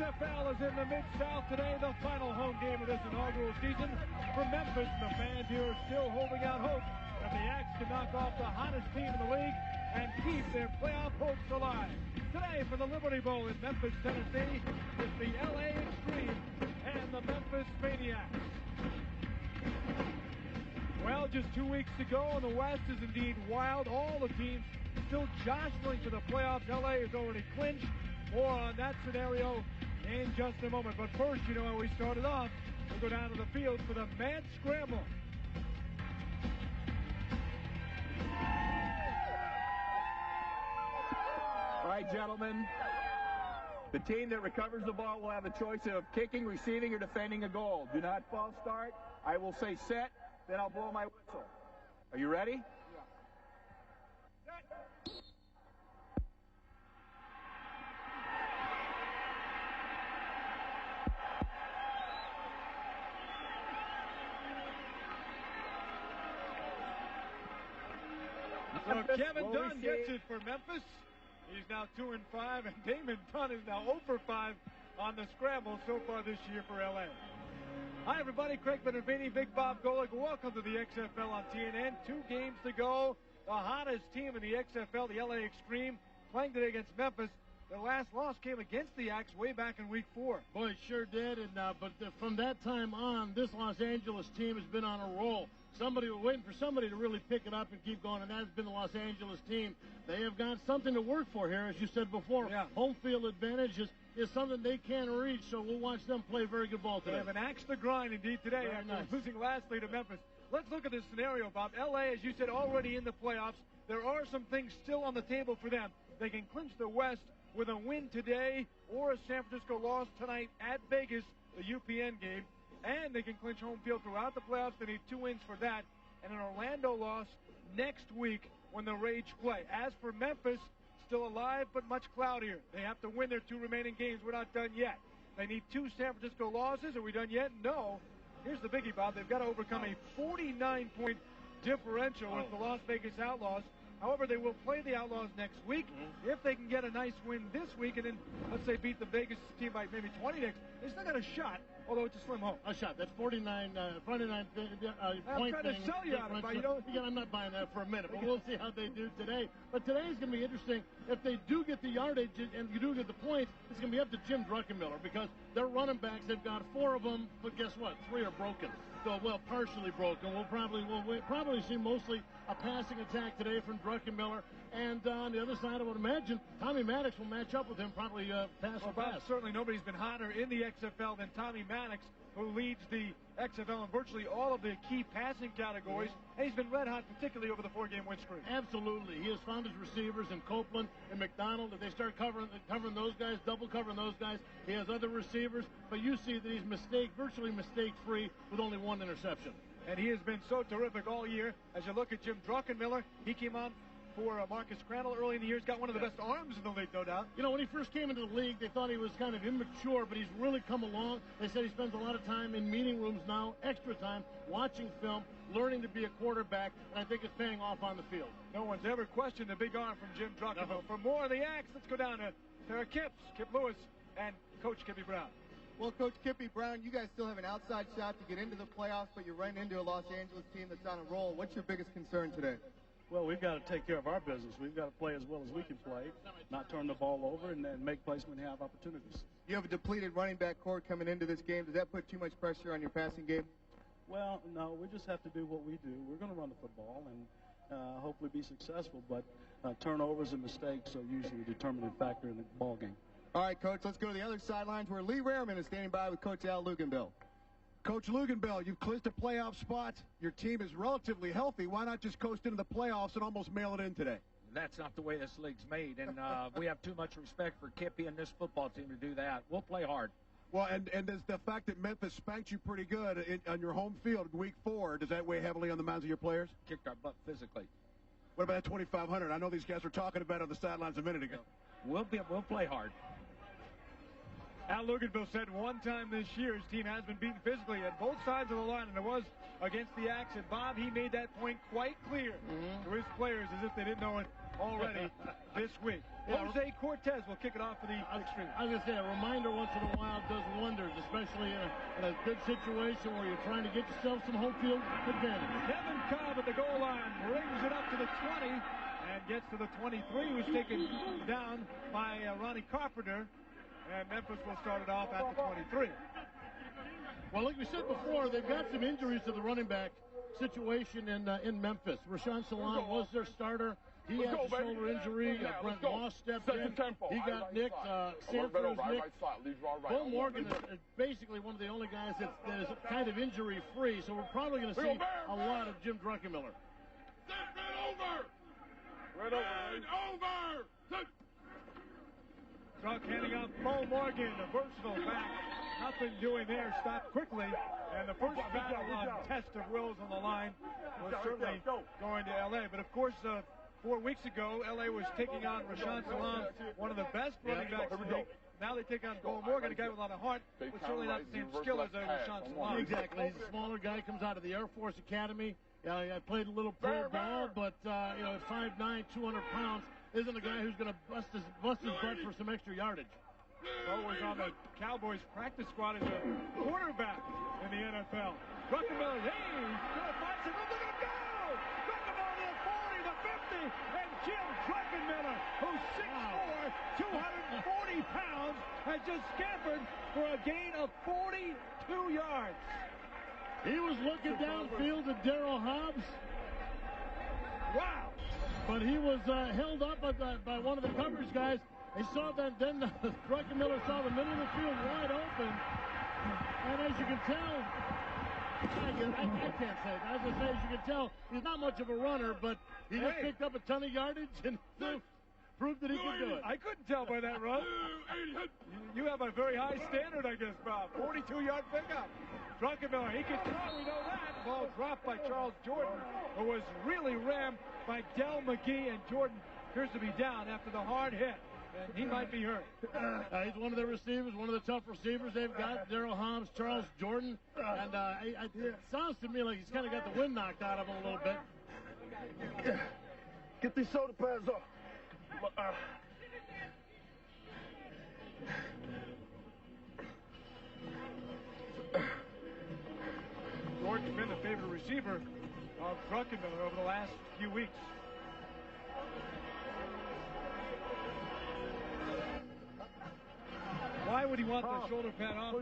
XFL is in the Mid-South today, the final home game of this inaugural season. For Memphis, the fans here are still holding out hope that the Axe can knock off the hottest team in the league and keep their playoff hopes alive. Today for the Liberty Bowl in Memphis, Tennessee, it's the LA Xtreme and the Memphis Maniax. Well, just 2 weeks to go, and the West is indeed wild. All the teams still jostling for the playoffs. LA is already clinched. More on that scenario in just a moment. But first, you know how we started off. We'll go down to the field for the mad scramble. All right, gentlemen. The team that recovers the ball will have a choice of kicking, receiving, or defending a goal. Do not false start. I will say set, then I'll blow my whistle. Are you ready? So Kevin Dunn gets it for Memphis. He's now 2-5, and Damon Dunn is now 0-5 on the scramble so far this year for LA. Hi, everybody. Craig Benavini, Big Bob Golick. Welcome to the XFL on TNN. 2 games to go. The hottest team in the XFL, the LA Xtreme, playing today against Memphis. Their last loss came against the Axe way back in week 4. Boy, it sure did. And but from that time on, this Los Angeles team has been on a roll. Somebody was waiting for somebody to really pick it up and keep going, and that's been the Los Angeles team. They have got something to work for here, as you said before. Yeah. Home field advantage is something they can't reach, so we'll watch them play very good ball today. They have an axe to grind indeed today Very after nice. losing lastly to Memphis. Let's look at this scenario, Bob. LA, as you said, already in the playoffs. There are some things still on the table for them. They can clinch the West with a win today or a San Francisco loss tonight at Vegas, the UPN game. And they can clinch home field throughout the playoffs. They need 2 wins for that. And an Orlando loss next week when the Rage play. As for Memphis, still alive but much cloudier. They have to win their 2 remaining games. We're not done yet. They need 2 San Francisco losses. Are we done yet? No. Here's the biggie, Bob. They've got to overcome a 49-point differential with the Las Vegas Outlaws. However, they will play the Outlaws next week. If they can get a nice win this week and then, let's say, beat the Vegas team by maybe 20 next, they still got a shot, although it's a slim hope. A shot. That's 49 I'm point trying to sell you on it, but you don't. Again, I'm not buying that for a minute, but we'll see how they do today. But today's going to be interesting. If they do get the yardage and you do get the points, it's going to be up to Jim Druckenmiller because their running backs, they've got 4 of them, but guess what? 3 are broken. So, well, partially broken. We'll probably see mostly a passing attack today from Druckenmiller. And on the other side, I would imagine Tommy Maddox will match up with him, probably pass for pass. Certainly nobody's been hotter in the XFL than Tommy Maddox, who leads the XFL in virtually all of the key passing categories. And he's been red hot, particularly over the 4-game win streak. Absolutely. He has found his receivers in Copeland and McDonald. If they start covering those guys, double covering those guys, he has other receivers. But you see that he's virtually mistake-free with only 1 interception. And he has been so terrific all year. As you look at Jim Druckenmiller, he came on for Marcus Crandall early in the year. He's got one of the best arms in the league, no doubt. You know, when he first came into the league, they thought he was kind of immature, but he's really come along. They said he spends a lot of time in meeting rooms now, extra time, watching film, learning to be a quarterback, and I think it's paying off on the field. No one's ever questioned the big arm from Jim Druckenmiller. No. For more of the Axe, let's go down to Sarah Kip Lewis, and Coach Kippy Brown. Well, Coach Kippy Brown, you guys still have an outside shot to get into the playoffs, but you're running into a Los Angeles team that's on a roll. What's your biggest concern today? Well, we've got to take care of our business. We've got to play as well as we can play, not turn the ball over, and then make plays when we have opportunities. You have a depleted running back core coming into this game. Does that put too much pressure on your passing game? Well, no, we just have to do what we do. We're going to run the football and hopefully be successful, but turnovers and mistakes are usually a determining factor in the ball game. All right, Coach, let's go to the other sidelines where Lee Rareman is standing by with Coach Al Luganbill. Coach Luganbill, you've clinched a playoff spot. Your team is relatively healthy. Why not just coast into the playoffs and almost mail it in today? That's not the way this league's made, and we have too much respect for Kippy and this football team to do that. We'll play hard. Well, and does the fact that Memphis spanked you pretty good on your home field in week 4, does that weigh heavily on the minds of your players? Kicked our butt physically. What about that 2,500? I know these guys were talking about it on the sidelines a minute ago. We'll play hard. Al Luganbill said one time this year his team has been beaten physically at both sides of the line, and it was against the Axe. And Bob, he made that point quite clear to his players as if they didn't know it already this week. Jose Cortez will kick it off for the Xtreme. I was going to say, a reminder once in a while does wonders, especially in a good situation where you're trying to get yourself some home field advantage. Kevin Cobb at the goal line brings it up to the 20 and gets to the 23, who's taken down by Ronnie Carpenter, and Memphis will start it off at the 23. Well, like we said before, they've got some injuries to the running back situation in Memphis. Rashawn Salam was their starter. He has a shoulder injury. Brent Moss stepped in. He got nicked. Sanford was nicked. Beau Morgan is basically one of the only guys that is kind of injury-free, so we're probably going to see a lot of Jim Druckenmiller. Right over. Druck handing off Beau Morgan, the versatile back. Nothing doing there. Stopped quickly. And the first battle on test of wills on the line was certainly going to L.A. But, of course, 4 weeks ago, L.A. was taking on Rashawn Salam, one of the best running backs in the league. Now they take on Beau Morgan, a guy with a lot of heart, but certainly not the same skill as Rashawn Salam. Exactly. He's a smaller guy, comes out of the Air Force Academy. I played a little pro ball, but, at 5'9", 200 pounds, isn't a guy who's going to bust his butt for some extra yardage. Beau was on the Cowboys practice squad as a quarterback in the NFL. Druckenmiller, he's going to find some room. Look at him go! Druckenmiller to the 40, the 50, and Jim Druckenmiller, who's 6'4", 240 pounds, has just scampered for a gain of 42 yards. He was looking downfield at Daryl Hobbs. Wow. But he was held up by one of the coverage guys. He saw that, then Druckenmiller saw the middle of the field wide open. And as you can tell, I can't say it. As I say, as you can tell, he's not much of a runner, but he just picked up a ton of yardage and proved that he could do it. I couldn't tell by that run. You have a very high standard, I guess, Bob. 42-yard pickup. Druckenmiller, he can throw, we know that. Ball dropped by Charles Jordan, who was really rammed by Del McGee, and Jordan appears to be down after the hard hit. And he might be hurt. He's one of the receivers, one of the tough receivers they've got. Daryl Hobbs, Charles Jordan. And it sounds to me like he's kind of got the wind knocked out of him a little bit. Get these shoulder pads off. Jordan's been the favorite receiver of Druckenmiller over the last few weeks. Why would he want the shoulder pad off?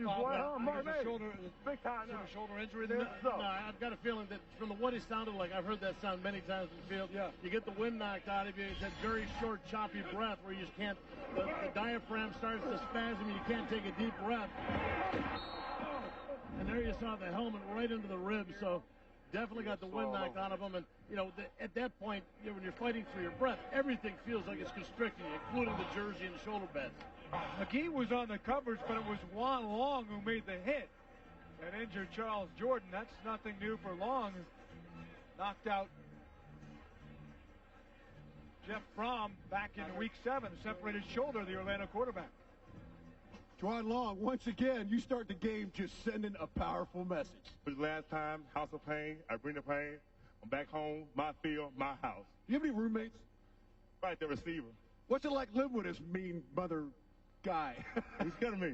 Shoulder injury there? No, I've got a feeling that from what he sounded like, I've heard that sound many times in the field. Yeah. You get the wind knocked out of you. It's that very short, choppy breath where you just can't, the diaphragm starts to spasm and you can't take a deep breath. And there you saw the helmet right into the ribs, so definitely got the wind knocked out of him. And, at that point, when you're fighting for your breath, everything feels like it's constricting you, including the jersey and the shoulder pads. McGee was on the coverage, but it was Juan Long who made the hit and injured Charles Jordan. That's nothing new for Long. Knocked out Jeff Fromm back in Week 7, separated shoulder of the Orlando quarterback. Juan Long, once again, you start the game just sending a powerful message. For the last time, House of Pain, I bring the pain. I'm back home, my field, my house. Do you have any roommates? Right, the receiver. What's it like living with this mean mother guy? He's killing me.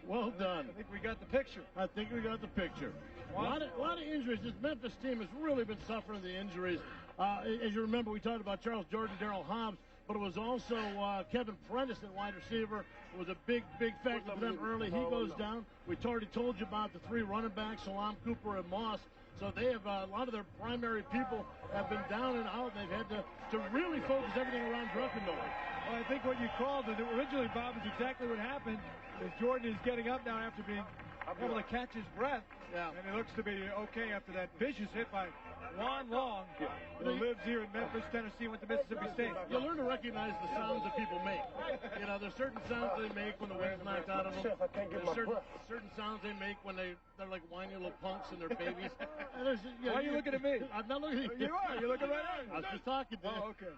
Well done. I think we got the picture. A lot of injuries. This Memphis team has really been suffering the injuries. As you remember, we talked about Charles Jordan, Daryl Hobbs, but it was also Kevin Prentice at wide receiver. It was a big factor for them early. He goes down. We already told you about the three running backs, Salam, Cooper, and Moss. So they have a lot of their primary people have been down and out. They've had to really focus everything around Druckenmiller. Well, I think what you called it originally, Bob, is exactly what happened. Is Jordan is getting up now after being able to catch his breath. Yeah. And it looks to be okay after that vicious hit by Juan Long, who lives here in Memphis, Tennessee, went to Mississippi State. You learn to recognize the sounds that people make. There's certain sounds they make when the wind's knocked out of them. There's certain sounds they make when they're like whiny little punks and they're babies. And why are you looking at me? I'm not looking at you. You are. You're looking right at me. I was just talking to you. Oh, okay.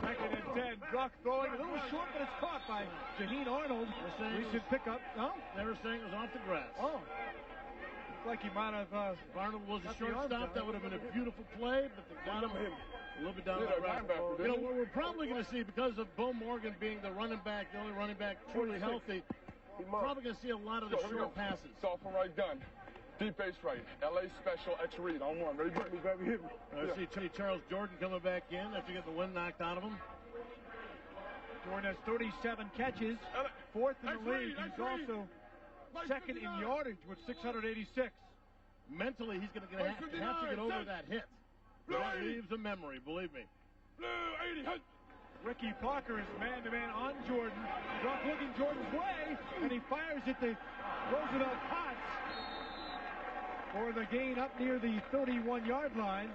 Second and 10. Druck throwing a little short, but it's caught by Jaheen Arnold. Recent pickup. No? They were saying it was off the grass. Oh. Looked like he might have. Barnum was a shortstop. That would have been a beautiful play, but they got him a little bit down the road. You know, what we're probably going to see, because of Beau Morgan being the running back, the only running back truly healthy, we're probably going to see a lot of the short passes. Soft and right gun. Deep base right. LA special X read on one. Ready? Hit me, baby. Hit me. I see Charles Jordan coming back in after getting the wind knocked out of him. Jordan has 37 catches, fourth in the league. He's also second in yardage with 686. Mentally, he's going to have to get over that hit. That leaves a memory, believe me. Ricky Parker is man-to-man on Jordan. Druck looking Jordan's way, and he fires it to Roosevelt Potts for the gain up near the 31-yard line.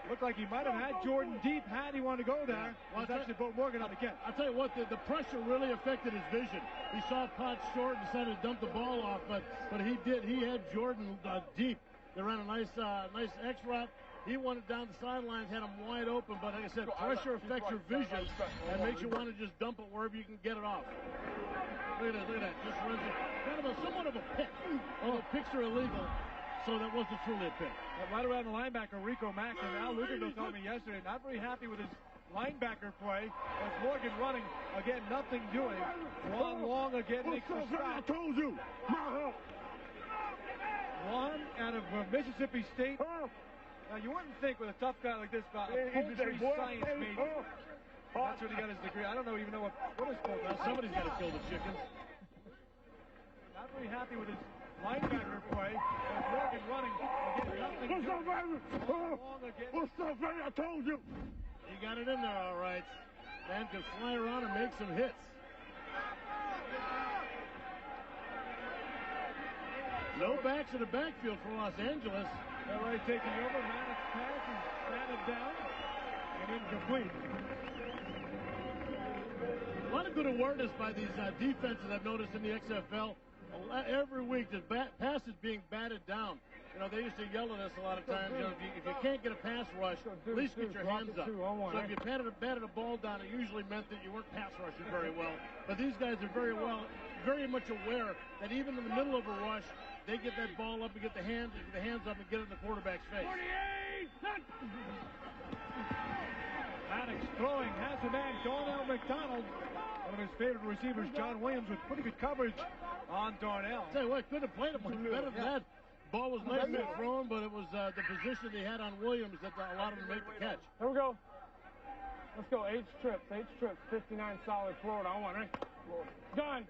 Looked like he might have had Jordan deep had he wanted to go there. Well, that's actually Beau Morgan on the catch. I'll tell you what, the pressure really affected his vision. He saw Potts short and decided to dump the ball off, but he did. He had Jordan deep. They ran a nice X route. He wanted down the sidelines, had him wide open, but like I said, pressure affects your vision and makes you want to just dump it wherever you can get it off. Look at that. Just runs it. Kind of somewhat of a pick. Although picks are illegal, so that wasn't truly a pick. Right around the linebacker, Rico Mack, and Al Lugerville told me yesterday, not very happy with his linebacker play. As Morgan running, again, nothing doing. Long again makes the stop. I told you. Juan out of Mississippi State. Now, you wouldn't think with a tough guy like this about a poultry science major. That's where he got his degree. I don't even know what is poultry. Well, somebody's got to kill the chickens. Not very happy with his linebacker play. And Morgan running. Again, nothing doing. What's up, baby? What's up, baby? I told you. He got it in there all right. Man can fly around and make some hits. No backs in the backfield for Los Angeles. LA taking over. Maniax pass and batted down and incomplete. A lot of good awareness by these defenses I've noticed in the XFL. Every week, the passes being batted down. You know, they used to yell at us a lot of times. You know, if you can't get a pass rush, at least get your hands up. So if you batted a ball down, it usually meant that you weren't pass rushing very well. But these guys are very much aware that even in the middle of a rush, they get that ball up and get the hands up and get it in the quarterback's face. 48! Maniax throwing, has a man, Darnell McDonald. One of his favorite receivers, John Williams, with pretty good coverage on Darnell. I'll tell you what, could have played him much better than that. Ball was nicely thrown, but it was the position they had on Williams that allowed him to make the catch. Here we go. Let's go. H trips, 59 solid Florida. I want it. Done.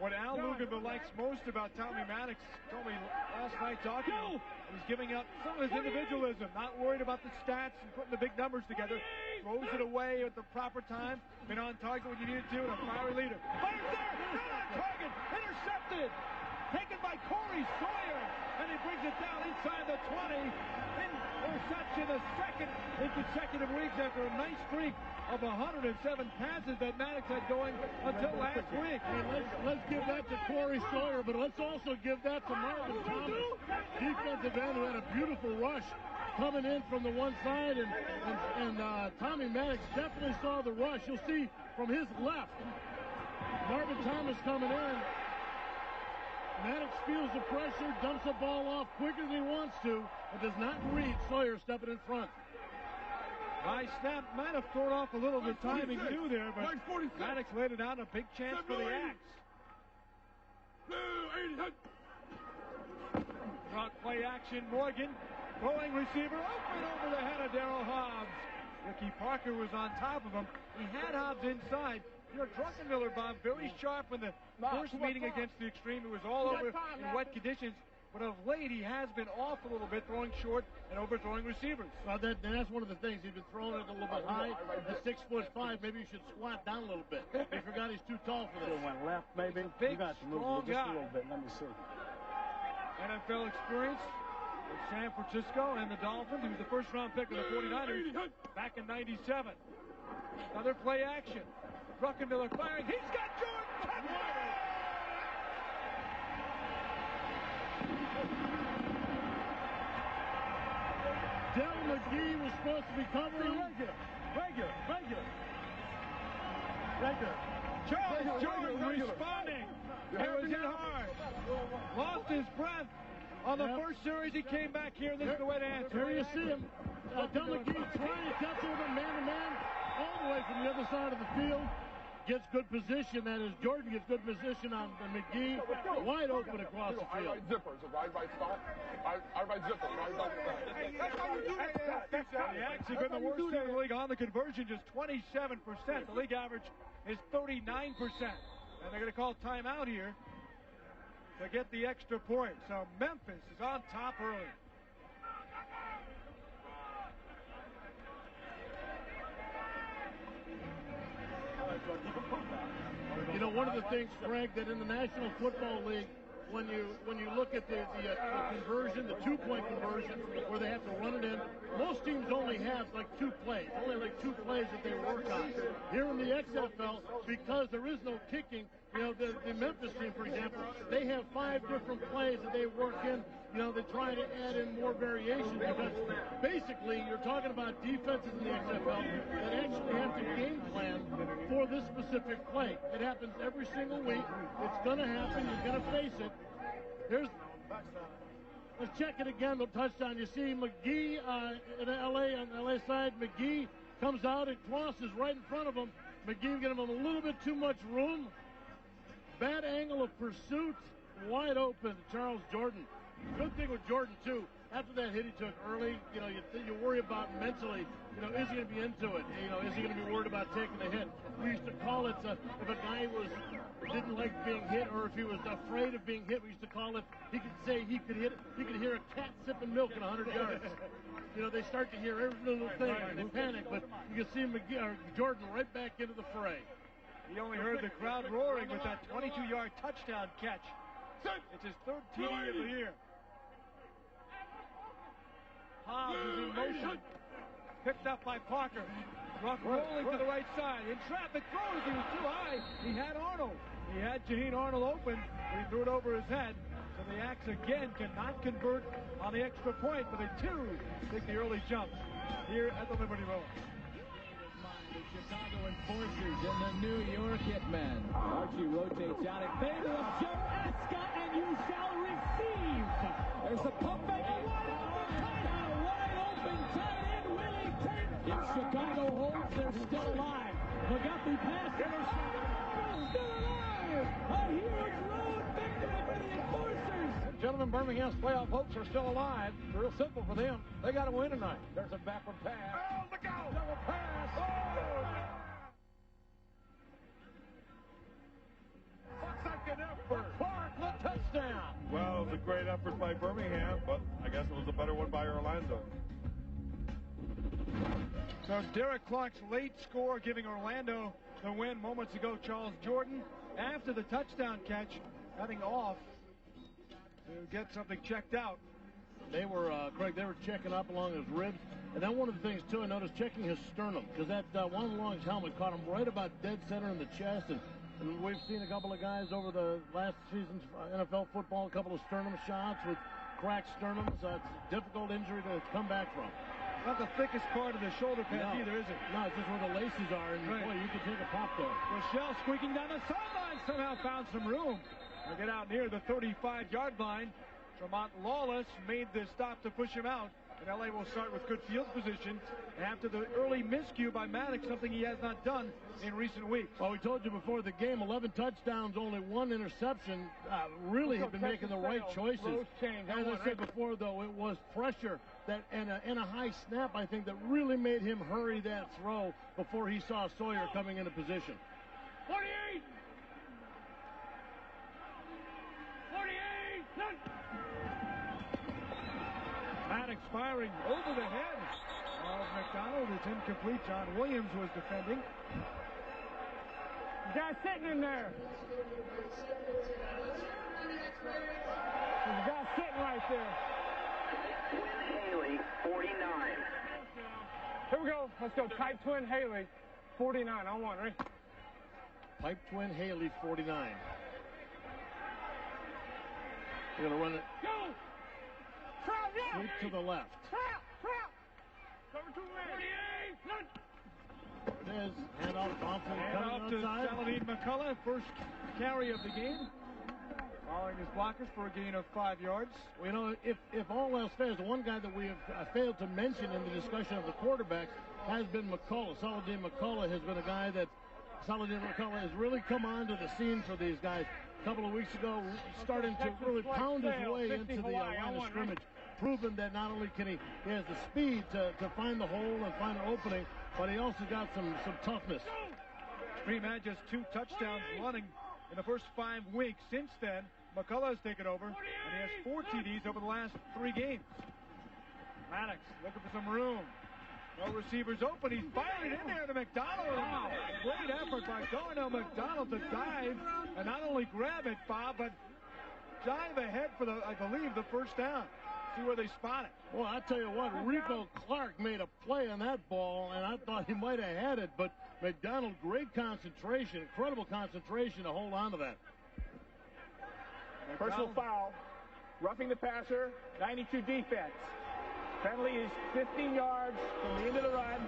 What Al Lugerville likes most about Tommy Maniax, told me last night talking to him, he's giving up some of his individualism, not worried about the stats and putting the big numbers together. Throws it away at the proper time, been on target when you need it to, and a fiery leader. Fires there, not on target, intercepted, taken by Corey Sawyer, and he brings it down inside the 20. Interception, the second in consecutive weeks after a nice streak of 107 passes that Maniax had going until last week. And let's give that to Corey Sawyer, but let's also give that to Marvin Thomas, defensive end, who had a beautiful rush coming in from the one side, and Tommy Maniax definitely saw the rush. You'll see from his left, Marvin Thomas coming in. Maniax feels the pressure, dumps the ball off quicker than he wants to, and does not read Sawyer stepping in front. High snap might have thrown off a little of the timing too there, but Maniax laid it out, a big chance for the Axe. Drop play action, Morgan, throwing receiver, open over the head of Daryl Hobbs. Ricky Parker was on top of him. He had Hobbs inside. You know, Druckenmiller, Bob, very sharp in the first meeting against the Xtreme. It was all over in wet conditions. But of late, he has been off a little bit, throwing short and overthrowing receivers. Well, that's one of the things. He's been throwing it a little bit high. At 6'5", maybe you should squat down a little bit. He forgot he's too tall for this. Went left, maybe. Big, you got to move just a little bit. Let me see. NFL experience with San Francisco and the Dolphins. He was the first-round pick of the 49ers back in '97. Another play action. Druckenmiller firing. He's got Jordan. Del McGee was supposed to be covering. Regular. Charles Jordan responding. It was hit hard. Lost his breath. On the first series, he came back here. This is the way to answer. Here you see him. Del McGee trying to catch him man-to-man all the way from the other side of the field. Gets good position. That is, Jordan gets good position on McGee. Wide open across the field. I zippers. If I write stop, I write zippers. He actually been the worst team in the league on the conversion, just 27%. The league average is 39%. And they're going to call timeout here to get the extra point. So Memphis is on top early. You know, one of the things, Greg, that in the National Football League, when you look at the conversion, the two-point conversion, where they have to run it in, most teams only have like two plays that they work on. Here in the XFL, because there is no kicking, you know, the Memphis team, for example, they have 5 different plays that they work in. You know, they try to add in more variations because basically you're talking about defenses in the XFL that actually have to game plan for this specific play. It happens every single week. It's going to happen. You're going to face it. Let's check it again, the touchdown. You see McGee in LA, on the LA side. McGee comes out and crosses right in front of him. McGee giving him a little bit too much room. Bad angle of pursuit. Wide open, Charles Jordan. Good thing with Jordan, too, after that hit he took early, you know, you worry about mentally, you know, is he going to be into it? You know, is he going to be worried about taking the hit? We used to call it, if a guy didn't like being hit or if he was afraid of being hit, we used to call it, he could say he could hear a cat sipping milk in 100 yards. You know, they start to hear every little thing and they panic, but you can see Jordan right back into the fray. He only heard the crowd roaring with that 22-yard touchdown catch. It's his 3rd TD of the year. Hobbs is in motion. Picked up by Parker. Ruck rolling to the right side. In traffic throws. He was too high. He had Arnold. He had Jaheen Arnold open, but he threw it over his head. So the Axe again cannot convert on the extra point, but they do take the early jump here at the Liberty Bowl. The Chicago Enforcers and the New York Hitmen. Archie rotates out in favor of Joe Escott, and you shall receive. There's the pump fake. A wide open tight end, Willie Kurt. If Chicago holds, they're still alive. McGuffey pass. Still alive. A huge road victory for the Enforcers. Gentlemen, Birmingham's playoff hopes are still alive. Real simple for them. They got to win tonight. There's a backward pass. Oh, look out! Double pass. Second effort. Clark, the touchdown. Well, it was a great effort by Birmingham, but I guess it was a better one by Orlando. So Derek Clark's late score giving Orlando the win moments ago. Charles Jordan, after the touchdown catch, heading off to get something checked out. They were, Craig, they were checking up along his ribs. And then one of the things, too, I noticed checking his sternum, because that one along his helmet caught him right about dead center in the chest. And we've seen a couple of guys over the last season's NFL football, a couple of sternum shots with cracked sternums. It's a difficult injury to come back from. Not the thickest part of the shoulder pad either, is it? No, it's just where the laces are, and boy, you can take a pop there. Rochelle squeaking down the sideline, somehow found some room. They get out near the 35-yard line. Tremont Lawless made the stop to push him out. And LA will start with good field position after the early miscue by Maddox, something he has not done in recent weeks. Well, we told you before the game, 11 touchdowns, only 1 interception. Really have been making the right choices. As I said before, though, it was pressure that and a high snap, I think, that really made him hurry that throw before he saw Sawyer coming into position. 48! 48! None! Maddox firing over the head of McDonald. It's incomplete. John Williams was defending. Guy sitting in there. There's a guy sitting right there. Haley, 49. Here we go. Let's go. Type twin Haley, 49. On one. Ready? Pipe twin Haley, 49. You're going to run it. Go! Trap, yeah! Sweep to the left. Trap! Cover 2 man. 48! None! Cortez, handoff, Thompson, Hand off to Saladin McCullough. First carry of the game. Following his blockers for a gain of 5 yards. Well, you know, if all else fails, the one guy that we have failed to mention in the discussion of the quarterbacks has been McCullough. Saladin McCullough has been a guy that has really come onto the scene for these guys. A couple of weeks ago, starting to really pound his way into the line of scrimmage, proven that not only can he has the speed to find the hole and find an opening, but he also got some toughness. Xtreme had just 2 touchdowns running in the first 5 weeks. Since then, McCullough has taken over, and he has 4 TDs over the last 3 games. Maddox looking for some room. No receivers open. He's fired in there to McDonald. Wow. Great effort by Darnell McDonald to dive and not only grab it, Bob, but dive ahead for I believe, the first down. See where they spot it. Well, I tell you what, Rico Clark made a play on that ball, and I thought he might have had it, but McDonald, great concentration, incredible concentration to hold on to that. Personal foul, roughing the passer, 92 defense. Penalty is 15 yards from the end of the run.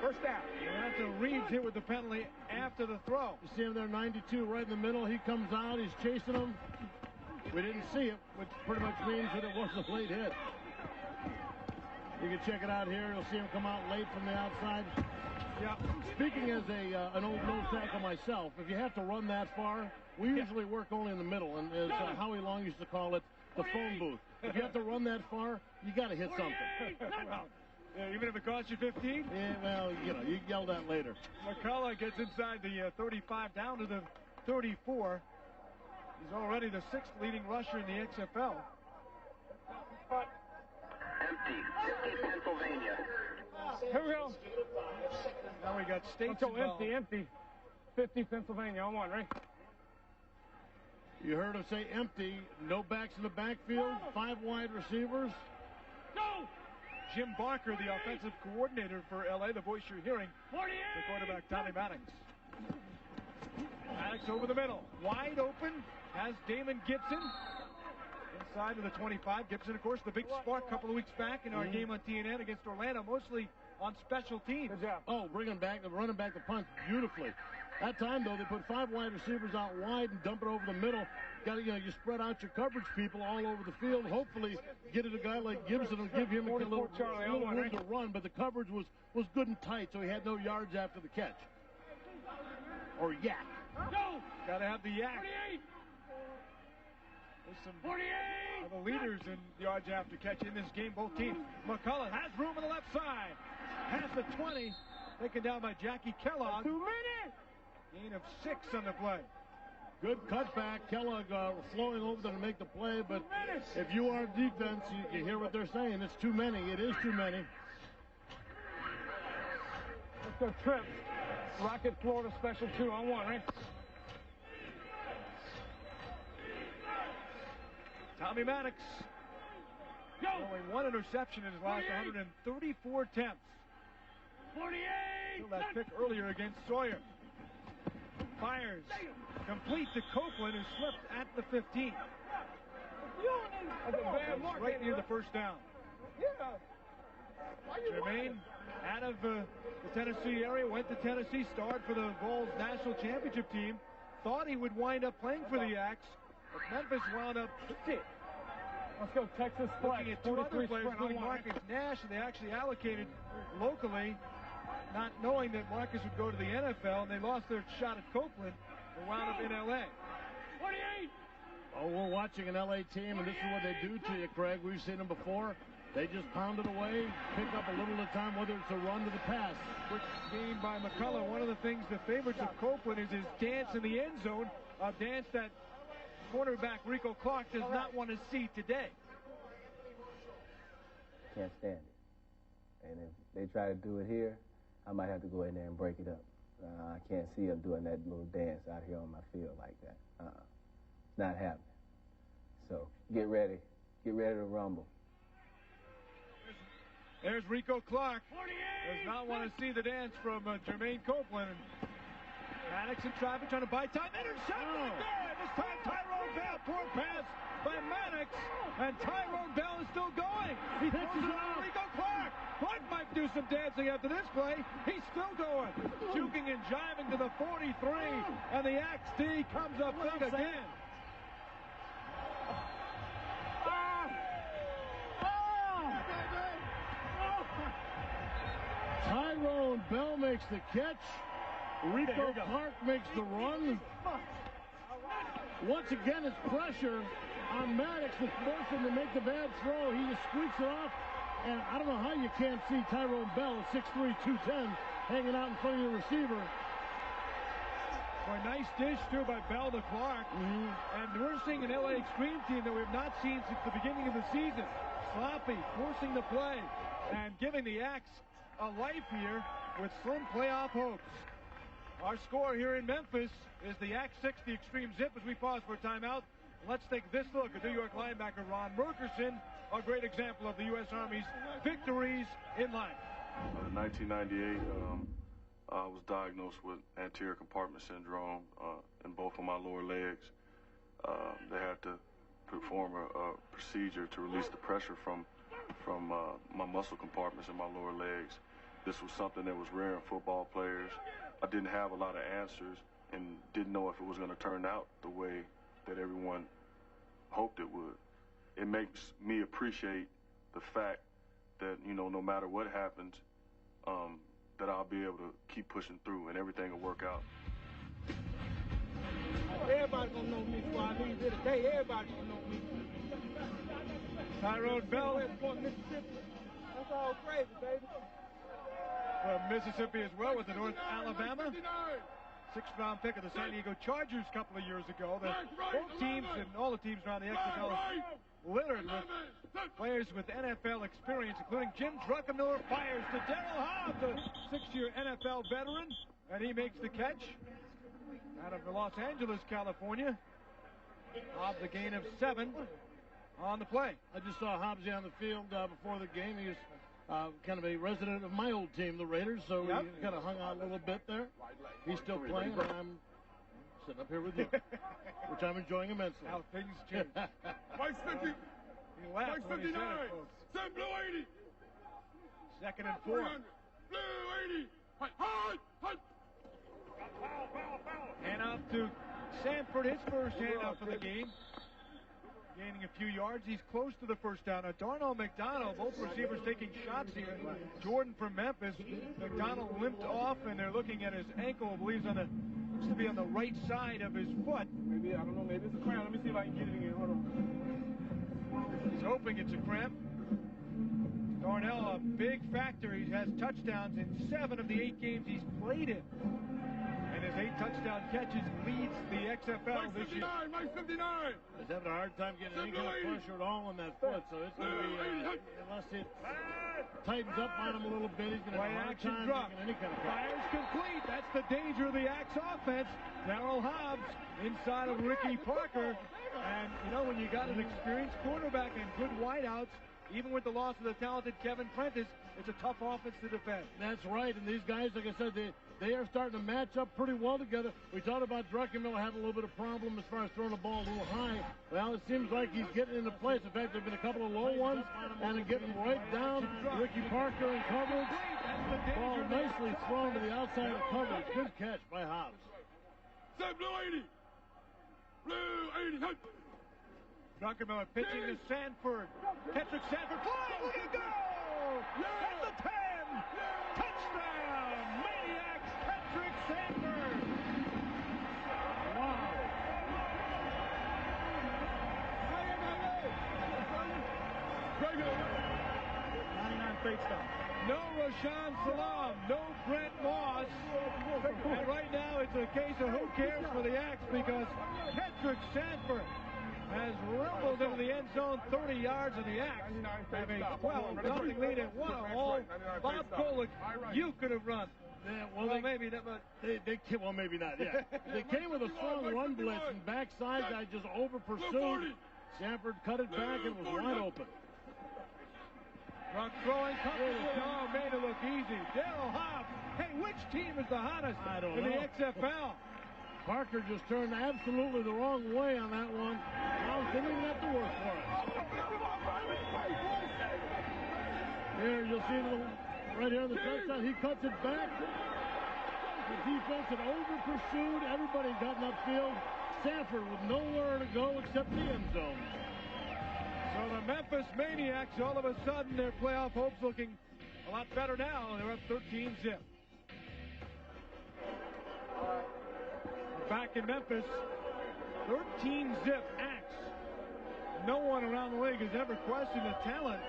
First down. And that's a Reeves hit with the penalty after the throw. You see him there, 92 right in the middle. He comes out. He's chasing him. We didn't see it, which pretty much means that it was a late hit. You can check it out here. You'll see him come out late from the outside. Yeah. Speaking as an old nose tackle myself, if you have to run that far, we usually work only in the middle, and as Howie Long used to call it, the phone booth. If you have to run that far, you got to hit something. Well, even if it costs you 15? Yeah, well, you know, you yell that later. McCullough gets inside the 35 down to the 34. He's already the 6th leading rusher in the XFL. Empty. 50 Pennsylvania. Here we go. Now we got States. Let's go empty. 50 Pennsylvania on 1, right? You heard him say empty. No backs in the backfield. 5 wide receivers. Go! Jim Barker, the offensive coordinator for LA, the voice you're hearing. 48! The quarterback, Tommy Maddox. Maddox over the middle. Wide open. Has Damon Gibson. Inside of the 25. Gibson, of course, the big spark a couple of weeks back in our game on TNN against Orlando, mostly on special teams. Good job. Oh, running back the punt beautifully. That time, though, they put 5 wide receivers out wide and dump it over the middle. Got to, you spread out your coverage people all over the field. Hopefully, get it a guy like Gibson and give him a little room to run. But the coverage was good and tight, so he had no yards after the catch. Or yak. Go! Got to have the yak. 48! There's some 48! of the leaders in yards after catch in this game, both teams. McCullough has room on the left side. Has the 20. Taken down by Jackie Kellogg. 2 minutes! Gain of 6 on the play. Good cutback. Kellogg flowing over there to make the play, but if you are defense, you hear what they're saying. It's too many. It is too many. Let's go Trips. Rocket Florida special 2 on 1, right? Tommy Maddox. Go! Throwing 1 interception in his last 134 attempts. 48! Still that pick earlier against Sawyer. Fires. Complete to Copeland, who slipped at the 15. That's a bad mark. Right near the first down. Jermaine, out of the Tennessee area, went to Tennessee, starred for the Vols national championship team. Thought he would wind up playing for the Axe, but Memphis wound up. Let's go Texas flag. Looking at 2 other players, including Marcus Nash, and they actually allocated locally, not knowing that Marcus would go to the NFL, and they lost their shot at Copeland and wound up in L.A. 48! Oh, we're watching an L.A. team, and this is what they do to you, Craig. We've seen them before. They just pound it away, pick up a little at a time, whether it's a run to the pass. Quick game by McCullough. One of the things that favors of Copeland is his dance in the end zone, a dance that cornerback Rico Clark does not want to see today. Can't stand it. And if they try to do it here, I might have to go in there and break it up. I can't see them doing that little dance out here on my field like that. It's not happening. So get ready. Get ready to rumble. There's Rico Clark. Does not want to see the dance from Jermaine Copeland. Maddox in traffic trying to buy time. Interception there. This time Tyrone Bell. Poor pass by Maddox. And Tyrone Bell is still going. He throws it on Rico Clark. Clark might do some dancing after this play. He's still going. Juking and jiving to the 43. And the Axe D comes up big again. Bell makes the catch. Rico Clark makes the run. Once again, it's pressure on Maddox to force him to make the bad throw. He just squeaks it off. And I don't know how you can't see Tyrone Bell at 6'3", 210, hanging out in front of your receiver. Well, a nice dish, too, by Bell to Clark. And we're seeing an LA Xtreme team that we have not seen since the beginning of the season. Sloppy, forcing the play, and giving the Axe a life here with slim playoff hopes. Our score here in Memphis is the Axe 6, the Xtreme Zip, as we pause for a timeout. Let's take this look at New York linebacker Ron Merkerson, a great example of the U.S. Army's victories in life. In 1998, I was diagnosed with anterior compartment syndrome in both of my lower legs. They had to perform a procedure to release the pressure from my muscle compartments in my lower legs. This was something that was rare in football players. I didn't have a lot of answers and didn't know if it was going to turn out the way that everyone hoped it would. It makes me appreciate the fact that, you know, no matter what happens, that I'll be able to keep pushing through and everything will work out. Everybody gonna know me before I leave here today. Everybody gonna know me. Tyrone Bell. Mississippi. That's all crazy, baby. From Mississippi as well with the North Alabama. Sixth-round pick of the San Diego Chargers a couple of years ago. Both teams and all the teams around the XFL littered with players with NFL experience, including Jim Druckenmiller fires to Daryl Hobbs, a six-year NFL veteran, and he makes the catch out of Los Angeles, California. Hobbs a gain of 7 on the play. I just saw Hobbs on the field before the game. He was kind of a resident of my old team, the Raiders, so he kind of hung out a little bit there. He's still playing, and I'm sitting up here with you, which I'm enjoying immensely. How things change. Mike 50. He laughed Mike when he 59. said it, folks. Send Blue 80. Second and 4. Blue 80. Hard. Hand off to Sanford, his first handoff of the game. Gaining a few yards. He's close to the first down. Now, Darnell McDonald, both receivers taking shots here. Jordan from Memphis. McDonald limped off, and they're looking at his ankle. I believe looks to be on the right side of his foot. Maybe, I don't know, maybe it's a cramp. Let me see if I can get it in. Hold on. He's hoping it's a cramp. Darnell, a big factor. He has touchdowns in 7 of the 8 games he's played in. And his 8 touchdown catches leads the XFL this year. Mike 59. He's having a hard time getting any kind of pressure at all on that foot, so it's going to be, unless it tightens up on him a little bit, he's going to have a hard time making any kind of pressure. Fires complete. That's the danger of the Axe offense. Daryl Hobbs inside of Ricky Parker. And, you know, when you got an experienced quarterback and good wideouts, even with the loss of the talented Kevin Prentice, it's a tough offense to defend. That's right, and these guys, like I said, they are starting to match up pretty well together. We talked about Druckenmiller having a little bit of problem as far as throwing the ball a little high. Well, it seems like he's getting into place. In fact, there have been a couple of low ones, and they're getting right down. Ricky Parker in coverage. Ball nicely thrown to the outside of coverage. Good catch by Hobbs. Send Blue 80. Blue 80. Druckenmiller pitching to Sanford. Ketric Sanford. Oh, look at go! At the 10! Touchdown! Maniax Ketric Sanford! Wow. 99 face down. No Rashawn Salam, no Brent Moss. And right now it's a case of who cares for the Axe, because Ketric Sanford has rumbled into the end zone 30 yards, and the Axe have a 12-0 lead, and what a haul. Bob Golick, you could have run. Yeah, well, maybe not, but well, maybe not. Yeah, they came with a strong run blitz, and backside guy just over pursued. Sanford cut it back and was wide open. Rock throwing, made it look easy. Daryl Hobbs. Hey, which team is the hottest in the XFL? Parker just turned absolutely the wrong way on that one. Hobbs didn't even have to work for it. Here, you'll see it right here on the touchdown. He cuts it back. The defense had over-pursued. Everybody got upfield. Sanford with nowhere to go except the end zone. So the Memphis Maniax, all of a sudden, their playoff hopes looking a lot better now. They're up 13-0. Back in Memphis, 13-zip axe. No one around the league has ever questioned the talent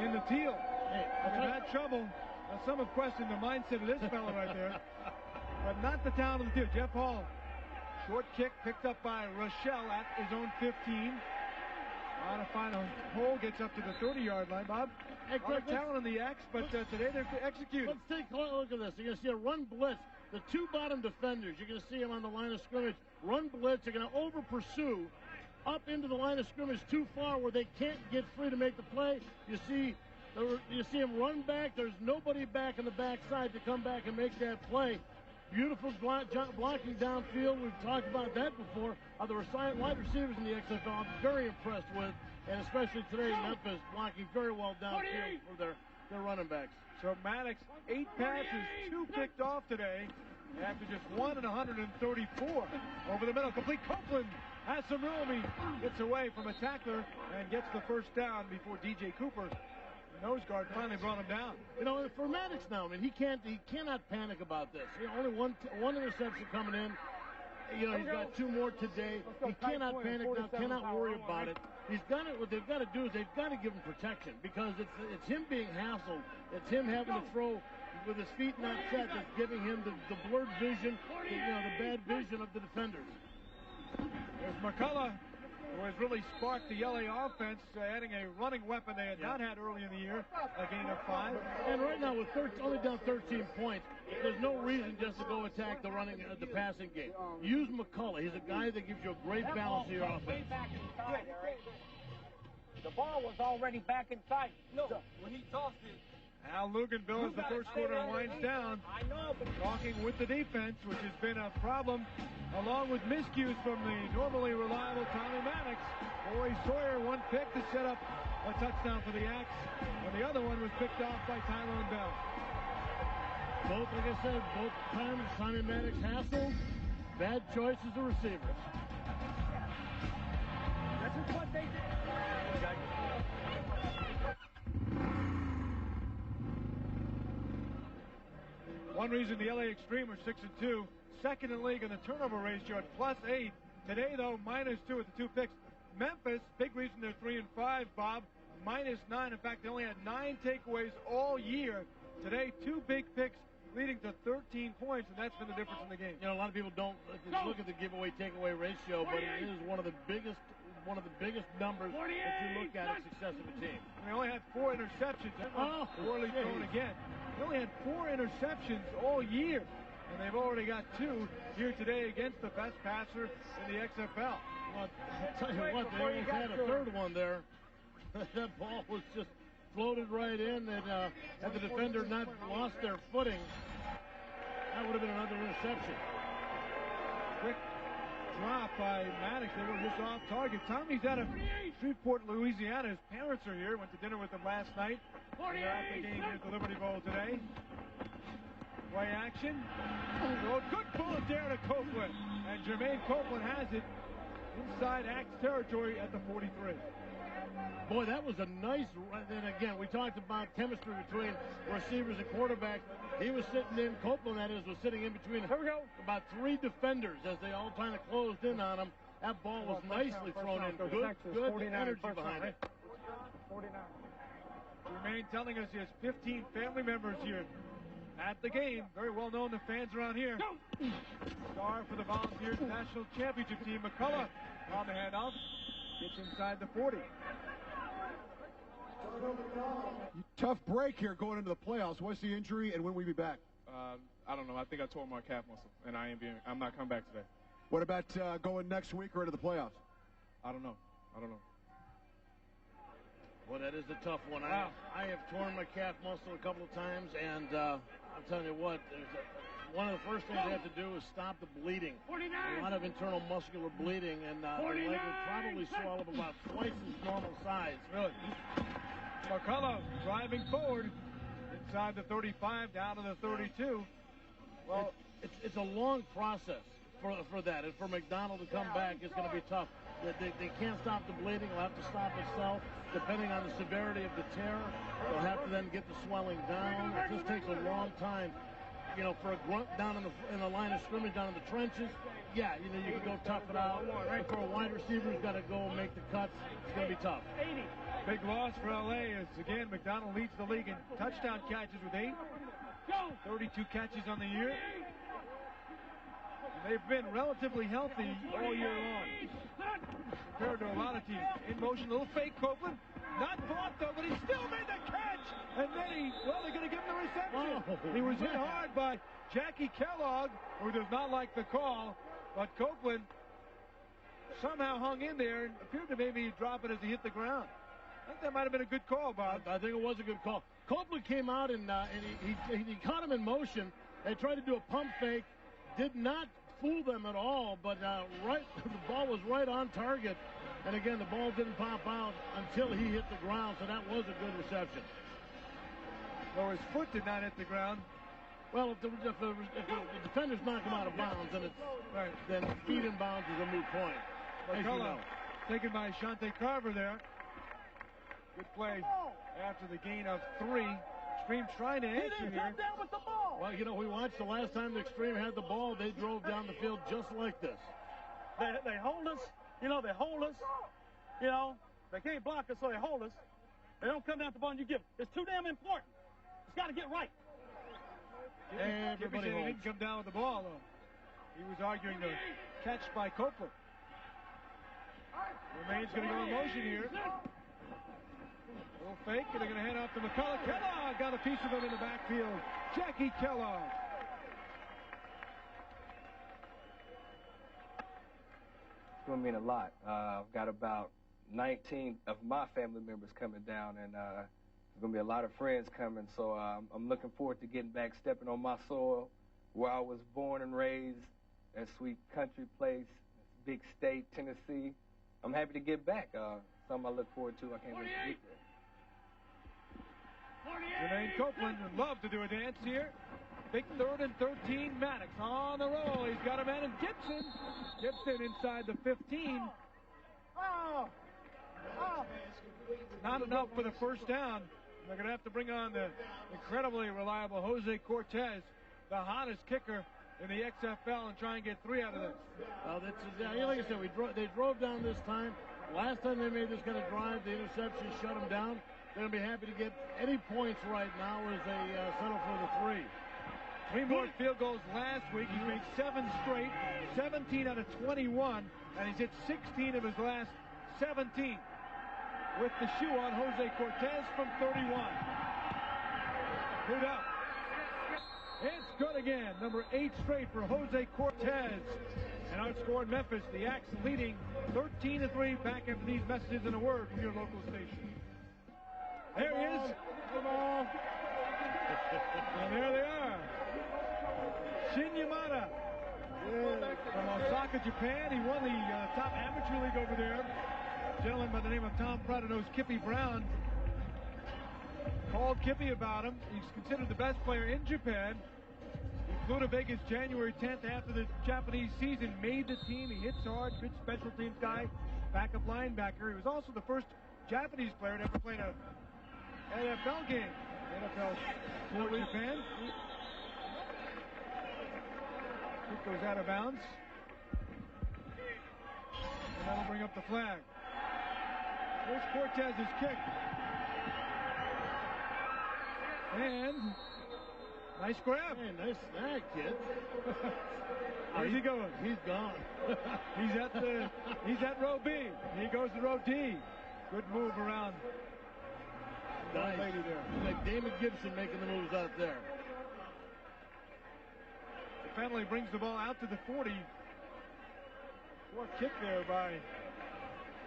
in the teal. Hey, They've had trouble. Now, some have questioned the mindset of this fella right there, but not the talent of the teal. Jeff Hall, short kick picked up by Rochelle at his own 15. On a final hole, gets up to the 30-yard line, Bob. Hey, a lot of talent in the X, but today they're executed. Let's take a look at this. You're going to see a run blitz. The two bottom defenders, you're going to see them on the line of scrimmage. Run blitz. They're going to over-pursue up into the line of scrimmage too far where they can't get free to make the play. You see them run back. There's nobody back on the backside to come back and make that play. Beautiful blocking downfield. We've talked about that before. The wide receivers in the XFL I'm very impressed with, and especially today, Memphis blocking very well downfield for their running backs. So Maddox, 8 passes, 2 picked off today after just 1 and 134. Over the middle, complete. Copeland has some room. He gets away from a tackler and gets the first down before DJ Cooper, nose guard, finally brought him down. You know, for Maddox now, I mean, he cannot panic about this. You know, only one interception coming in. You know, he's got 2 more today. He cannot panic now, cannot worry about it. What they've got to do is they've got to give him protection, because it's him being hassled. It's him having to throw with his feet not set that's giving him the blurred vision, the bad vision of the defenders. There's McCullough, who has really sparked the LA offense, adding a running weapon they had not had early in the year, a gain of 5. And right now, with only down 13 points, there's no reason just to go attack the passing game. Use McCullough. He's a guy that gives you a great balance to your offense. The ball was already back inside. No, when he tossed it. Al Luganville, as the first quarter winds down, talking with the defense, which has been a problem, along with miscues from the normally reliable Tommy Maddox. Corey Sawyer, 1 pick to set up a touchdown for the Axe, and the other one was picked off by Tyrone Bell. Both, like I said, both times Tommy Maddox hassled, bad choices of receivers. That's what they did. One reason the LA Xtreme are 6-2, second in the league in the turnover ratio at +8. Today, though, -2 with the 2 picks. Memphis, big reason they're 3-5, Bob, -9. In fact, they only had 9 takeaways all year. Today, 2 big picks leading to 13 points, and that's been the difference in the game. You know, a lot of people don't look at the giveaway-takeaway ratio, but it is one of the biggest numbers that you look at success of a team. And they only had 4 interceptions. Poorly thrown again. They only had 4 interceptions all year, and they've already got 2 here today against the best passer in the XFL. Well, I'll tell you what, they almost had a third one there. That ball was just floated right in, and had the defender not lost their footing, that would have been another interception. Quick drop by Maddox. They were just off target. Tommy's out of Shreveport, Louisiana. His parents are here. Went to dinner with them last night. They're at the game here at the Liberty Bowl today. Play action. Good bullet there to Copeland. And Jermaine Copeland has it inside Axe territory at the 43. Boy, that was a nice run. And again, we talked about chemistry between receivers and quarterbacks. He was sitting in, Copeland, that is, was sitting in between about 3 defenders as they all kind of closed in on him. That ball was nicely thrown in. Good energy behind it. 49. Jermaine telling us he has 15 family members here at the game. Very well known to fans around here. Star for the Volunteers National Championship team. McCullough on the handoff. Gets inside the 40. Tough break here going into the playoffs. What's the injury, and when will we be back? I don't know. I think I tore my calf muscle, and I'm not coming back today. What about going next week or into the playoffs? I don't know. Well, that is a tough one. Wow. I have torn my calf muscle a couple of times, and I'm telling you what, one of the first things they have to do is stop the bleeding. 49. A lot of internal muscular bleeding, and the leg will probably swell up about twice its normal size. Really? McCullough driving forward inside the 35 down to the 32. Well, it's a long process for that, and for McDonald to come back is going to be tough. They can't stop the bleeding. They'll have to stop itself. Depending on the severity of the tear, they'll have to then get the swelling down. It just takes a long time for a grunt down in the line of scrimmage, down in the trenches, yeah, you can go tough it out. But for a wide receiver who's got to go make the cuts, it's going to be tough. Big loss for LA as, again, McDonald leads the league in touchdown catches with 8. 32 catches on the year. They've been relatively healthy all year long compared to a lot of teams. In motion, a little fake Copeland. Not blocked, though, but he still made the catch. And then they're going to give him the reception. He was hit hard by Jackie Kellogg, who does not like the call. But Copeland somehow hung in there and appeared to maybe drop it as he hit the ground. I think that might have been a good call, Bob. I think it was a good call. Copeland came out and he caught him in motion. They tried to do a pump fake. Did not fool them at all, but the ball was right on target. And again, the ball didn't pop out until he hit the ground, so that was a good reception. Well, his foot did not hit the ground. Well, if the defenders knock him out of bounds, then feet in bounds is a moot point. McCullough taken by Shante Carver there. Good play after the gain of 3. Xtreme trying to answer here. Come down with the ball. Well, we watched the last time the Xtreme had the ball, they drove down the field just like this. They hold us. They hold us. They can't block us, so they hold us. They don't come down with the ball and you give it. It's too damn important. It's got to get right. Everybody didn't come down with the ball, though. He was arguing the catch by Copeland. Romain's going to go in motion here. Little fake, and they're going to hand off to McCullough. Kellogg got a piece of him in the backfield. Jackie Kellogg. It's going to mean a lot. I've got about 19 of my family members coming down, and there's going to be a lot of friends coming, so I'm looking forward to getting back, stepping on my soil, where I was born and raised, that sweet country place, big state, Tennessee. I'm happy to get back. Something I look forward to. I can't wait to get there. Jermaine Copeland would love to do a dance here. Big 3rd and 13. Maddox on the roll. He's got a man in Gibson. Gibson inside the 15. Not enough for the first down. They're going to have to bring on the incredibly reliable Jose Cortez, the hottest kicker in the XFL, and try and get 3 out of this. Well, like I said, they drove down this time. Last time they made this kind of drive, the interception shut them down. They're going to be happy to get any points right now as they settle for the 3. 3 more field goals last week. He's made 7 straight, 17 out of 21, and he's hit 16 of his last 17. With the shoe on, Jose Cortez from 31. Good up. It's good again. Number 8 straight for Jose Cortez. And outscored Memphis, the Axe leading 13-3. Back after these messages and a word from your local station. There he is. And there they are. Shin Yamada from Osaka, Japan. He won the top amateur league over there. A gentleman by the name of Tom Prada knows Kippy Brown. Called Kippy about him. He's considered the best player in Japan. He flew to Vegas January 10th after the Japanese season. Made the team. He hits hard. Good special teams guy. Backup linebacker. He was also the first Japanese player to ever play in a NFL game. NFL for Japan. Kick goes out of bounds. And that'll bring up the flag. Here's Cortez's kick. And nice grab. Hey, nice snag, kid. Where's he going? He's gone. He's at row B. He goes to row D. Good move around. Nice. Lady there. Like Damon Gibson making the moves out there. The penalty brings the ball out to the 40. Poor kick there by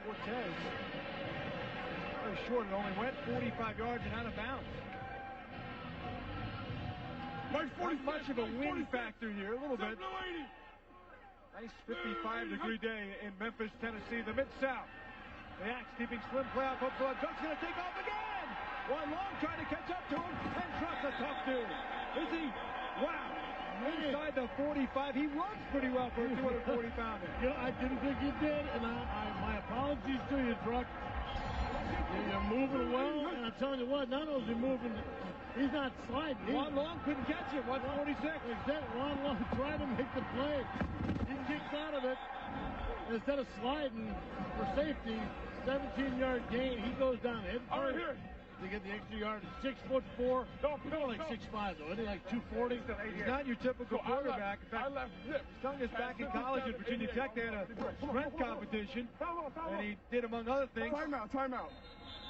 Cortez. Very short. It only went 45 yards and out of bounds. Not much of a wind factor here, a little bit. Nice 55-degree day in Memphis, Tennessee, the Mid-South. The Axe keeping slim playoff hopes. Druck's going to take off again. One long trying to catch up to him, and Druck's a tough dude. Is he? Wow. Inside the 45. He runs pretty well for a 240-pounder. I didn't think he did, and my apologies to you, Druck. You're moving well, and I'm telling you what, not only is he moving He's not sliding. Ron Long couldn't catch him. 146. Exactly. Ron Long tried to make the play. He kicks out of it. Instead of sliding for safety, 17-yard gain. He goes down head first to get the extra yard. 6'4". Not like 6'5", though. Isn't he like 240? He's not your typical quarterback. In fact, he's telling us back in college at Virginia Tech they had a strength competition, and he did, among other things, Timeout.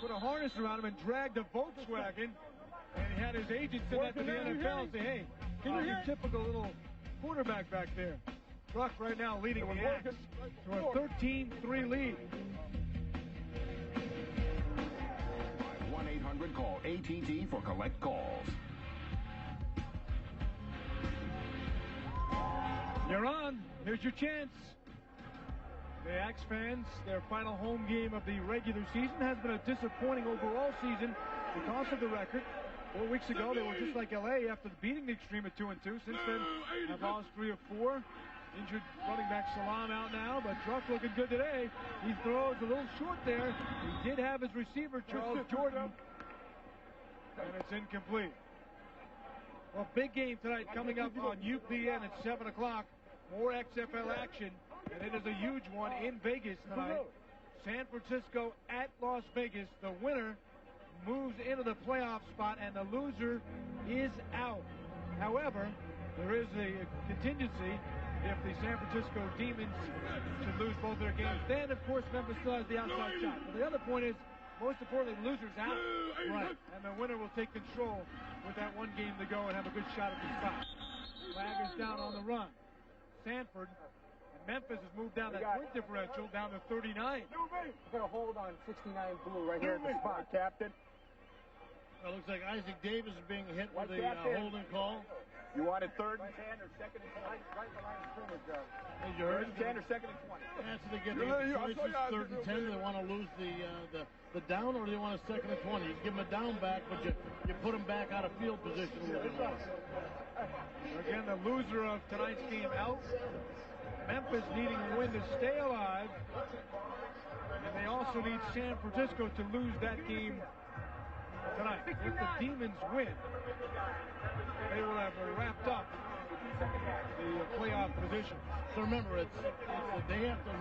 put a harness around him and dragged a Volkswagen, and he had his agent send that to the NFL and say, hey, here's your typical little quarterback back there. Druck right now leading the Axe to a 13-3 lead. 1-800-CALL ATT for collect calls. You're on. Here's your chance. The Axe fans, their final home game of the regular season has been a disappointing overall season because of the record. 4 weeks ago, they were just like LA after beating the Xtreme at 2-2. Since then, have lost 3 of 4. Injured running back Salam out now, but Druck looking good today. He throws a little short there. He did have his receiver, Charles Jordan, and it's incomplete. Well, big game tonight coming up on UPN at 7 o'clock. More XFL action, and it is a huge one in Vegas tonight. San Francisco at Las Vegas. The winner moves into the playoff spot, and the loser is out. However, there is a contingency. If the San Francisco Demons should lose both their games, then, of course, Memphis still has the outside shot. But the other point is, most importantly, the loser's out. Right. And the winner will take control with that one game to go and have a good shot at the spot. Flag is down on the run. Sanford and Memphis has moved down that point differential down to 39. We're going to hold on 69 blue right here at the spot, Captain. It looks like Isaac Davis is being hit with a holding call. You wanted third and 10 or second and 20? Right in the line of scrimmage, You heard and 10 or second and 20. That's what they get. Choices, third and 10. Do they want to lose the down, or do they want a second and 20? You give them a down back, but you put them back out of field position a little bit more. Again, the loser of tonight's game out. Memphis needing a win to stay alive. And they also need San Francisco to lose that game tonight. If the Demons win, they will have wrapped up the playoff position. So remember,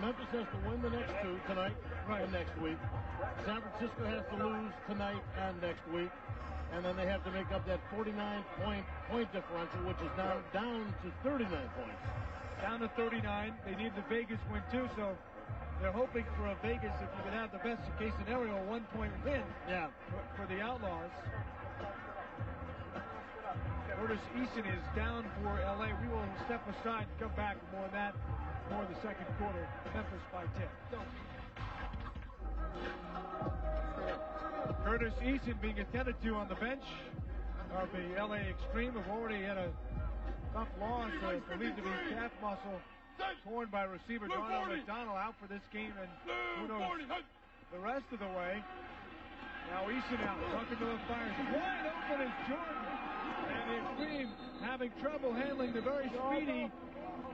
Memphis has to win the next 2 tonight and next week. San Francisco has to lose tonight and next week. And then they have to make up that 49-point differential, which is now down to 39 points. Down to 39. They need the Vegas win, too, so they're hoping for a Vegas, if you can have the best case scenario, a 1-point win for the Outlaws. Curtis Eason is down for LA. We will step aside and come back with more on that, more of the second quarter. Memphis by 10. Curtis Eason being attended to on the bench of the LA Xtreme, have already had a tough loss, believed to be calf muscle torn by receiver Donald McDonald, out for this game, and who knows the rest of the way. Now Eason out. Druckenmiller fires. Wide open is Jordan. And the Xtreme having trouble handling the very speedy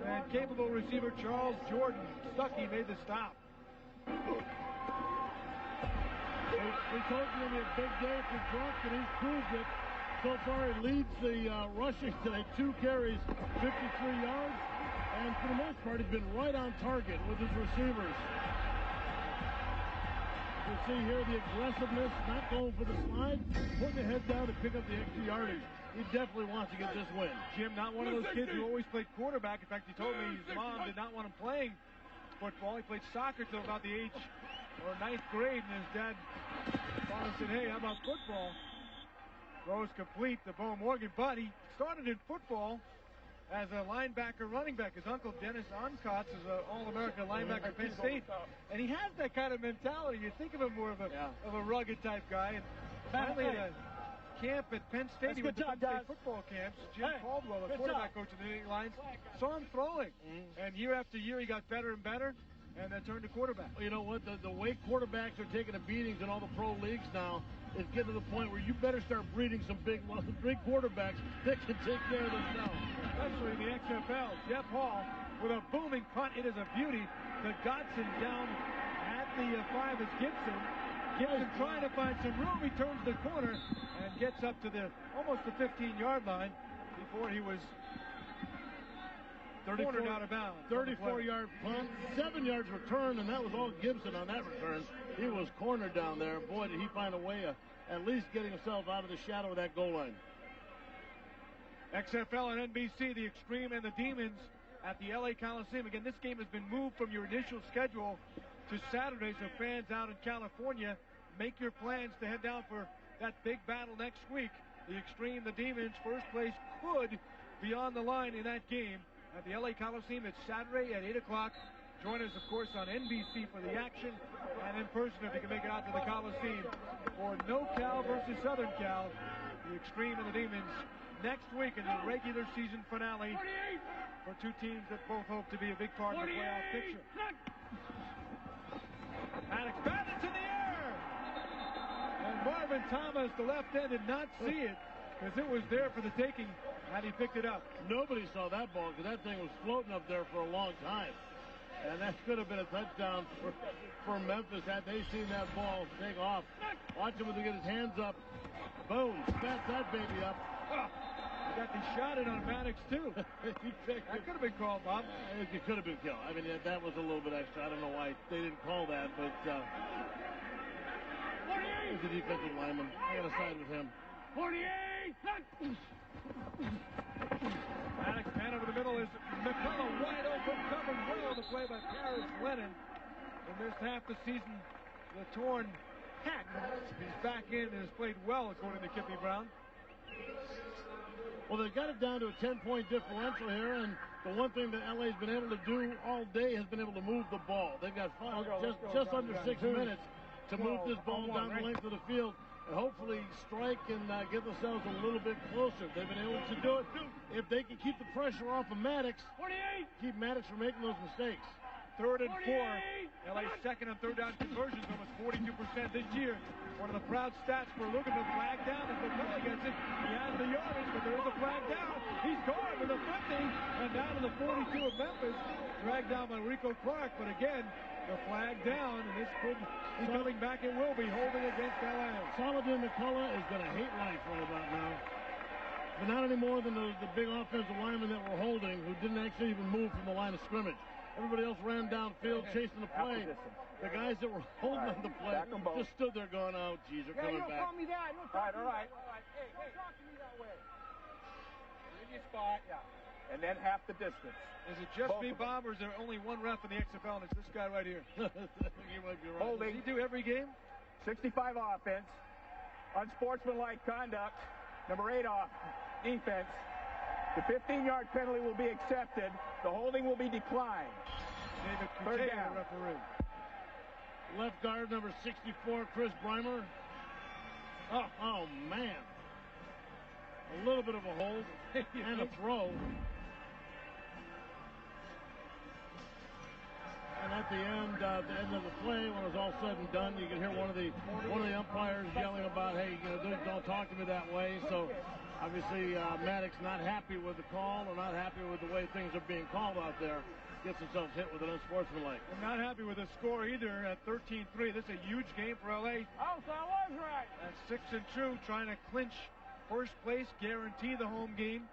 and capable receiver Charles Jordan. Stuckey made the stop. We told you it'd be a big day for Druck, and he's proved it. So far, he leads the rushing today. 2 carries, 53 yards. And for the most part, he's been right on target with his receivers. You see here the aggressiveness, not going for the slide, putting the head down to pick up the extra yardage. He definitely wants to get this win. Jim, not one of those kids who always played quarterback. In fact, he told me his mom did not want him playing football. He played soccer till about the age or 9th grade, and his dad finally said, hey, how about football? Throws complete to Beau Morgan, but he started in football as a linebacker, running back. His uncle, Dennis Onkotz, is an All-American linebacker at Penn State, and he has that kind of mentality. You think of him more of a rugged type guy, and finally at a camp at Penn State, he went to Penn State football camps. Jim Caldwell, the quarterback coach of the Nittany Lions, saw him throwing, and year after year he got better and better, and then turned to quarterback. Well, you know what? The way quarterbacks are taking the beatings in all the pro leagues now, is getting to the point where you better start breeding some big quarterbacks that can take care of themselves. Especially in the XFL. Jeff Hall with a booming punt. It is a beauty. The Godson down at the 5 is Gibson. Gibson trying to find some room. He turns the corner, and and gets up to almost the 15-yard line before he was cornered out of bounds. 34-yard punt, 7 yards return, and that was all Gibson on that return. He was cornered down there. Boy, did he find a way of at least getting himself out of the shadow of that goal line. XFL and NBC, the Xtreme and the Demons at the LA Coliseum. Again, this game has been moved from your initial schedule to Saturday, so fans out in California, make your plans to head down for that big battle next week. The Xtreme, the Demons, first place could be on the line in that game at the LA Coliseum. It's Saturday at 8 o'clock. Join us, of course, on NBC for the action, and in person if you can make it out to the Coliseum for NoCal versus Southern Cal. The Xtreme and the Demons next week in the regular season finale for two teams that both hope to be a big part of the playoff picture. Maniax balance in the air! And Marvin Thomas, the left end, did not see it because it was there for the taking, and he picked it up. Nobody saw that ball because that thing was floating up there for a long time. And that could have been a touchdown for Memphis had they seen that ball take off. Watch him as he get his hands up. Boom, spats that baby up. He got the shot in on Maniax, too. That could have been called, Bob. It could have been killed. I mean, that was a little bit extra. I don't know why they didn't call that, but he's the defensive lineman. I got to side with him. 48! Maniax, man over the middle, is McCullough wide open, covered well on the play by Paris Lennon. In this half the season, the torn hack. He's back in and has played well, according to Kippy Brown. Well, they got it down to a 10-point differential here, and the one thing that LA's been able to do all day has been able to move the ball. They've got just under 6 minutes to move this ball down the length of the field and hopefully strike and get themselves a little bit closer. They've been able to do it. If they can keep the pressure off of Maniax, keep Maniax from making those mistakes. 3rd and 4. LA's second and third down conversions, almost 42% this year. One of the proud stats for Luganville. Flag down as McCullough gets it. He has the yardage, but there is a flag down. He's gone to the 50 and down to the 42 of Memphis. Dragged down by Rico Clark, but again, the flag down, and this could be coming back. It will be holding against LA. Saladin McCullough is going to hate life right about now. But not any more than the big offensive linemen that were holding, who didn't actually even move from the line of scrimmage. Everybody else ran downfield chasing the play. The guys that were holding on the play just stood there going, oh, geez, they're coming back. Call me that. All right. Hey, don't talk to me that way. In your spot, and then half the distance. Is it just me, Bob, or is there only one ref in the XFL, and it's this guy right here? You might be right. Holding. Does he do every game? 65 offense. Unsportsmanlike conduct. Number 8 off defense. The 15-yard penalty will be accepted. The holding will be declined. David Third Kutea, down. the referee. Left guard number 64, Chris Breimer. Oh, man. A little bit of a hold and a throw. And at the end of the play, when it was all said and done, you can hear one of the umpires yelling about, hey, don't talk to me that way. So obviously Maniax not happy with the call or not happy with the way things are being called out there. Gets himself hit with an unsportsmanlike. I'm not happy with the score either at 13-3. This is a huge game for LA. Oh, so I was right. That's 6-2, trying to clinch first place, guarantee the home game.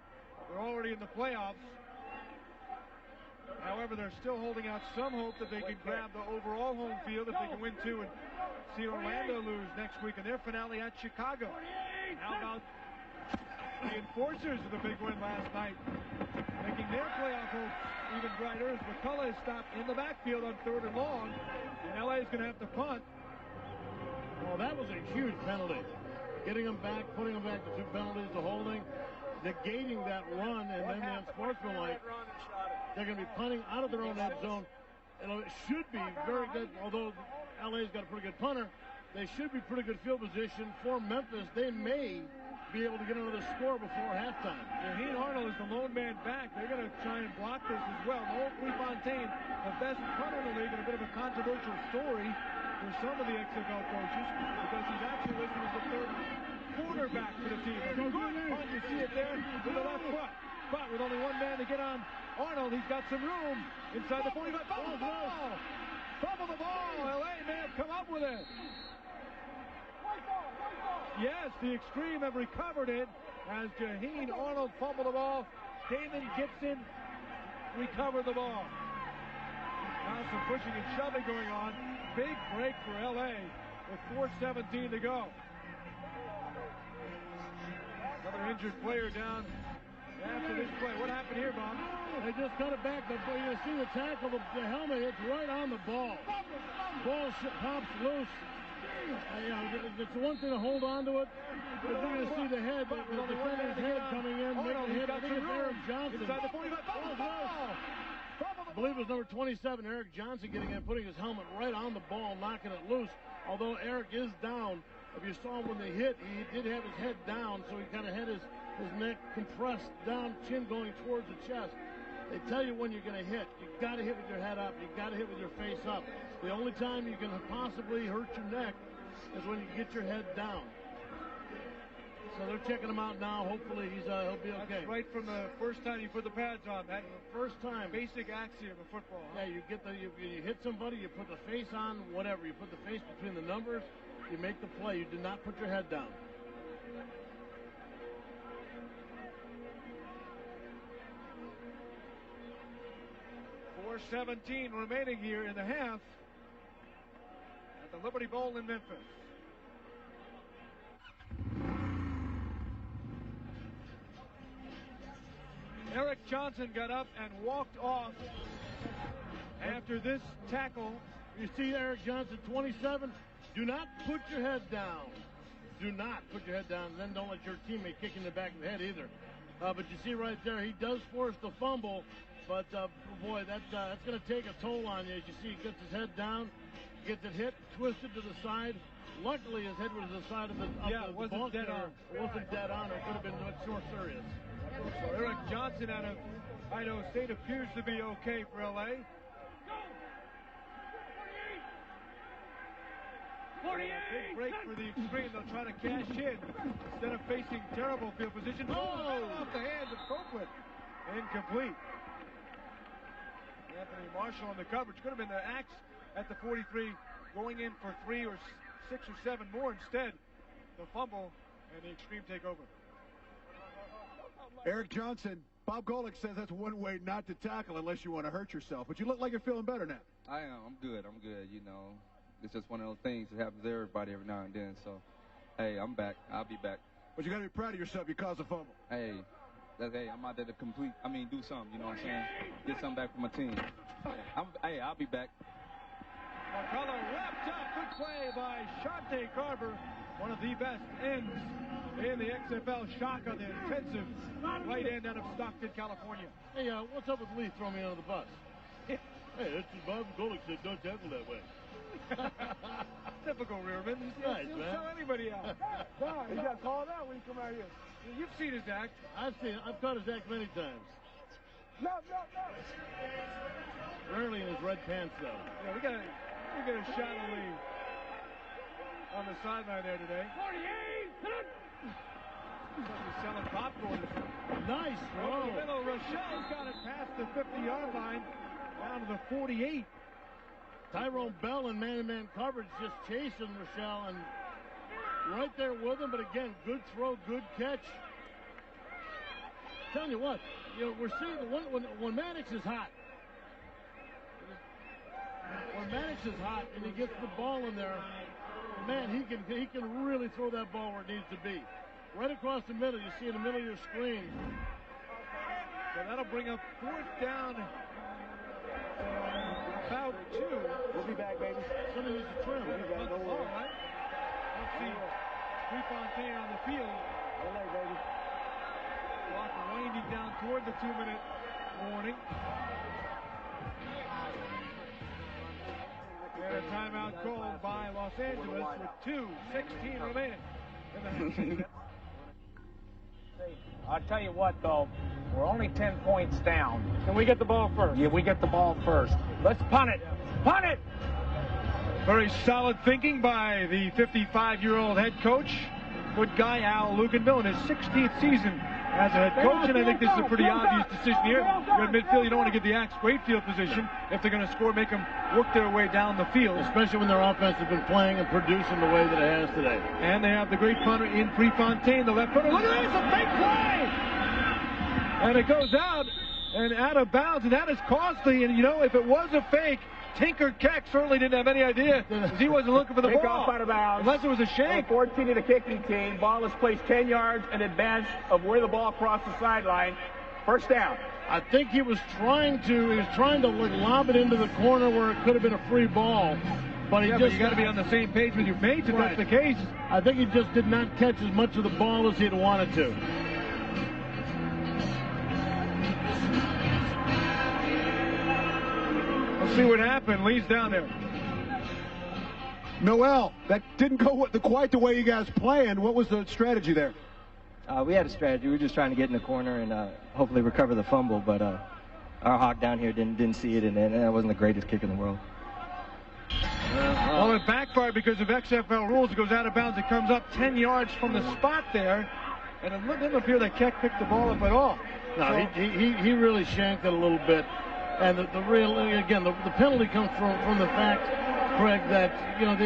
They're already in the playoffs. However, they're still holding out some hope that they can grab the overall home field if they can win 2 and see Orlando lose next week in their finale at Chicago. How about the Enforcers with a big win last night, making their playoff hopes even brighter as McCullough is stopped in the backfield on 3rd and long, and LA is going to have to punt. Well, that was a huge penalty. Getting them back, putting them back to 2 penalties, the holding, negating that run, and then the unsportsmanlike. They're going to be punting out of their own end zone. And it should be very good, although LA's got a pretty good punter. They should be pretty good field position for Memphis. They may be able to get another score before halftime. Raheem Arnold is the lone man back. They're going to try and block this as well. Noel Fontaine, the best punter in the league, and a bit of a controversial story for some of the XFL coaches because he's actually listed as the 3rd quarterback for the team. A good punt, you see it there with the left foot. But with only one man to get on Arnold, he's got some room inside the 45. Fumble the ball! Fumble the ball! LA may have come up with it. Yes, the Xtreme have recovered it as Jaheen Arnold fumbled the ball. Damon Gibson recovered the ball. Now some pushing and shoving going on. Big break for LA with 4:17 to go. Another injured player down after this play. What happened here, Bob? They just cut it back. You see the tackle, the helmet hits right on the ball. Ball pops loose. It's one thing to hold on to it, but you're going to see the head, the defender's head coming in, making a hit. I think it's Eric Johnson. Inside the 45. I believe it was number 27, Eric Johnson, getting in, putting his helmet right on the ball, knocking it loose. Although Eric is down, if you saw him when they hit, he did have his head down, so he kind of had his neck compressed down, chin going towards the chest. They tell you when you're going to hit. You've got to hit with your head up. You've got to hit with your face up. The only time you can possibly hurt your neck is when you get your head down. So they're checking him out now. Hopefully he'll be okay. That's right from the first time you put the pads on. That's the first time. Basic axiom of football. Huh? Yeah, you hit somebody, you put the face on, whatever. You put the face between the numbers, you make the play. You do not put your head down. .417 remaining here in the half at the Liberty Bowl in Memphis. Eric Johnson got up and walked off after this tackle. You see Eric Johnson, 27. Do not put your head down. Do not put your head down. And then don't let your teammate kick in the back of the head either. But you see right there, he does force the fumble. But, boy, that's going to take a toll on you. As you see, he gets his head down, gets it hit, twisted to the side. Luckily, his head was to the side of the ball carrier. It wasn't dead on. It could have been much more serious. So Eric Johnson out of Idaho State appears to be okay for LA. 48. Big break for the Xtreme. They'll try to cash in instead of facing terrible field position. Oh, off the hands of Copeland. Incomplete. Anthony Marshall on the coverage. Could have been the axe at the 43, going in for 3 or 6 or 7 more. Instead, the fumble and the Xtreme take over. Eric Johnson, Bob Golick says that's one way not to tackle unless you want to hurt yourself. But you look like you're feeling better now. I am. I'm good. You know, it's just one of those things that happens to everybody every now and then. So, hey, I'm back. I'll be back. But you got to be proud of yourself. You caused a fumble. Hey, I'm out there to do something. You know what I'm saying? Get something back for my team. I'll be back. McCullough wrapped up. Good play by Shante Carver, one of the best ends in the XFL. Shock on the intensive right end out of Stockton, California. Hey, what's up with Lee throwing me under the bus? Hey, that's what Bob Golick said, don't tackle that way. Typical Rearman. He'll throw anybody out. He got called out when he come out here. You've seen his act. I've caught his act many times. No. Rarely in his red pants, though. Yeah, we get a shot of Lee on the sideline there today. 48. Somebody's selling popcorn. Nice throw. Over the middle, Rochelle's got it past the 50-yard line, down to the 48. Tyrone Bell in man-to-man coverage just chasing Rochelle and right there with him. But again, good throw, good catch. Telling you what, we're seeing when Maniax is hot. When Maniax is hot and he gets the ball in there, man, he can really throw that ball where it needs to be. Right across the middle, you see in the middle of your screen. So that'll bring up 4th down. About 2. We'll be back, baby. Somebody needs to trim. We'll be back. Don't worry. All right. Let's see. Prefontaine on the field. All right, baby. Clock winding down toward the 2-minute warning. And a timeout called by Los Angeles with 2:16 remaining in the half. I'll tell you what, though, we're only 10 points down. Can we get the ball first? Yeah, we get the ball first. Let's punt it. Punt it! Very solid thinking by the 55-year-old head coach, good guy Al Luganville, in his 16th season as a head coach, and I think this is a pretty obvious decision here. You're in midfield, you don't want to give the Axe great field position. If they're going to score, make them work their way down the field. Especially when their offense has been playing and producing the way that it has today. And they have the great punter in Prefontaine, the left footer. Look at this, a fake play! And it goes out and out of bounds, and that is costly. And, you know, if it was a fake, Tinker Keck certainly didn't have any idea because he wasn't looking for the Kick ball. Off out of bounds. Unless it was a shank. 14 to the kicking team. Ball is placed 10 yards in advance of where the ball crossed the sideline. First down. I think he was trying to lob it into the corner where it could have been a free ball. But you got to be on the same page with your mates if that's the case. I think he just did not catch as much of the ball as he'd wanted to. Let's see what happened. Lee's down there. Noel, that didn't go quite the way you guys planned. What was the strategy there? We had a strategy. We were just trying to get in the corner and hopefully recover the fumble, but our hawk down here didn't see it, and that wasn't the greatest kick in the world. Well, it backfired because of XFL rules. It goes out of bounds. It comes up 10 yards from the spot there, and it didn't appear that Keck picked the ball up at all. No, so, he really shanked it a little bit. And the penalty comes from the fact, Craig, that, you know,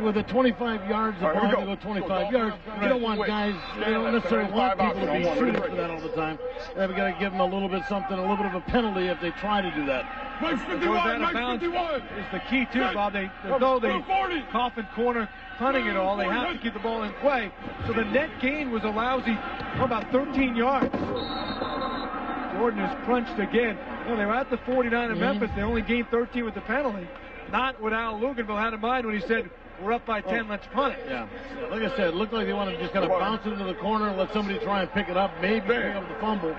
with the 25 yards, the ball to go 25 yards, you don't want guys, you don't necessarily want people to be shooting for that all the time. They've got to give them a little bit something, a little bit of a penalty if they try to do that. Goes out of bounds is the key too, Bob. Though the coffin corner punting it all, they have to keep the ball in play. So the net gain was a lousy, about 13 yards. Jordan is crunched again. You know, they were at the 49 in Memphis. They only gained 13 with the penalty. Not what Al Luganville had in mind when he said, we're up by 10, let's punt it. Yeah. Like I said, it looked like they wanted to just kind of bounce it into the corner and let somebody try and pick it up, maybe pick up the fumble.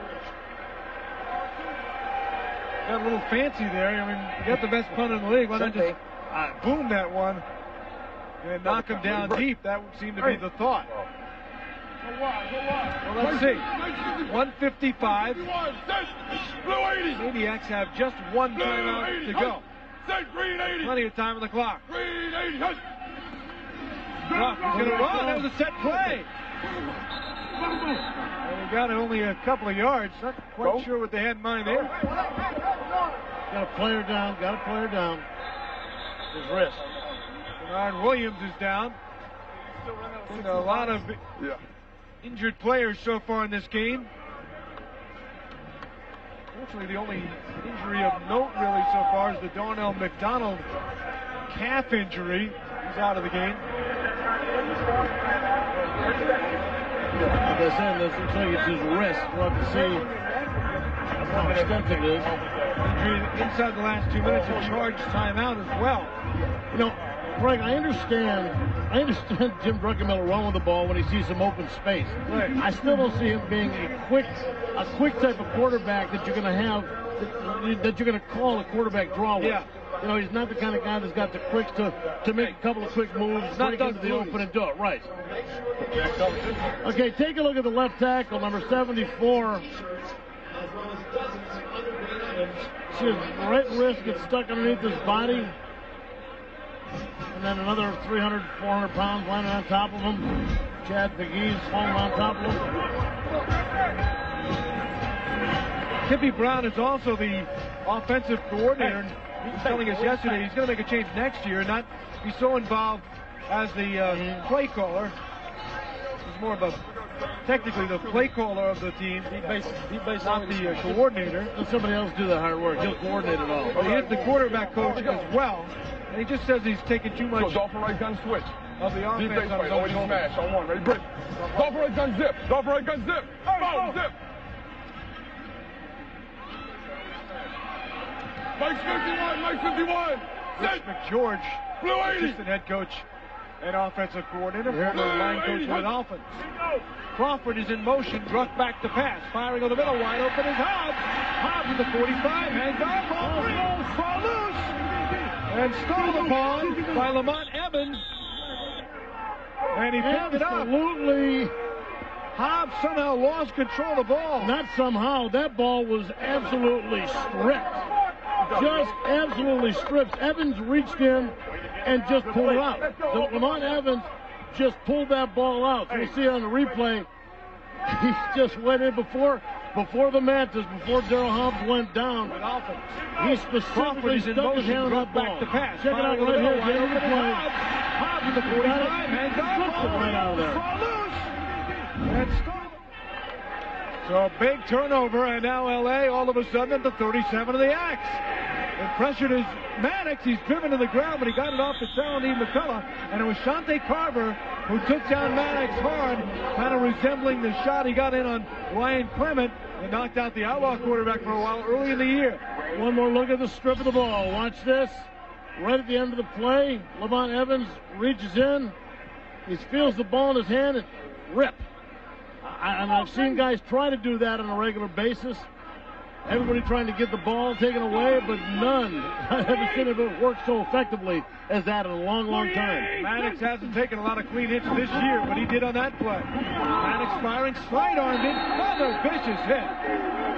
Got a little fancy there. I mean, you got the best punt in the league. Why not just boom that one and knock him down deep? That would seem to be the thought. Well, let's see. 1:55. Maniacs have just one timeout to go. Plenty of time on the clock. Druck, he's going to run. That was a set play. And he got it only a couple of yards. Not quite sure what they had in mind there. Got a player down. His wrist. Bernard Williams is down. And a lot of injured players so far in this game. Fortunately, the only injury of note really so far is the Darnell McDonald calf injury. He's out of the game. Like I said, this looks like it's his wrist. We'll have to see how extensive it is. Injury inside the last 2 minutes, a charged timeout as well. You know, Frank, I understand Jim Druckenmiller run with the ball when he sees some open space. Right. I still don't see him being a quick type of quarterback that you're going to have, that you're going to call a quarterback draw with. Yeah. You know, he's not the kind of guy that's got the quicks to make a couple of quick moves, break into the open and do it. Right. Okay, take a look at the left tackle, number 74. His right wrist gets stuck underneath his body. And then another 300, 400 pounds landing on top of him. Chad McGee's falling on top of him. Tippy Brown is also the offensive coordinator. He was telling us yesterday he's going to make a change next year, not be so involved as the play caller. He's more of a, technically the play caller of the team. He's not the coordinator. Let somebody else do the hard work. He'll coordinate it all. Well, he is the quarterback coach as well. And he just says he's taking too much Dolphin right gun switch. of the offense on his own shoulder. Smash on one. Ready, break. Dolphin right gun zip. Dolphin right gun zip. Boom, zip. Mike 51, Mike 51. Rich McGeorge, assistant head coach and offensive coordinator, former line coach for the Dolphins. Crawford is in motion, Druck back to pass, firing on the middle, wide open is Hobbs. Hobbs at the 45, hands off, ball loose, and stolen upon by Lamont Evans. And he picked it up. Absolutely. Hobbs somehow lost control of the ball. Not somehow, that ball was absolutely stripped. Just absolutely stripped. Evans reached in and just pulled it out. So Lamont Evans just pulled that ball out. So we'll see it on the replay. He just went in before the Mantis, before Daryl Hobbs went down. He specifically stuck his hand on that ball. Pass. Check it out right here. Get in the play. Hobbs at the 45. Hands up. Right out of there. And so a big turnover, and now L.A. all of a sudden at the 37 of the Axe. It pressured his Maniax. He's driven to the ground, but he got it off to Saladin McCullough, and it was Shante Carver who took down Maniax hard, kind of resembling the shot he got in on Ryan Clement and knocked out the Outlaw quarterback for a while early in the year. One more look at the strip of the ball. Watch this. Right at the end of the play, Lamont Evans reaches in. He feels the ball in his hand and rip. And I've seen guys try to do that on a regular basis. Everybody trying to get the ball taken away, but none. I haven't seen it work so effectively as that in a long, long time. Maniax hasn't taken a lot of clean hits this year, but he did on that play. Maniax firing, side-armed it, another vicious hit.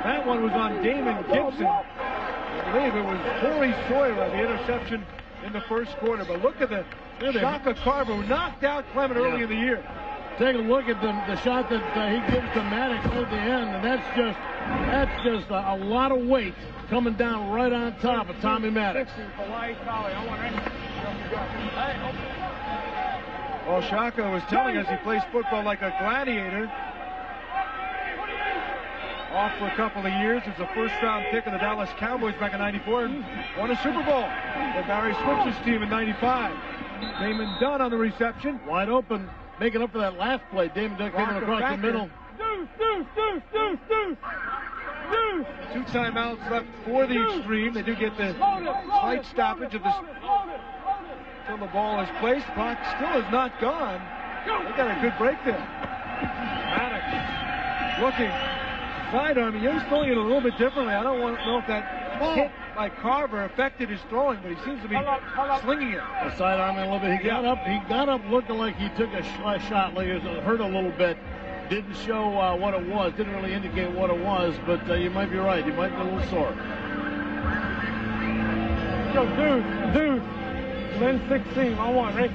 That one was on Damon Gibson. I believe it was Corey Sawyer on the interception in the first quarter. But look at the Shaka Carver who knocked out Clement early in the year. Take a look at the shot that he gives to Maniax at the end, and that's just a lot of weight coming down right on top of Tommy Maniax. Well, Shaka was telling us he plays football like a gladiator. Off for a couple of years as a first-round pick of the Dallas Cowboys back in '94 and won a Super Bowl with Barry Switzer's team in '95. Damon Dunn on the reception. Wide open. Making up for that last play. Damon Dunn came across the middle. Deuce. 2 timeouts left for the Xtreme. They do get the slight stoppage of this until the ball is placed. Clock still is not gone. They got a good break there. Maniax looking. Sidearm. He is throwing it a little bit differently. I don't know if that hit by Carver affected his throwing, but he seems to be slinging it. A sidearm a little bit. He got up looking like he took a shot, like it hurt a little bit. Didn't show what it was. Didn't really indicate what it was, but you might be right. He might be a little sore. Go, Deuce. Lynn 16. I want, right?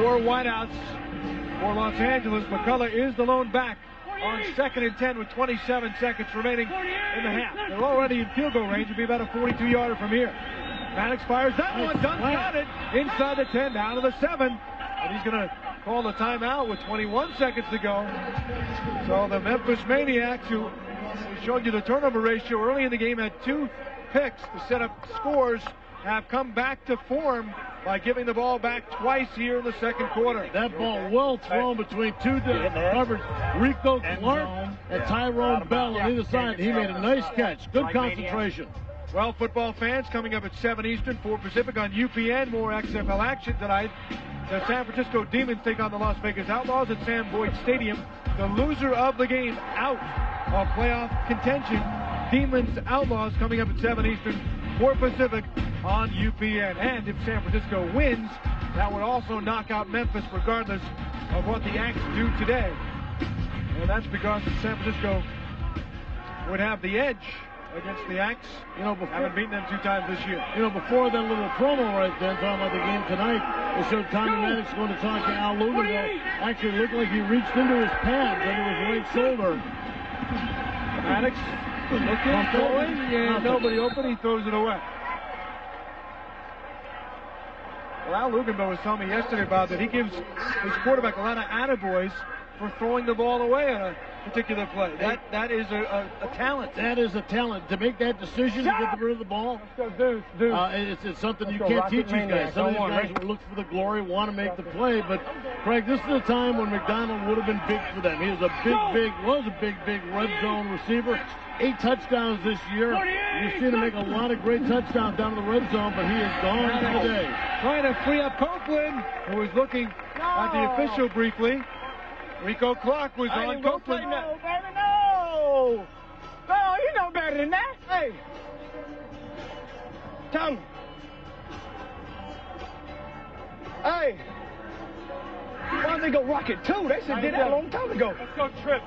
4 wideouts for Los Angeles. McCullough is the lone back on 2nd and 10 with 27 seconds remaining in the half. They're already in field goal range. It'll be about a 42-yarder from here. Maniax fires that one. Dunn got it inside the 10, down to the 7. And he's going to call the timeout with 21 seconds to go. So the Memphis Maniax, who we showed you the turnover ratio early in the game, had 2 picks to set up scores, have come back to form by giving the ball back twice here in the second quarter. That ball well thrown between 2 coverage. Rico Clark and Tyrone Bell on either side. He made a nice catch. Good concentration. Well, football fans, coming up at 7 Eastern, 4 Pacific on UPN. More XFL action tonight. The San Francisco Demons take on the Las Vegas Outlaws at Sam Boyd Stadium. The loser of the game out of playoff contention. Demons Outlaws coming up at 7 Eastern, 4 Pacific on UPN. And if San Francisco wins, that would also knock out Memphis regardless of what the Axe do today. And that's because San Francisco would have the edge against the Axe. Haven't beaten them 2 times this year. Before that little promo right there, talking about the game tonight, they showed Tommy Maniax going to talk to Al Lugan. Actually looked like he reached into his pads under his right shoulder. Maniax looking, throwing, and nobody open. He throws it away. Well, Al Luganbo was telling me yesterday about that he gives his quarterback a lot of attaboys for throwing the ball away on a particular play. That is a talent. That is a talent. To make that decision to get rid of the ball, it's something you can't teach these guys. Some of these guys look for the glory, want to make the play, but Craig, this is a time when McDonald would have been big for them. He was a big red zone receiver. 8 touchdowns this year. You've seen him make a lot of great touchdowns down in the red zone, but he is gone today. Trying to free up Copeland, who was looking at the official briefly. Rico Clark was on Copeland. No, baby, no! No, you know better than that. Hey! Tommy. Hey! Why don't they go Rocket 2? They should did that a long time ago. Let's go Trip,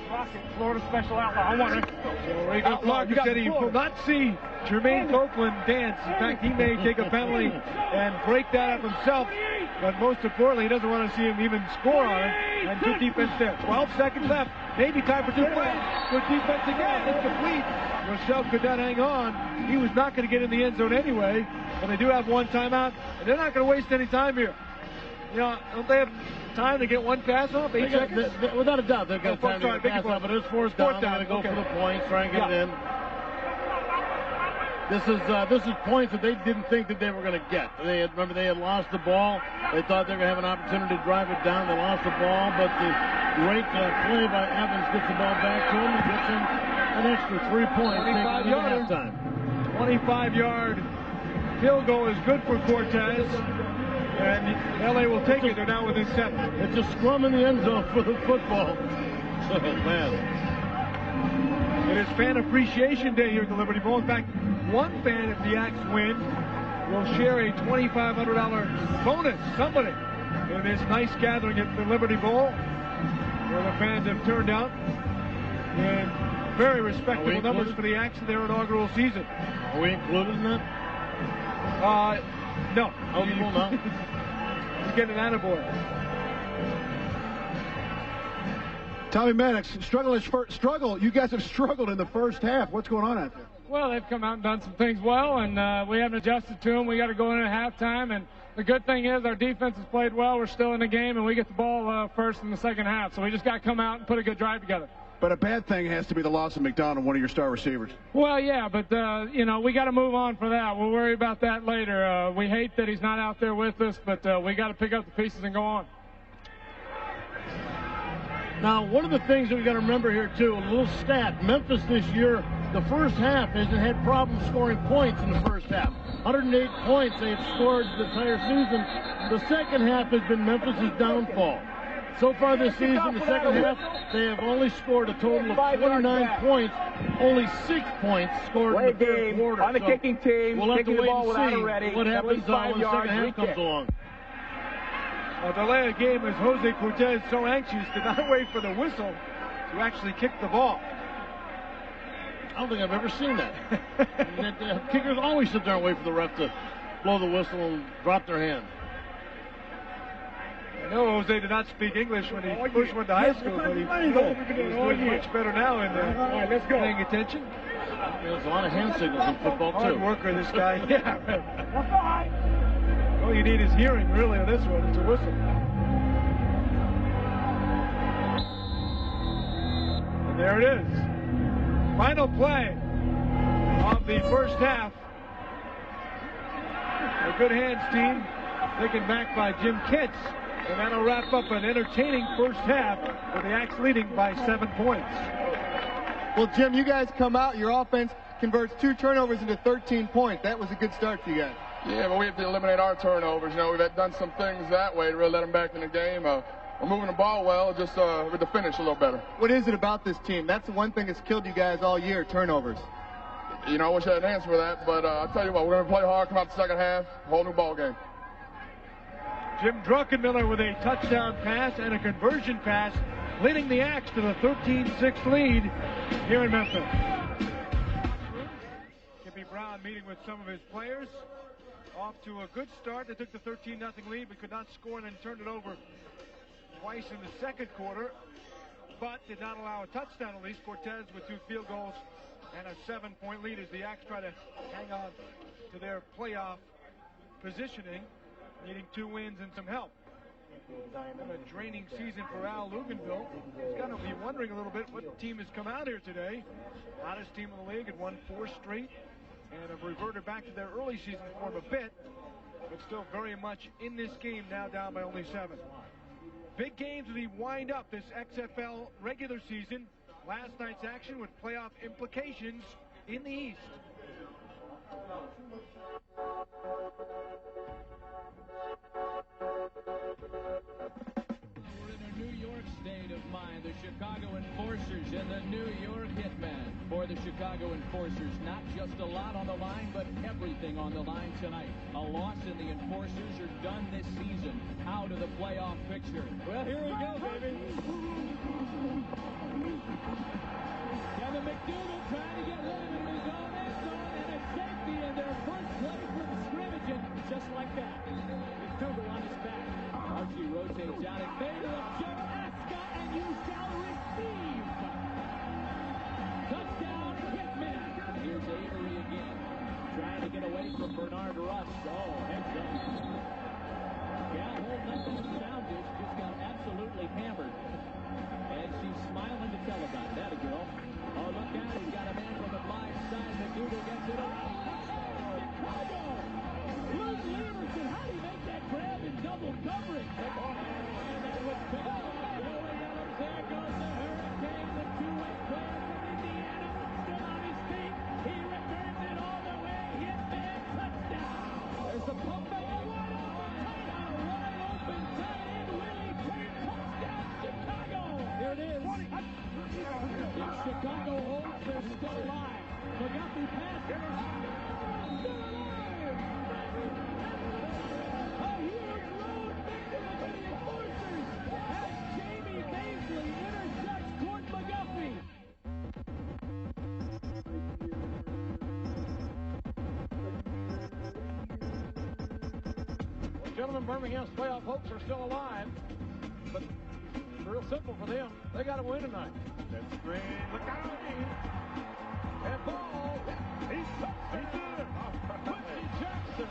Rocket, Florida Special Outlaw. I want it. So Rico Clark said he will not see Jermaine Copeland dance. In fact, he may take a penalty and break that up himself but most importantly, he doesn't want to see him even score on it. And good defense there. 12 seconds left. Maybe time for 2 plays. Good defense again. It's complete. Rochelle could not hang on. He was not going to get in the end zone anyway, but they do have one timeout, and they're not going to waste any time here. You know, don't they have time to get one pass off? 8 seconds? Without a doubt, they've got time to get a pass off, but it's fourth down. They're going to go for the points, try and get it in. This is points that they didn't think that they were going to get. Remember, they had lost the ball. They thought they were going to have an opportunity to drive it down. They lost the ball, but the great play by Evans gets the ball back to him and gets him an extra 3 points. 25-yard field goal is good for Cortez. And LA will take it. They're now within 7. It's a scrum in the end zone for the football. Oh, man. It is Fan Appreciation Day here at the Liberty Bowl. In fact, one fan, if the Axe win, will share a $2,500 bonus, somebody, in this nice gathering at the Liberty Bowl, where the fans have turned out in very respectable numbers for the Axe in their inaugural season. Are we included in that? No. Eligible, no. You get an attaboy. Tommy Maniax, struggle. You guys have struggled in the first half. What's going on out there? Well, they've come out and done some things well, and we haven't adjusted to them. We got to go in at halftime, and the good thing is our defense has played well. We're still in the game, and we get the ball first in the second half. So we just got to come out and put a good drive together. But a bad thing has to be the loss of McDonald, one of your star receivers. Well, yeah, but, you know, we got to move on for that. We'll worry about that later. We hate that he's not out there with us, but we got to pick up the pieces and go on. Now, one of the things that we got to remember here, too, a little stat. Memphis this year, the first half hasn't had problems scoring points in the first half. 108 points they've scored the entire season. The second half has been Memphis' downfall. So far this season, the second half, they have only scored a total of 29 points. Only 6 points scored in the third quarter. On the kicking team, we'll have to wait and see what happens when the second half comes along. A delay of game as Jose Cortez so anxious did not wait for the whistle to actually kick the ball. I don't think I've ever seen that. Kickers always sit there and wait for the ref to blow the whistle and drop their hand. I know Jose did not speak English when he first went to high school, but he's doing much better now in paying attention. There's a lot of hand signals in football, too. Hard worker, this guy. Yeah, right. All you need is hearing, really, on this one. It's a whistle. And there it is. Final play of the first half. A good hands team, taken back by Jim Kitts. And that'll wrap up an entertaining first half with the Axe leading by 7 points. Well, Jim, you guys come out. Your offense converts 2 turnovers into 13 points. That was a good start for you guys. Yeah, but we have to eliminate our turnovers. You know, we've done some things that way to really let them back in the game. We're moving the ball well, just with the finish a little better. What is it about this team? That's the one thing that's killed you guys all year, turnovers. You know, I wish I had an answer for that, but I'll tell you what, we're going to play hard, come out the second half, whole new ball game. Jim Druckenmiller with a touchdown pass and a conversion pass, leading the Axe to the 13-6 lead here in Memphis. Kippy Brown meeting with some of his players. Off to a good start. They took the 13-0 lead, but could not score and then turned it over twice in the second quarter, but did not allow a touchdown at least. Cortez with 2 field goals and a 7-point lead as the Axe try to hang on to their playoff positioning, needing 2 wins and some help. A draining season for Al Luganville. He's got to be wondering a little bit what team has come out here today. Hottest team in the league, had won 4 straight and have reverted back to their early season form a bit, but still very much in this game, now down by only 7. Big games as we wind up this XFL regular season. Last night's action with playoff implications in the East. We're in a New York state of mind. The Chicago Enforcers and the New York Hitmen. For the Chicago Enforcers, not just a lot on the line, but everything on the line tonight. A loss and the Enforcers are done this season, out of the playoff picture. Well, here we go, baby. Kevin McDougal trying to get rid of him in his own end zone, and a safety in their first play from scrimmage, and just like that, McDougal on his back. Archie rotates out and made of Joe Esca, and you shall receive. Touchdown, Hitman. Here's Avery again, trying to get away from Bernard Rush. Oh, heads up. Yeah, holding up that sound dish, just got absolutely hammered. And she's smiling to tell about it. That a girl. Oh, look out, he's got a man from the blind side. McDougal gets it. Oh, Chicago! Luke Leverson, how do you make that grab in double coverage? And that was picked up by Joey Adams. There goes the Hurricane, the two-way player from Indiana, still on his feet. He returns it all the way. Hitman, touchdown! There's the pump back, a wide open tight end, Willie Tate, touchdown, Chicago! Here it is. If Chicago holds, they're still alive. McGuffey pass. Still alive! A huge road victory for the Enforcers as Jamie Baisley intercepts Court McGuffey. Well, gentlemen, Birmingham's playoff hopes are still alive, but it's real simple for them. They got to win tonight. That's great. Look out! And ball. He's good. Quincy Jackson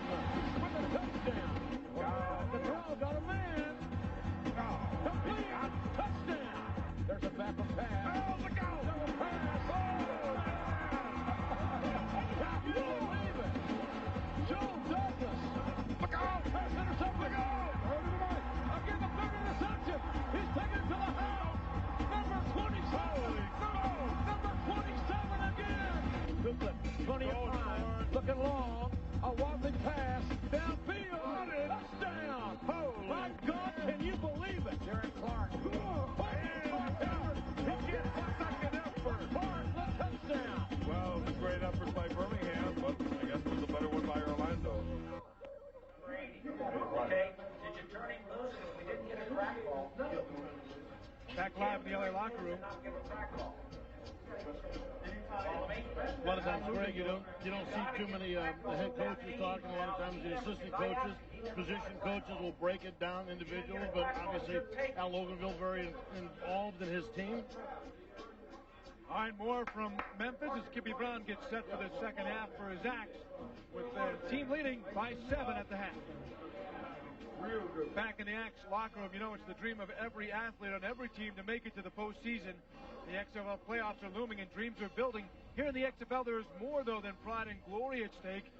with a touchdown. The throw got a man. Complete. Touchdown. There's a backup pass. Oh, look out. Double pass. Can you believe it? Joe Douglas. Look out. Pass interception. Look out. Heard it tonight. Again, the third interception. He's taken it to the house. Number 27. Number 27 again. Good flip. 20 of 5. Looking long. A wobbling pass. Downfield. Touchdown. Oh, my God, can you believe it? Jared Clark. He gets a second effort. Clark, the touchdown. Well, it was a great effort by Birmingham, but I guess it was a better one by Orlando. Okay, did you turn him loose if we didn't get a crack ball? Back live in the LA locker room. A lot of times, Greg, you don't see too many the head coaches talking. A lot of times the assistant coaches, position coaches will break it down individually, but obviously Al Loganville very involved in his team. All right, more from Memphis as Kippy Brown gets set for the second half for his Axe, with the team leading by 7 at the half. Real good. Back in the Axe locker room, you know it's the dream of every athlete on every team to make it to the postseason. The XFL playoffs are looming and dreams are building. Here in the XFL, there is more, though, than pride and glory at stake.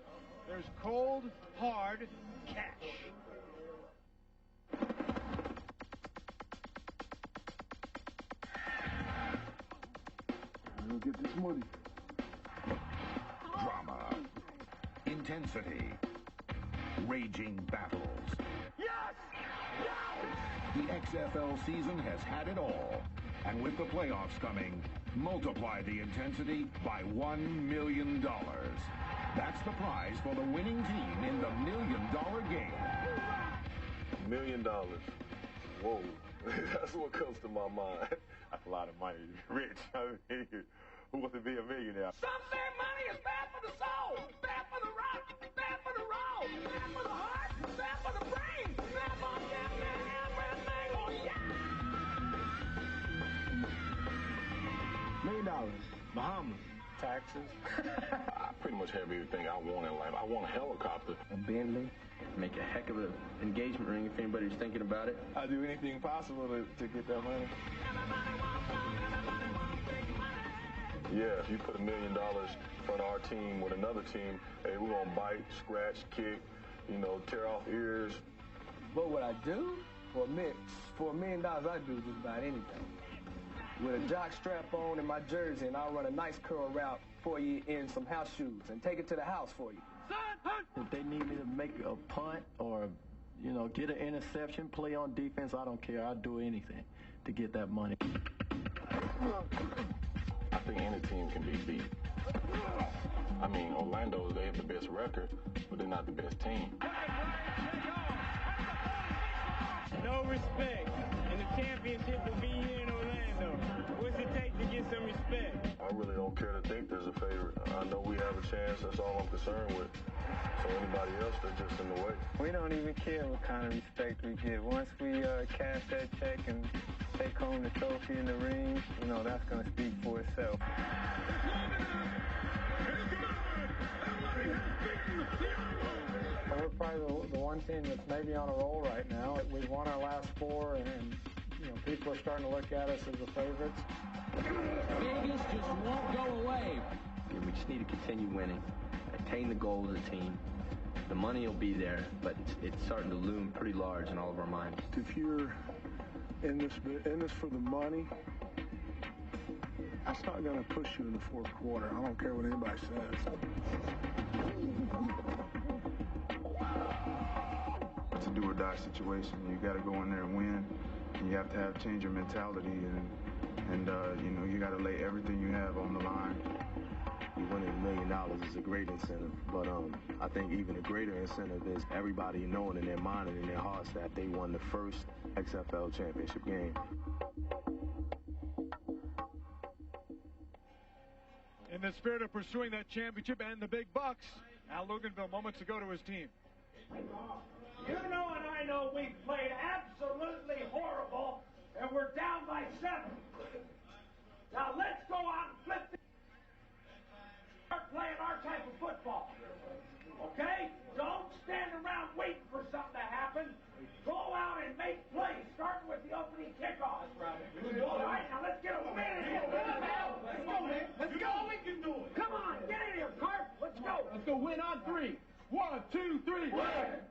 There's cold, hard cash. We'll get this money. Drama, intensity, raging battles. Yes! The XFL season has had it all. And with the playoffs coming, multiply the intensity by $1 million. That's the prize for the winning team in the $1 million game. $1 million. Whoa. That's what comes to my mind. That's a lot of money. Rich. I mean, who wants to be a millionaire? Some say money is bad for the soul, bad for the rock, bad for the roll, bad for the heart, bad for the brain, bad for everything. Oh, yeah! $1 million. Bahamas. Taxes. I pretty much have everything I want in life. I want a helicopter. A Bentley. Make a heck of an engagement ring if anybody's thinking about it. I'll do anything possible to get that money. Yeah, if you put $1 million in front of our team with another team, hey, we're going to bite, scratch, kick, tear off ears. What would I do? For $1 million, I'd do just about anything. With a jock strap on and my jersey, and I'll run a nice curl route for you in some house shoes and take it to the house for you. If they need me to make a punt or, get an interception, play on defense, I don't care. I'll do anything to get that money. I think any team can be beat. I mean, Orlando, they have the best record, but they're not the best team. No respect. And the championship will be here in Orlando. What's it take to get some respect? I really don't care to think there's a favorite. I know we have a chance. That's all I'm concerned with. So anybody else, they're just in the way. We don't even care what kind of respect we get. Once we cash that check and take home the trophy in the ring, you know, that's going to speak for itself. We're probably the one team that's maybe on a roll right now. We've won our last 4, and you know, people are starting to look at us as the favorites. Vegas just won't go away. We just need to continue winning, attain the goal as a team. The money will be there, but it's starting to loom pretty large in all of our minds. If you're in this for the money, that's not going to push you in the fourth quarter. I don't care what anybody says. It's a do-or-die situation. You got to go in there and win, and you have to change your mentality, and you know, you got to lay everything you have on the line. Winning $1 million is a great incentive, but I think even a greater incentive is everybody knowing in their mind and in their hearts that they won the first XFL championship game. In the spirit of pursuing that championship and the big bucks, Al Luganville moments ago to his team. You know and I know we played absolutely horrible, and we're down by 7. Now let's go out and flip the start playing our type of football. Okay? Don't stand around waiting for something to happen. Go out and make plays, starting with the opening kickoff. All right, now let's get a win in here. Let's go, man. Let's go. We can do it. Come on, get in here, Cart. Let's go. Let's go win on 3. 1, 2, 3. Win.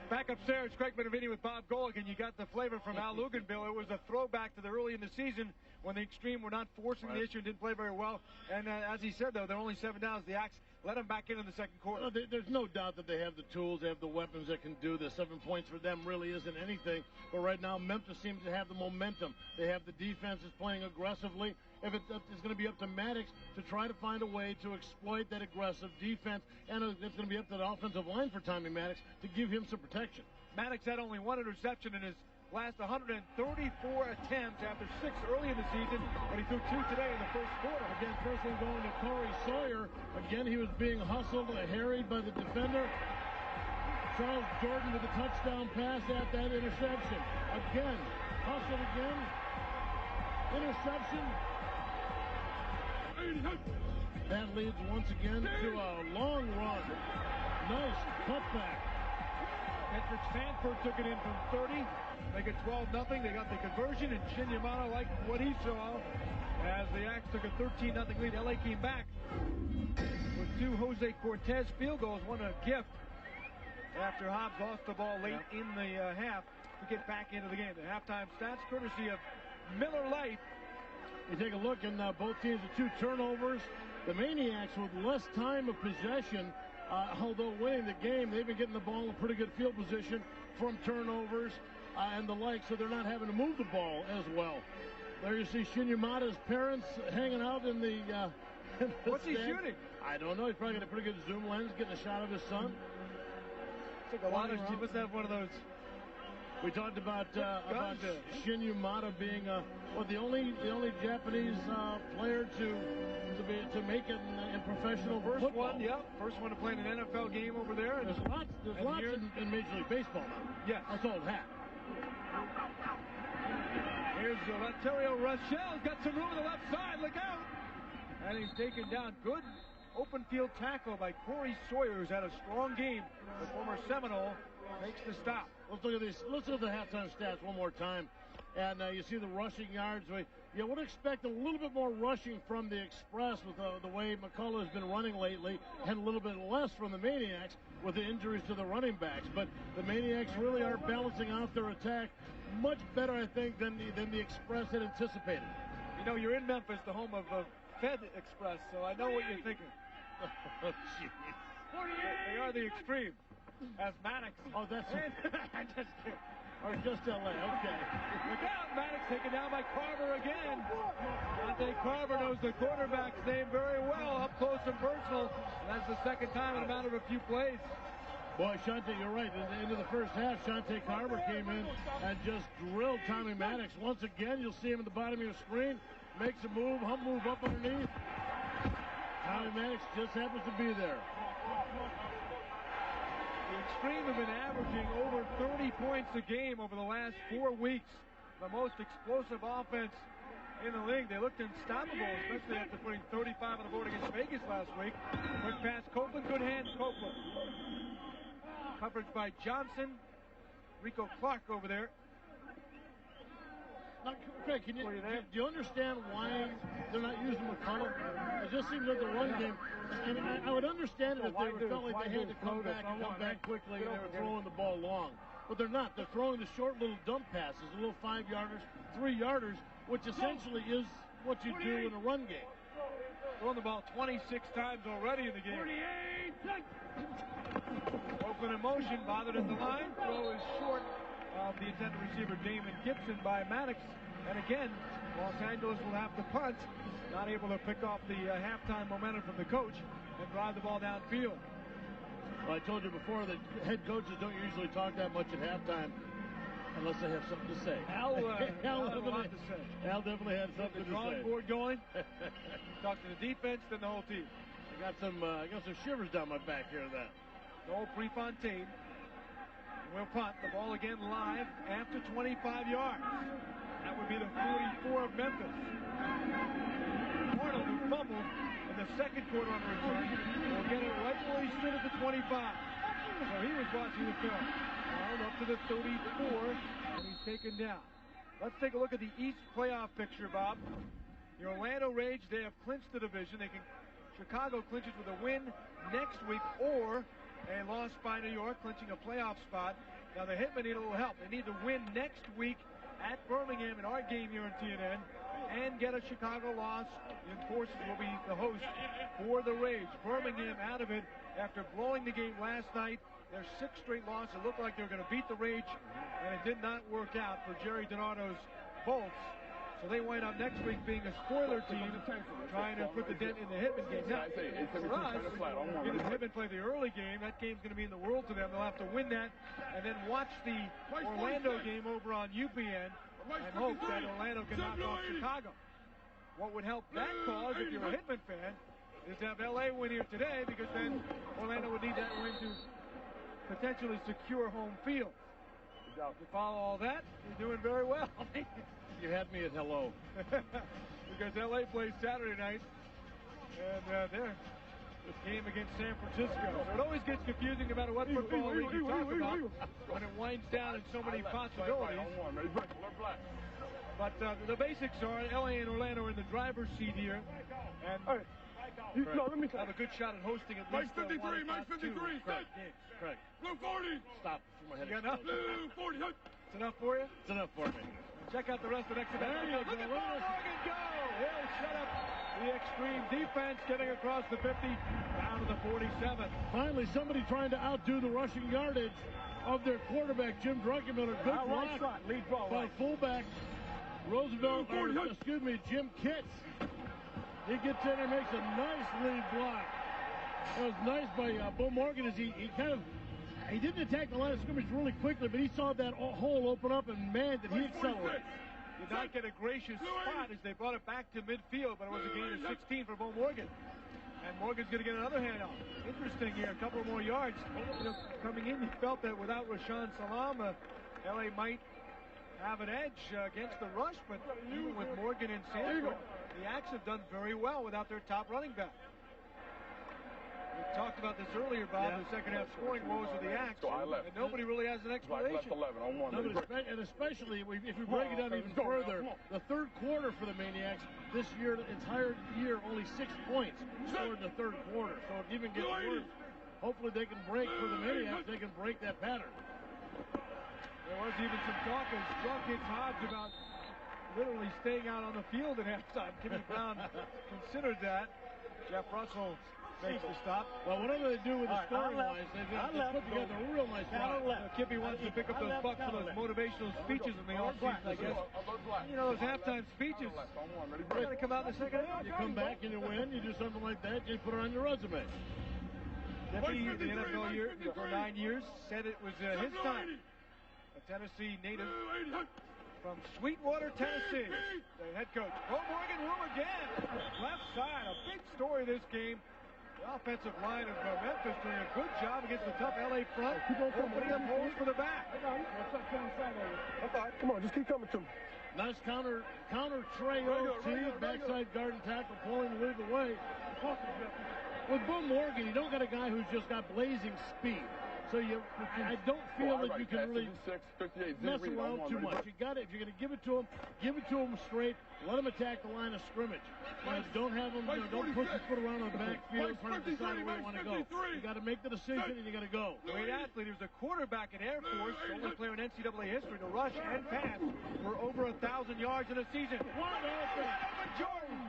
Back upstairs, Craig Benavini with Bob Goligan. You got the flavor from Al Luganville. It was a throwback to the early in the season when the Xtreme were not forcing the issue and didn't play very well. And as he said, though, they're only 7 downs. The Axe let them back in the second quarter. Well, there's no doubt that they have the tools, they have the weapons that can do this. 7 points for them really isn't anything. But right now, Memphis seems to have the momentum. They have the defenses playing aggressively. If it's going to be up to Maddox to try to find a way to exploit that aggressive defense, and it's going to be up to the offensive line for Tommy Maddox to give him some protection. Maddox had only 1 interception in his last 134 attempts after 6 early in the season, but he threw 2 today in the first quarter. Again, first one going to Corey Sawyer. Again, he was being hustled, harried by the defender. Charles Jordan with a touchdown pass at that interception. Again, hustled again. Interception. That leads once again to a long run. Nice cutback. Ketric Sanford took it in from 30. Make it 12-0. They got the conversion, and Shinyamano liked what he saw as the Axe took a 13-0 lead. LA came back with 2 Jose Cortez field goals, one a gift after Hobbs lost the ball late in the half to get back into the game. The halftime stats courtesy of Miller Lite. You take a look, and both teams with 2 turnovers. The Maniacs with less time of possession, although winning the game, they've been getting the ball in pretty good field position from turnovers and the like, so they're not having to move the ball as well. There you see Shinyamada's parents hanging out in the What's he stand. shooting? I don't know. He's probably got a pretty good zoom lens, getting a shot of his son. Took a lot of. He must have one of those. We talked about Shinyamada being the only Japanese player to make it in professional football. First one to play in an NFL game over there. There's lots in Major League Baseball now. Yeah, that's all it had. Here's Laterio Rochelle's got some room on the left side. Look out! And he's taken down. Good open field tackle by Corey Sawyer, who's had a strong game. The former Seminole makes the stop. Let's look at these. Let's look at the halftime stats one more time. And you see the rushing yards. You would expect a little bit more rushing from the Express with the way McCullough has been running lately, and a little bit less from the Maniacs with the injuries to the running backs. But the Maniacs really are balancing out their attack much better, I think, than the Express had anticipated. You know, you're in Memphis, the home of Fed Express, so I know what you're thinking. Oh, jeez. They are the Xtreme. As Maddox. Oh, that's or just LA. Okay. Look out, Maddox taken down by Carver again. Dante Carver knows the quarterback's name very well, up close and personal. And that's the second time in a matter of a few plays. Boy, Shante, you're right. At the end of the first half, Shante Carver came in and just drilled Tommy Maddox. Once again, you'll see him at the bottom of your screen. Makes a move, hump move up underneath. Maniax just happens to be there. The Xtreme have been averaging over 30 points a game over the last 4 weeks. The most explosive offense in the league. They looked unstoppable, especially after putting 35 on the board against Vegas last week. Quick pass, Copeland, good hands, Copeland. Coverage by Johnson. Rico Clark over there. Now, Craig, do you understand why they're not using McCullough? It just seems like the run game. And I would understand it if they felt like they had to come back quickly and they were throwing the ball long. But they're not. They're throwing the short little dump passes, the little 5-yarders, 3-yarders, which essentially is what you do in a run game. Throwing the ball 26 times already in the game. Oakland in motion, bothered at the line. Throw is short of the intended receiver, Damon Gibson, by Maddox. And again, Los Angeles will have to punt. Not able to pick off the halftime momentum from the coach and drive the ball downfield. Well, I told you before that head coaches don't usually talk that much at halftime unless they have something to say. Al definitely had something to say. Drawing board going. Talk to the defense, then the whole team. I got some shivers down my back here. That. Noel Prefontaine will punt. The ball again live after 25 yards. That would be the 44 of Memphis. Arnold, who fumbled in the second quarter on the return, will get it right where he stood at the 25. So he was watching the film. Arnold up to the 34, and he's taken down. Let's take a look at the East playoff picture, Bob. The Orlando Rage, they have clinched the division. Chicago clinches with a win next week, or a loss by New York, clinching a playoff spot. Now the Hitmen need a little help. They need to win next week at Birmingham in our game here in TNN and get a Chicago loss. The Enforcers will be the host for the Rage. Birmingham out of it after blowing the game last night. Their 6th straight loss. It looked like they were going to beat the Rage, and it did not work out for Jerry Donato's Bolts. So they wind up next week being a spoiler team, trying to put the dent in the Hitman game. Now, for us, if the Hitmen play the early game, that game's going to mean the world to them. They'll have to win that and then watch the Orlando game over on UPN and hope that Orlando can knock off Chicago. What would help that cause, if you're a Hitman fan, is to have LA win here today, because then Orlando would need that win to potentially secure home field. You follow all that, you're doing very well. You had me at hello. Because LA plays Saturday night, and they're this game against San Francisco. So it always gets confusing no matter what football league you talk about when it winds down in so many possibilities. But the basics are LA and Orlando are in the driver's seat here, and have a good shot at hosting at least 53, Mike 53, Correct. Blue 40. Stop before my head. You got enough? Blue 40. It's enough for you? It's enough for me. Check out the rest of the XFL. Look at Beau Morgan go! He'll shut up the Xtreme defense, getting across the 50, down to the 47. Finally, somebody trying to outdo the rushing yardage of their quarterback, Jim Druckenmiller. Good block by fullback Jim Kitts. He gets in and makes a nice lead block. That was nice by Beau Morgan as he didn't attack the line of scrimmage really quickly, but he saw that hole open up, and man, did he accelerate. Did not get a gracious spot as they brought it back to midfield, but it was a gain of 16 for Beau Morgan. And Morgan's going to get another handoff. Interesting here, a couple more yards. Coming in, you felt that without Rashaan Salam, LA might have an edge against the rush, but even with Morgan and Sanford, the Axe have done very well without their top running back. We talked about this earlier, Bob, the second half scoring woes of the Axe, and nobody really has an explanation. And especially, if we break it down even further, the third quarter for the Maniacs this year, the entire year, only 6 points scored in the third quarter. So it even gets worse. Hopefully they can break, for the Maniacs, they can break that pattern. There was even some talk as Drunk hits Hobbs about literally staying out on the field at halftime. Kimmy Brown considered that. Jeff Russell makes the stop. Well, whatever they do with the scoring-wise, they've put together a real nice drive. Kippy wants to pick up those bucks for those motivational speeches in the offseason, I guess. You know, those halftime speeches, they're going to come out in the second half. You come back and you win, you do something like that, you put it on your resume. Kippy, the NFL year, for 9 years, said it was his time. A Tennessee native from Sweetwater, Tennessee, the head coach. Beau Morgan will again. Left side, a big story this game. The offensive line of Memphis doing a good job against the tough LA front, opening up holes for the back. Come on, just keep coming to me. Nice counter tray OT, backside guard and tackle, pulling the lead away. With Beau Morgan, you don't got a guy who's just got blazing speed. So I don't feel that you can really mess around too much. You got it. If you're going to give it to him straight. Let him attack the line of scrimmage. Don't have him. Don't put your foot around the backfield trying to decide where you want to go. You got to make the decision and you got to go. Great athlete. He was a quarterback in Air Force, only player in NCAA history to rush and pass for over 1,000 yards in a season. Wide open, Jordan.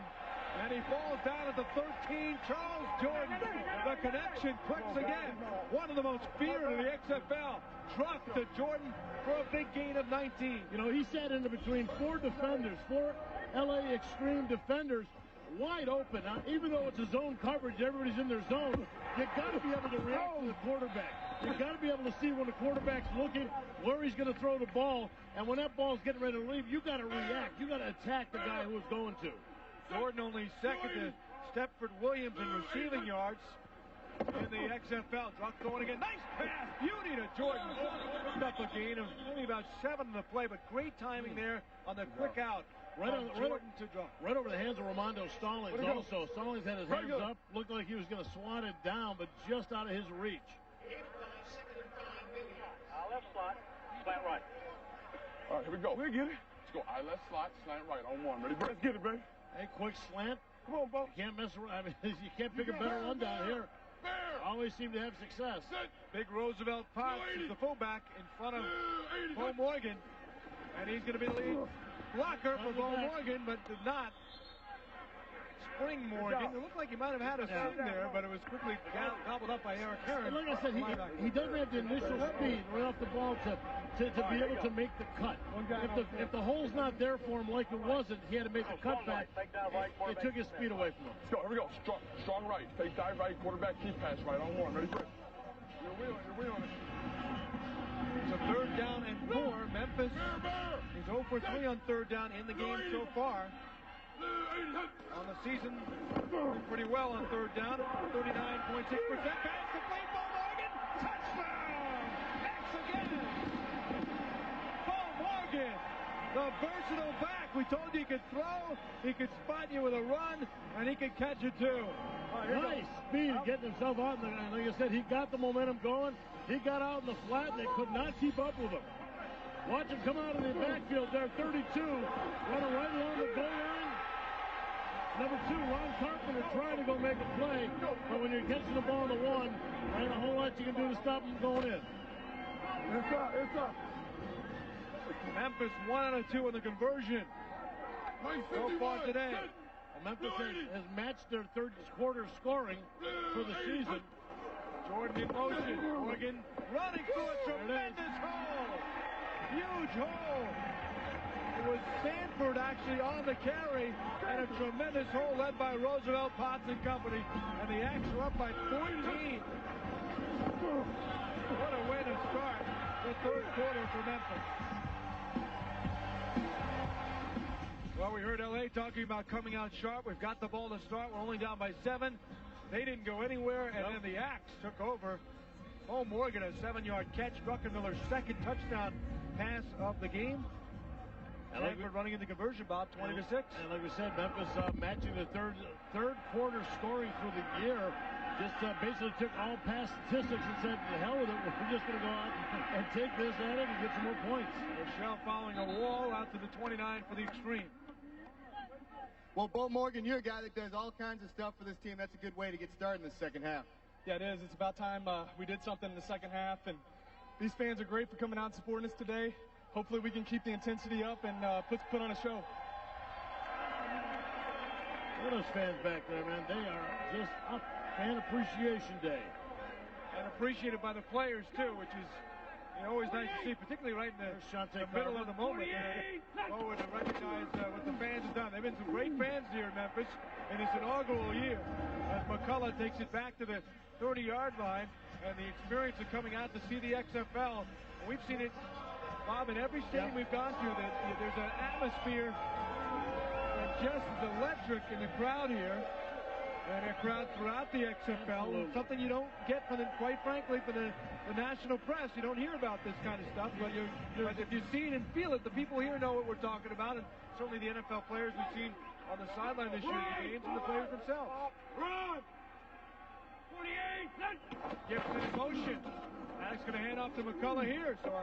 And he falls down at the 13. Charles Jordan. The connection clicks again. One of the most feared in the XFL. Druck to Jordan for a big gain of 19. You know, he sat in between four LA Xtreme defenders, wide open. Now, even though it's a zone coverage, everybody's in their zone. You got to be able to react to the quarterback. You got to be able to see when the quarterback's looking, where he's going to throw the ball, and when that ball's getting ready to leave, you got to react. You got to attack the guy who it's going to. Jordan only second to Stepford Williams in receiving yards in the XFL. Druck going again. Nice pass. Beauty to Jordan. Picked up a gain of only about 7 in the play, but great timing there on the quick out. Jordan to Druck. Right over the hands of Ramondo Stallings also. Stallings had his hands up. Looked like he was going to swat it down, but just out of his reach. Left slot, slant right. All right, here we go. We'll get it. Let's go. Left slot, slant right on one. Ready? Let's get it, baby. Hey, quick slant. Come on, Bo. You can't mess around. I mean, you can't pick a better one down here. Always seem to have success. Big Roosevelt Potts is the fullback in front of Beau Morgan. And he's going to be the lead blocker for Beau Morgan, but did not. Spring Morgan. It looked like he might have had a swing there, but it was quickly gobbled up by Eric Heron. Like I said, he doesn't have the initial speed right off the ball to be able to make the cut. If the hole's not there for him like it wasn't, he had to make the cut back. It took his speed away from him. Let's go. Here we go. Strong right. Fake dive right. Quarterback keep pass right on one. Ready for it. You're wheel on it. It's a 3rd down and 4. Memphis is 0 for 3 on 3rd down in the game so far. On the season, doing pretty well on 3rd down. 39.6%. Pass complete. Beau Morgan. Touchdown. X again. Beau Morgan. The versatile back. We told you he could throw, he could spot you with a run, and he could catch it too. Nice speed getting himself out. And like I said, he got the momentum going. He got out in the flat, and they could not keep up with him. Watch him come out of the backfield there, 32. Running right along the goal line. Number 2, Ron Carpenter trying to go make a play, but when you're catching the ball in the 1, there ain't a whole lot you can do to stop him going in. It's up. Memphis 1 out of 2 in the conversion so far today. And Memphis has matched their 3rd quarter scoring for the season. Jordan in motion. Morgan running through a tremendous hole. Huge hole. It was Sanford actually on the carry, and a tremendous hole led by Roosevelt, Potts and company. And the Axe are up by 14. What a way to start the 3rd quarter for Memphis. Well, we heard LA talking about coming out sharp. We've got the ball to start. We're only down by 7. They didn't go anywhere, and then the Axe took over. Beau Morgan, a 7-yard catch. Druckenmiller's 2nd touchdown pass of the game. And Sanford running in the conversion, Bob, 20-6. And like we said, Memphis matching the third quarter scoring for the year. Just basically took all past statistics and said, to hell with it, we're just going to go out and take this at it and get some more points. Rochelle following a wall out to the 29 for the Xtreme. Well, Beau Morgan, you're a guy that does all kinds of stuff for this team. That's a good way to get started in the second half. Yeah, it is. It's about time we did something in the second half, and these fans are great for coming out and supporting us today. Hopefully we can keep the intensity up and put on a show. Look at those fans back there, man. They are just up. Fan Appreciation Day. And appreciated by the players, too, which is always nice to see, particularly right in the middle of the moment. Beau would recognize what the fans have done. There have been some great fans here in Memphis in this inaugural year as McCullough takes it back to the 30-yard line, and the experience of coming out to see the XFL. We've seen it, Bob, in every stadium we've gone to, that there's an atmosphere that just is electric in the crowd here. And a crowd throughout the XFL, something you don't get from the, quite frankly, for the national press. You don't hear about this kind of stuff, but if you see it and feel it, the people here know what we're talking about, and certainly the NFL players we've seen on the sideline this year in the games and the players themselves. Run! 48! Gibson in motion. That's going to hand off to McCullough here. So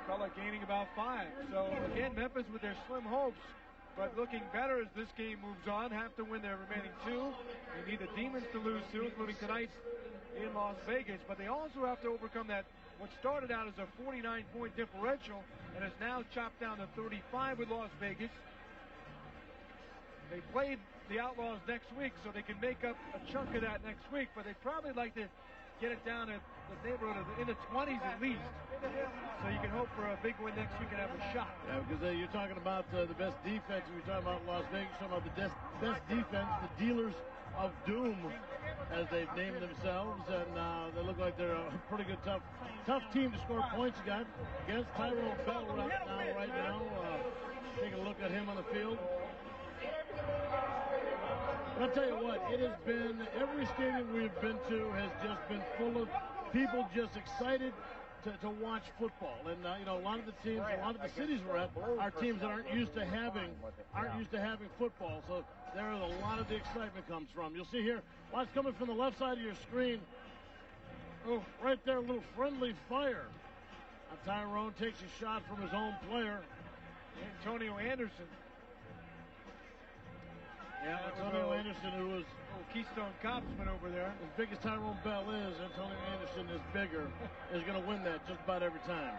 McCullough gaining about 5. So again, Memphis with their slim hopes, but looking better as this game moves on. Have to win their remaining 2. They need the Demons to lose 2, including tonight's in Las Vegas. But they also have to overcome that what started out as a 49-point differential and is now chopped down to 35 with Las Vegas. They played the Outlaws next week, so they can make up a chunk of that next week. But they'd probably like to get it down at the neighborhood of in the 20s at least. So you can hope for a big win next week and have a shot. Yeah, because you're talking about the best defense. We're talking about Las Vegas. You're talking about the best defense, the dealers of doom, as they've named themselves. And they look like they're a pretty good, tough team to score points against. Tyrone Bell right now. Take a look at him on the field. But I'll tell you what, it has been, every stadium we've been to has just been full of people just excited to watch football. And you know, a lot of the teams, a lot of the cities we're at are teams that aren't used to having football. So there a lot of the excitement comes from. You'll see here, watch coming from the left side of your screen. Oh, right there, a little friendly fire. Tyrone takes a shot from his own player, Antonio Anderson. Yeah, Antonio Anderson, who was Keystone Copsman over there. As big as Tyrone Bell is, Antonio Anderson is bigger, is going to win that just about every time.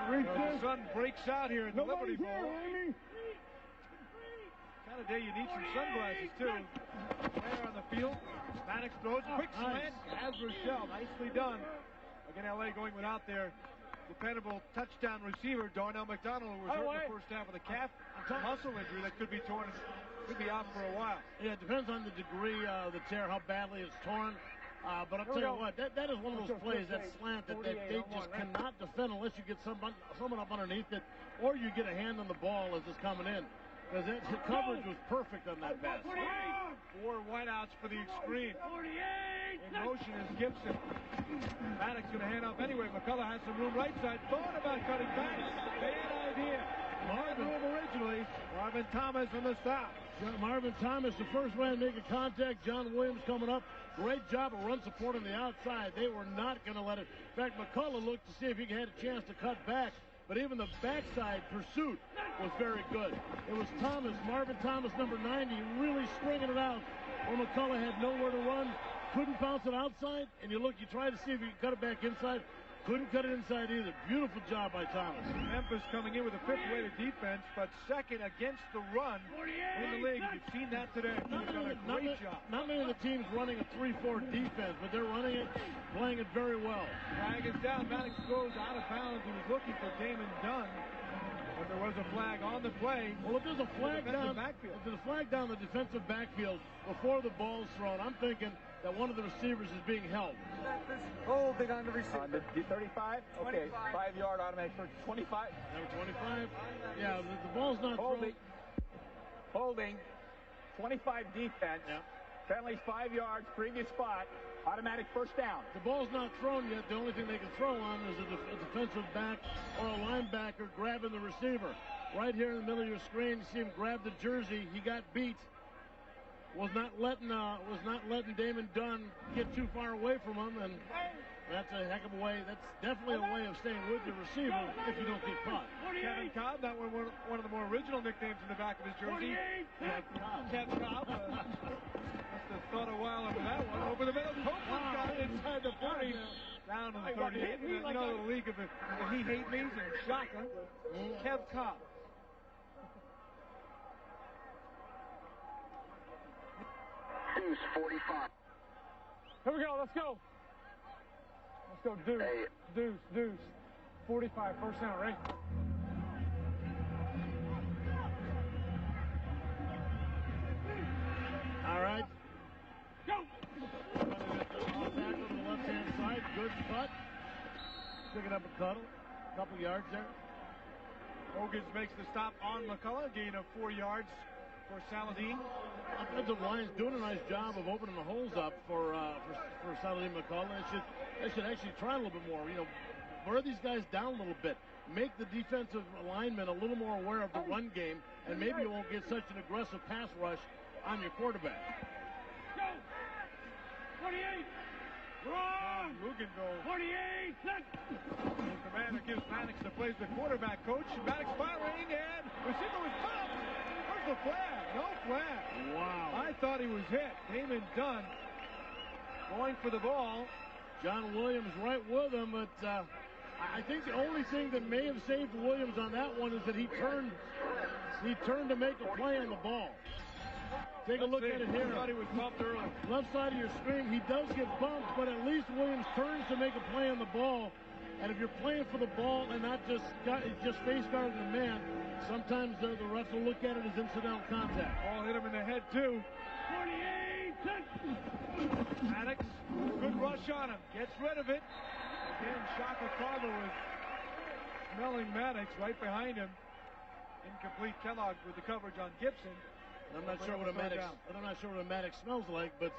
The sun breaks out here in the Liberty Bowl. Kind of day you need some sunglasses, too. There on the field. Maniax throws, quick slant, as Rochelle. Nicely done. Again, LA going without their dependable touchdown receiver, Darnell McDonald, who was hurt in the first half of the calf muscle injury that could be torn, could be out for a while. Yeah, it depends on the degree of the tear, how badly it's torn. But I'll tell you what, that is one of those plays, that slant, that they just cannot defend unless you get someone up underneath it, or you get a hand on the ball as it's coming in. Because the coverage was perfect on that pass. 4 wideouts for the Xtreme. In motion is Gibson. Maddox going to hand off anyway. McCullough has some room right side. Thought about cutting back. Bad idea. Marvin originally. Marvin Thomas on the stop. Marvin Thomas, the first man making contact. John Williams coming up. Great job of run support on the outside. They were not going to let it. In fact, McCullough looked to see if he had a chance to cut back. But even the backside pursuit was very good. It was Thomas, Marvin Thomas, number 90, really stringing it out where McCullough had nowhere to run. Couldn't bounce it outside, and you try to see if you can cut it back inside. Couldn't cut it inside either. Beautiful job by Thomas. Memphis coming in with a 5th-rated defense, but second against the run in the league. You've seen that today. They've done a great job. Not many of the teams running a 3-4 defense, but they're running it, playing it very well. Flag is down. Maddox goes out of bounds. He was looking for Damon Dunn, but there was a flag on the play. Well, if there's a flag down the defensive backfield before the ball's thrown, I'm thinking that one of the receivers is being held. Holding on the receiver. On the 35? Okay, 5-yard automatic for 25. Number 25. Yeah, the ball's not thrown. Holding. 25 defense. Yeah. Penalties 5 yards, previous spot. Automatic first down. The ball's not thrown yet. The only thing they can throw on is a defensive back or a linebacker grabbing the receiver. Right here in the middle of your screen, you see him grab the jersey. He got beat. Was not letting Damon Dunn get too far away from him, and that's a heck of a way. That's definitely a way of staying with your receiver if you don't get caught. Kevin Cobb, that one of the more original nicknames in the back of his jersey. Kev Cobb. Must have thought a while over that one. Over the middle, Copeland got it inside the 40. Down to the 38. You know the league of the he hate me's and shotgun. Kev Cobb. Deuce 45. Here we go. Let's go. Let's go. Deuce. Hey. Deuce. 45. First down, right? All right. Go. Tackle to the left-hand side. Good cut. Picking up a couple yards there. Hogan makes the stop on McCullough, gain of 4 yards for Saladin. Offensive line's doing a nice job of opening the holes up for Saladin McCullough. They should actually try a little bit more. You know, wear these guys down a little bit. Make the defensive linemen a little more aware of the run game, and maybe you won't get such an aggressive pass rush on your quarterback. Go! 48! Wrong! Luganville. 48! The commander gives Maniax the plays the quarterback coach. Maniax firing, and receiver was popped. Where's the flag? No flag. Wow. I thought he was hit. Damon Dunn going for the ball. John Williams right with him, but I think the only thing that may have saved Williams on that one is that he turned to make a play on the ball. Take a look at it here. I thought he was bumped early. Left side of your screen, he does get bumped, but at least Williams turns to make a play on the ball. And if you're playing for the ball and not just face guarding the man, sometimes the refs will look at it as incidental contact. Ball hit him in the head, too. 48! Maniax, good rush on him. Gets rid of it. Again, Shaka Carver was smelling Maniax right behind him. Incomplete. Kellogg with the coverage on Gibson. I'm not sure what a Maniax smells like, but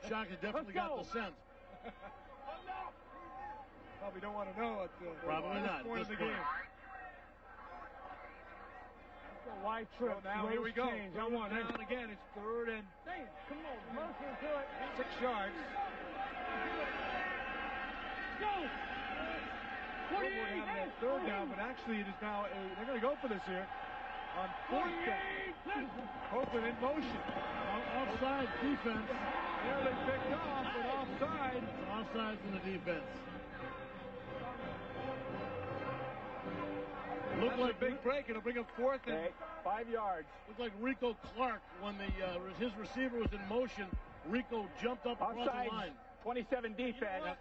Shaka definitely got the scent. Probably don't want to know at Probably this not point at of this the point. game. Wide trip. So now here we go. Change. Down again. It's third and Come on, motion to it. 6 yards. Go! Woodward having that third down, but actually it is now they're going to go for this here on fourth down. Copeland in motion. Offside defense. Nearly picked off, but offside. Offside from the defense. Looked like a big break. It'll bring up fourth and 5 yards. Looked like Rico Clark when his receiver was in motion. Rico jumped up across the line. 27 defense.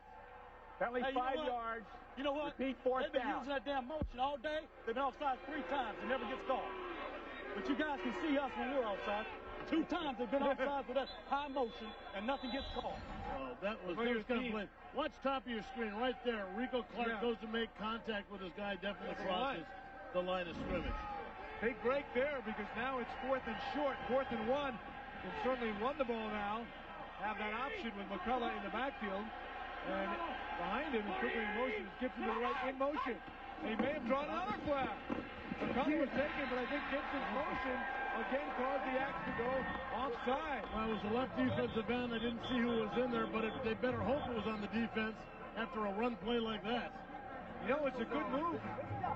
Penalty 5 yards. You know what? Repeat fourth They've been down. using that damn motion all day. They've been offside 3 times. It never gets called. But you guys can see us when we're offside. 2 times they've been offside with that high motion, and nothing gets called. Oh, that was kind of play. Watch top of your screen right there. Rico Clark goes to make contact with his guy, definitely crosses the line of scrimmage. Big break there because now it's fourth and short. 4th and 1. Can certainly run the ball now. Have that option with McCullough in the backfield. And behind him is quickly in motion. Gibson to the right in motion. They may have drawn another flag. McCullough was taken, but I think Gibson's motion again caused the axe to go offside. Well, it was a left defensive end. I didn't see who was in there, but they better hope it was on the defense after a run play like that. You know, it's a good move,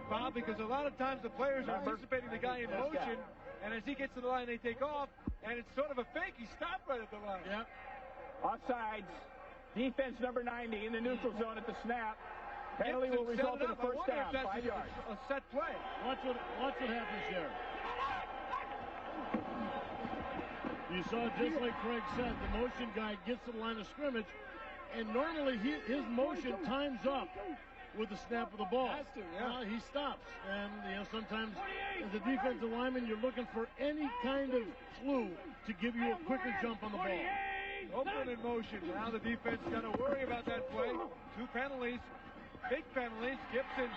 Bob, because a lot of times the players are anticipating the guy in motion, and as he gets to the line, they take off, and it's sort of a fake. He stopped right at the line. Yep. Offsides. Defense number 90 in the neutral zone at the snap. Penalty will result in a first down, 5 yards. A set play. Watch what happens here. You saw, just like Craig said, the motion guy gets to the line of scrimmage, and normally his motion times up with the snap of the ball. Has to, yeah. He stops, and sometimes as a defensive lineman, you're looking for any kind of clue to give you a quicker jump on the ball. Open in motion. Now the defense got to worry about that play. 2 penalties. Big penalties. Gibson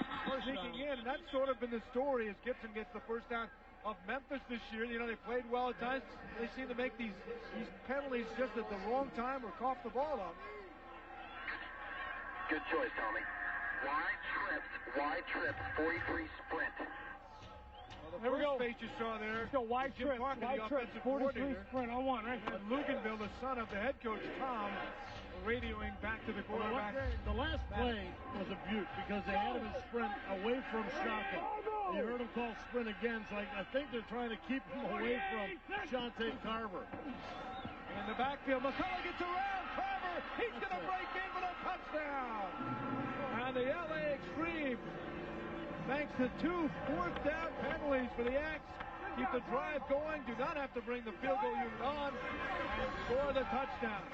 sneaking in, and that's sort of been the story as Gibson gets the first down of Memphis this year. You know, they played well at times. They seem to make these penalties just at the wrong time or cough the ball up. Good choice, Tommy. Wide trips, 43 sprint. Well, the first face you saw there, go wide Jim trip, Parker, wide the trip, offensive 43 coordinator. sprint on 1, right? And Luganville, the son of the head coach, Tom, radioing back to the quarterback. The last play was a beaut because they had him in sprint away from Shaka. You heard him call sprint again, so I think they're trying to keep him away from Shante Carver. In the backfield, McCullough gets around Carver. He's going to break in with a touchdown. And the LA Xtreme, thanks to 2 fourth-down penalties for the Axe, keep the drive going, do not have to bring the field goal unit on, and score the touchdown.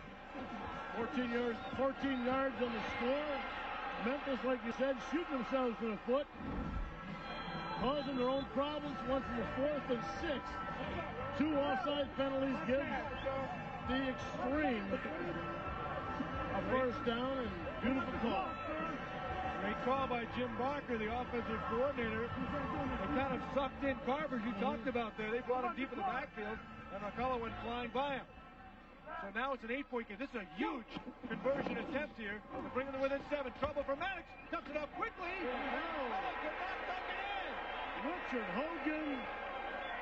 14 yards on the score. Memphis, like you said, shooting themselves in the foot, causing their own problems once in the 4th and 6th. 2 offside penalties give the Xtreme a first down, and beautiful call. Great call by Jim Barker, the offensive coordinator. They kind of sucked in Carver, you talked about there. They brought him deep in the backfield, and McCullough went flying by him. So now it's an 8-point game. This is a huge conversion attempt here to bring them within 7. Trouble for Maniax. Dumps it up quickly. McCullough could not duck it in. Richard Hogan,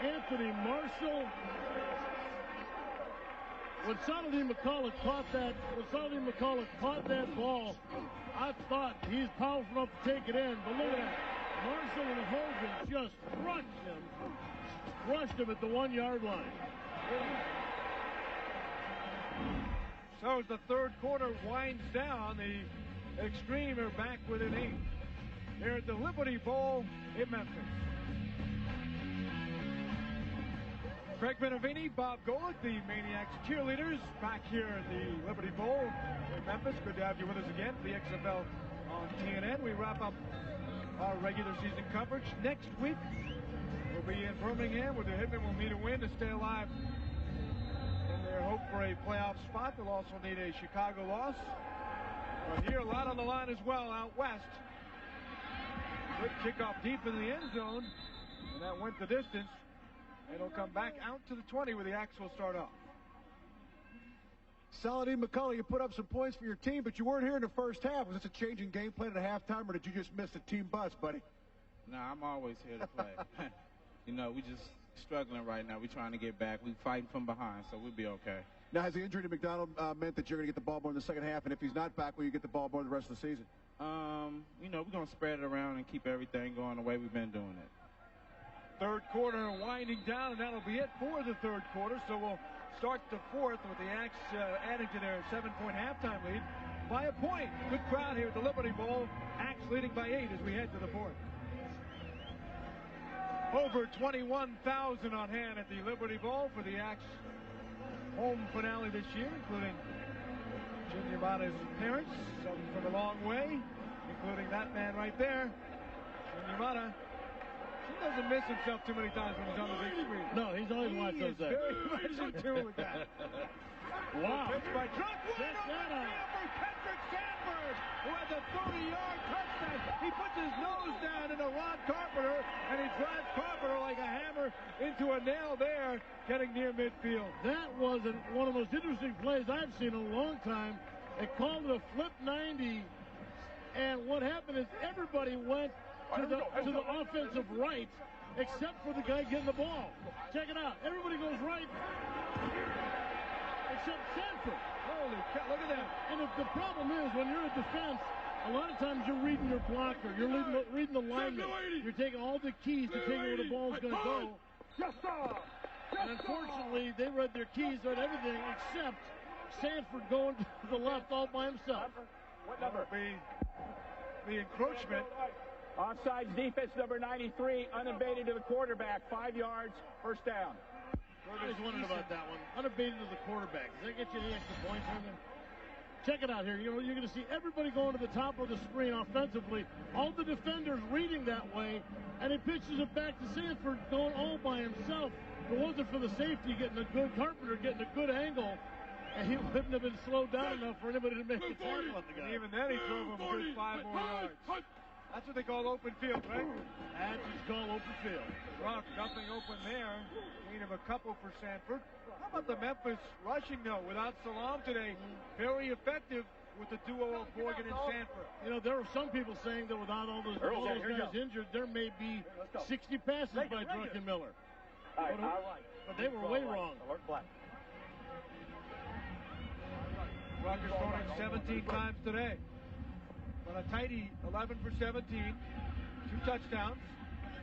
Anthony Marshall. When Saladin McCullough caught that ball, I thought he's powerful enough to take it in. But look at that. Marshall and Hogan just crushed him at the 1-yard line. So as the third quarter winds down, the Xtreme are back within 8. Here at the Liberty Bowl in Memphis. Craig Benavini, Bob Golick, the Maniax cheerleaders, back here at the Liberty Bowl in Memphis. Good to have you with us again for the XFL on TNN. We wrap up our regular season coverage. Next week, we'll be in Birmingham, where the Hitmen will need a win to stay alive in their hope for a playoff spot. They'll also need a Chicago loss. But here, a lot on the line as well out west. Good kickoff deep in the end zone, and that went the distance. It'll come back out to the 20 where the Axe will start off. Saladin McCullough, you put up some points for your team, but you weren't here in the first half. Was this a change in game plan at halftime, or did you just miss the team bus, buddy? No, I'm always here to play. You know, we just struggling right now. We're trying to get back. We're fighting from behind, so we'll be okay. Now, has the injury to McDonald meant that you're going to get the ball more in the second half? And if he's not back, will you get the ball more the rest of the season? You know, we're going to spread it around and keep everything going the way we've been doing it. Third quarter winding down, and that'll be it for the third quarter. So we'll start the fourth with the Axe adding to their 7-point halftime lead by a point. Good crowd here at the Liberty Bowl. Axe leading by 8 as we head to the fourth. Over 21,000 on hand at the Liberty Bowl for the Axe home finale this year, including Jim Yamada's parents, some from a long way, including that man right there, Jim Yamada. He doesn't miss himself too many times when he's on the big screen. No, he's always watched those things. Very much in tune with that. Wow. Pitch by for Ketric Sanford, who has a 30-yard touchdown. He puts his nose down into Ron Carpenter, and he drives Carpenter like a hammer into a nail there, getting near midfield. That was one of the most interesting plays I've seen in a long time. They called it a flip 90, and what happened is everybody went to the offensive right, except for the guy getting the ball. Check it out. Everybody goes right, except Sanford. Holy cow, look at that. And if the problem is, when you're in defense, a lot of times you're reading your blocker. You're reading the lineman. You're taking all the keys to taking where the ball's going to go. And unfortunately, they read their keys, read everything, except Sanford going to the left all by himself. What number? The encroachment. Offsides defense number 93, unabated to the quarterback, 5 yards, first down. I was wondering about that one. Unabated to the quarterback. Does that get you any extra points on him? Check it out here. You know, you're going to see everybody going to the top of the screen offensively. All the defenders reading that way, and he pitches it back to Sanford going all by himself. If it wasn't for the safety getting a good Carpenter, getting a good angle, and he wouldn't have been slowed down enough for anybody to make a tackle on the guy. And even then, he drove him a good 5 more yards. That's what they call open field, right? That's what's called open field. Rock, nothing open there. Gain of a couple for Sanford. How about the Memphis rushing, though, without Salam today? Very effective with the duo of Morgan and Sanford. You know, there were some people saying that without all those guys injured, there may be 60 passes by Druckenmiller. But they were way wrong. Rock has thrown it 17 times today. But a tighty, 11 for 17, 2 touchdowns.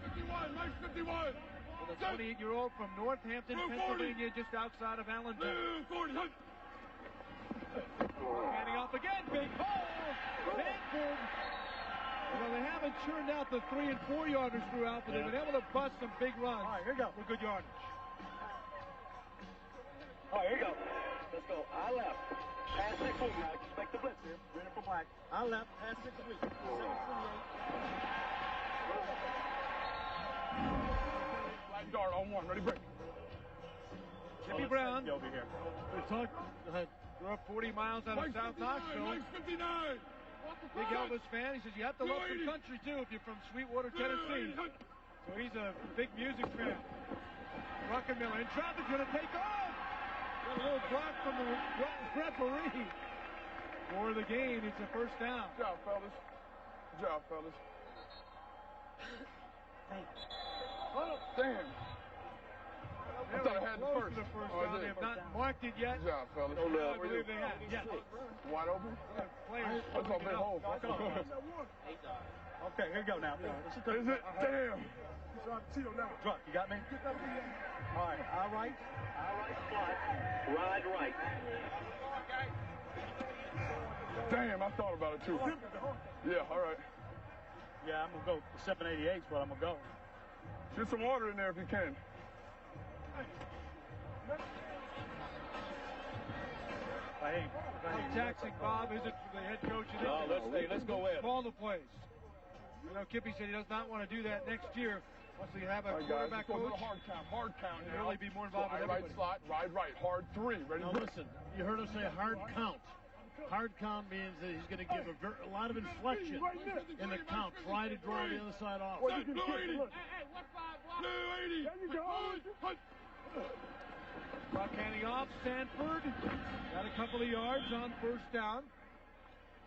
51, nice 51. With a 28-year-old from Northampton, Pennsylvania, just outside of Allentown. Handing off again, big hole. Sanford. Well, they haven't churned out the 3- and 4-yarders throughout, but they've been able to bust some big runs. All right, here we go. For good yardage. All right, here we go. Let's go. I left. Pass 6 weeks. I expect the blitz here. Winner for black. I left. Pass 6 weeks. 7:28. Black guard on 1. Ready, break. Jimmy Brown. Over here. Grew up 40 miles out of South Knoxville. Nice 59. Big Elvis fan. He says you have to love some country, too, if you're from Sweetwater, Tennessee. So he's a big music fan. Druckenmiller in traffic, going to take off. Got a little block from the referee. For the game, it's a first down. Good job, fellas. Good job, fellas. Damn. I thought I had the first. Down. They have not marked it yet. Good job, fellas. I believe they have. Yes. Wide open? Players. That's a big hole. Okay, here you go now. Is it? Damn. Druck, you got me? All right, all right. All right, slot. Ride right. Damn, I thought about it too. Yeah, all right. Yeah, I'm going to go 788 is what I'm going to go. Get some water in there if you can. How taxing, Bob, is it for the head coach? Let's go in. Call the plays. I know Kippy said he does not want to do that next year. Once we have a quarterback coach, hard count now. Really be more involved with everybody. Right slot, ride right, hard 3. Ready? Now listen, you heard us say hard count. Hard count means that he's going to give a lot of inflection in the count. Try to draw the other side off. Blue 80. There you go. Buck handing off. Sanford got a couple of yards on first down.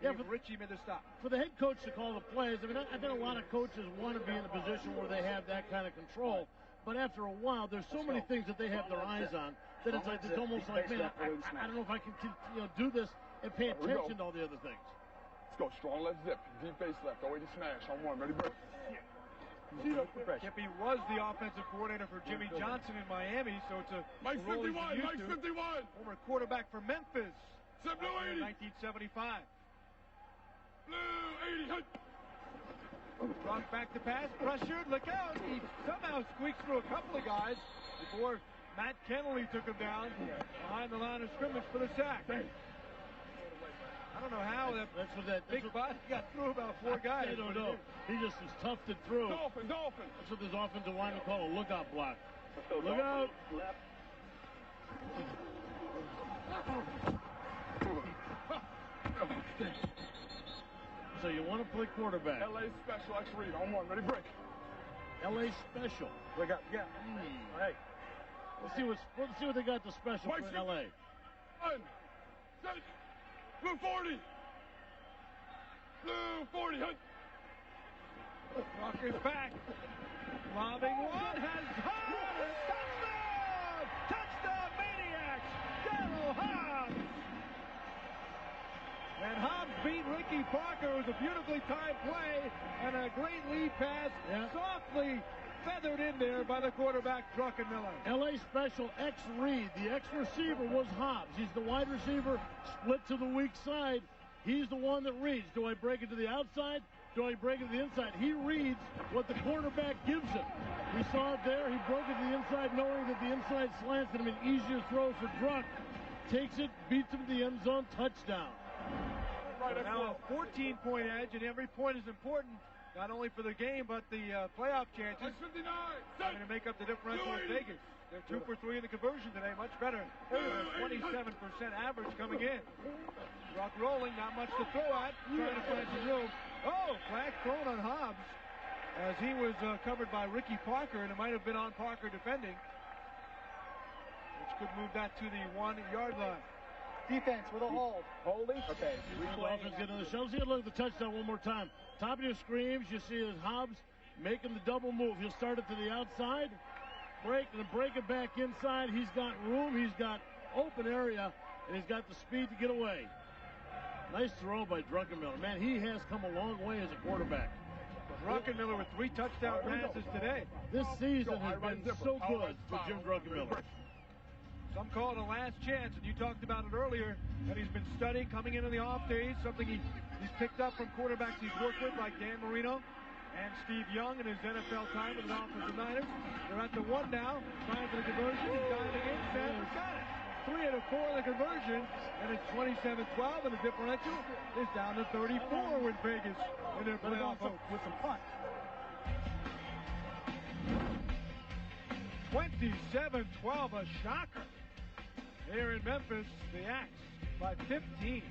Yeah, but Richie made the stop. For the head coach to call the plays, I mean, I think a lot of coaches want to be in a position where they have that kind of control. But after a while, there's so many things that they have their eyes on that it's like it's almost like, man, I don't know if I can do this and pay attention to all the other things. Let's go. Strong left zip. Deep base left. Away to smash. On 1. Ready, break. Kippy was the offensive coordinator for Jimmy Johnson in Miami, so it's a Mike 51. Mike 51. Former quarterback for Memphis. Blue 80. 1975. Blue 80. Brought back to pass, pressured, look out. He somehow squeaked through a couple of guys before Matt Kennelly took him down behind the line of scrimmage for the sack. I don't know how that's what that big body got through about 4 guys. I don't know. He just was toughed it through. Dolphin. That's what this offensive lineman call a lookout block. Look out. So you want to play quarterback. LA special, X read on 1, ready, break. LA special. Look out, yeah. Hey, let's see what they got the special for LA. 1, 7, Blue 40. Blue 40. Walker's back. Lobbing one has Hobbs. Touchdown! Touchdown, Maniax! Daryl Hobbs! And Hobbs beat Ricky Parker. It was a beautifully timed play and a great lead pass, softly feathered in there by the quarterback, Druckenmiller. LA special X read. The X receiver was Hobbs. He's the wide receiver, split to the weak side. He's the one that reads. Do I break it to the outside? Do I break it to the inside? He reads what the quarterback gives him. We saw it there. He broke it to the inside, knowing that the inside slant's going to be an easier throw for Druck. Takes it, beats him to the end zone, touchdown. So now a 14-point edge, and every point is important, not only for the game, but the playoff chances. Trying to make up the differential with Vegas. They're 2 for 3 in the conversion today, much better. 27% average coming in. Rock rolling, not much to throw at, trying to find some room. Oh, flag thrown on Hobbs as he was covered by Ricky Parker, and it might have been on Parker defending, which could move that to the 1-yard line. Defense with a hold. Holding? Okay. Offense getting the show. See, look at the touchdown one more time. Top of your screens, you see is Hobbs making the double move. He'll start it to the outside, break it back inside. He's got room. He's got open area, and he's got the speed to get away. Nice throw by Druckenmiller. Man, he has come a long way as a quarterback. Druckenmiller with 3 touchdown passes today. This season has been so good for Jim Druckenmiller. Some call it a last chance, and you talked about it earlier, that he's been studying coming into the off days, something he's picked up from quarterbacks he's worked with, like Dan Marino and Steve Young in his NFL time with the offensive Niners. They're at the 1 now, trying for the conversion. He's diving in. Sanford got it. 3 out of 4 in the conversion, and it's 27-12, and the differential is down to 34 with Vegas in their playoff with some punt. 27-12, a shocker. Here in Memphis, the Axe by 15.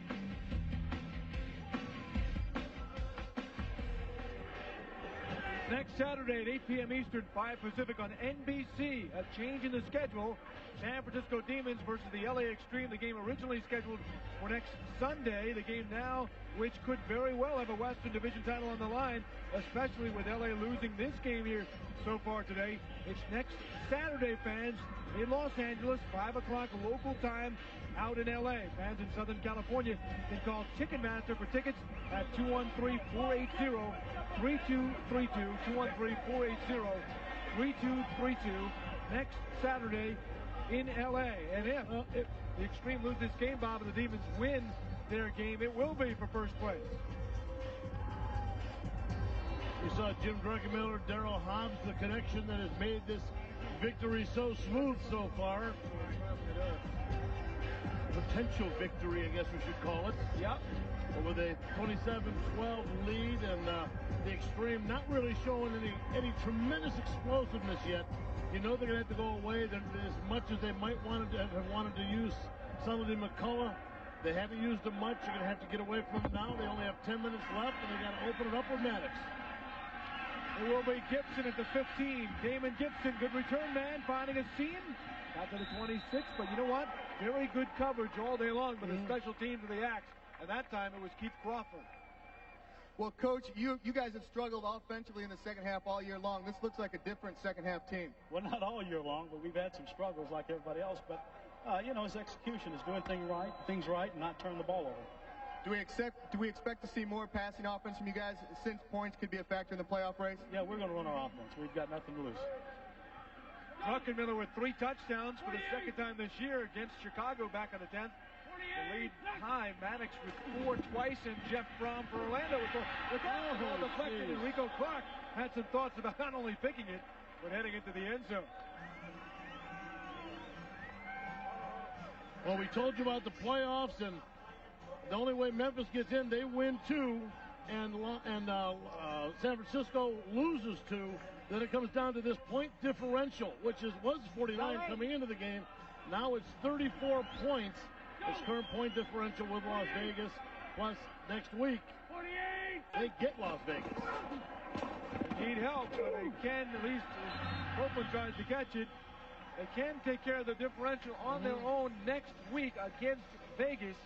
Next Saturday at 8 p.m. Eastern, 5 Pacific on NBC. A change in the schedule. San Francisco Demons versus the LA Xtreme. The game originally scheduled for next Sunday. The game now, which could very well have a Western Division title on the line, especially with LA losing this game here so far today. It's next Saturday, fans, in Los Angeles, 5 o'clock local time out in LA. Fans in Southern California can call Ticketmaster for tickets at 213-480-3232, 213-480-3232, next Saturday in LA. And if the Xtreme lose this game, Bob, and the Demons win their game, it will be for first place. We saw Jim Druckenmiller, Daryl Hobbs, the connection that has made this victory so smooth so far. Potential victory, I guess we should call it. Yep. With a 27-12 lead, and the Xtreme not really showing any tremendous explosiveness yet. You know they're going to have to go away. As much as they might have wanted to use Saladin McCullough, they haven't used them much. You're going to have to get away from them now. They only have 10 minutes left, and they got to open it up with Maniax. It will be Gibson at the 15. Damon Gibson, good return man, finding a seam. Got to the 26, but you know what? Very good coverage all day long for the special teams of the Axe. And that time it was Keith Crawford. Well, Coach, you guys have struggled offensively in the second half all year long. This looks like a different second half team. Well, not all year long, but we've had some struggles like everybody else. But, you know, his execution is doing things right, and not turn the ball over. Do we expect to see more passing offense from you guys since points could be a factor in the playoff race? Yeah, we're going to run our offense. We've got nothing to lose. Druckenmiller with 3 touchdowns for the second time this year against Chicago back on the 10th. The lead high. Maniax with 4 twice, and Jeff Fromm for Orlando with that ball deflected. And Rico Clark had some thoughts about not only picking it, but heading into the end zone. Well, we told you about the playoffs, and the only way Memphis gets in, they win 2, and San Francisco loses 2. Then it comes down to this point differential, which was 49 coming into the game. Now it's 34 points. It's current point differential with Las Vegas. Plus, next week, they get Las Vegas. They need help, but they can, at least if Copeland tries to catch it, they can take care of the differential on their own next week against Vegas.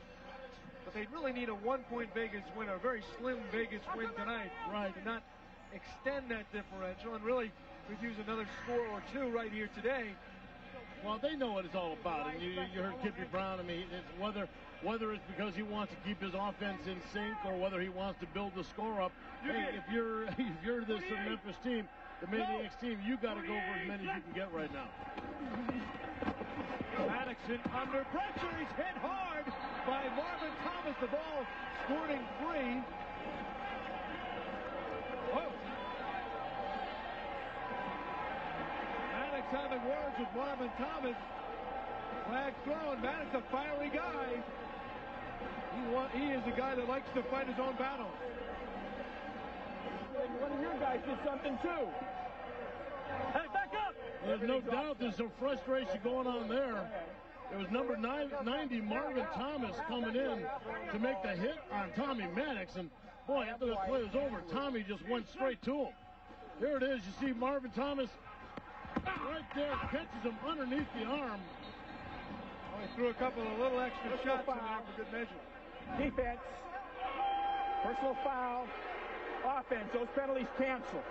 But they really need a 1-point Vegas win, or a very slim Vegas win tonight. Right. To not extend that differential, and really could use another score or 2 right here today. Well, they know what it's all about, and you heard Kippy Brown. I mean, it's whether it's because he wants to keep his offense in sync or whether he wants to build the score up. Hey, if you're this Memphis team, the Maniax team, you got to go for as many as you can get right now. Maniax under pressure. He's hit hard by Marvin Thomas. The ball squirting free. Oh. Maniax having words with Marvin Thomas. Flag thrown. Maniax a fiery guy. He is a guy that likes to fight his own battles. One of your guys did something too. Hey, back up! There's no doubt there's some frustration going on there. It was number 90, Marvin Thomas, coming in to make the hit on Tommy Maniax. And, boy, after the play was over, Tommy just went straight to him. Here it is. You see Marvin Thomas right there, catches him underneath the arm. Well, he threw a couple of little extra shots in there for good measure. Defense. Personal foul. Offense. Those penalties cancel.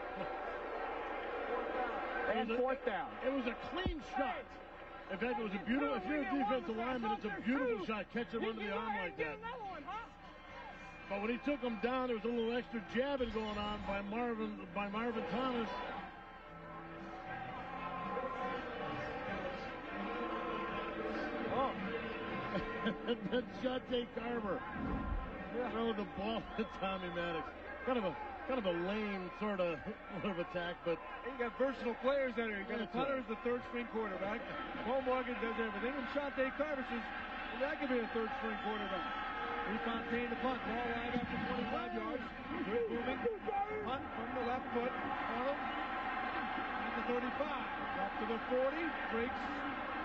And 4th down. It was a clean shot. In fact, it was a beautiful, if you're a defensive lineman, it's a beautiful shot, catch him under the arm like that. But when he took him down, there was a little extra jabbing going on by Marvin Thomas. Oh. That's Shante Carver. Throw the ball to Tommy Maniax. Kind of a lame sort of attack, but you got versatile players out here. You got a punter as the 3rd-string quarterback. Beau Morgan does everything, and Shante Carver says, well, that could be a 3rd-string quarterback. Fontaine the punt, ball wide after 25 yards. Good moving punt from the left foot. At the 35, back to the 40, breaks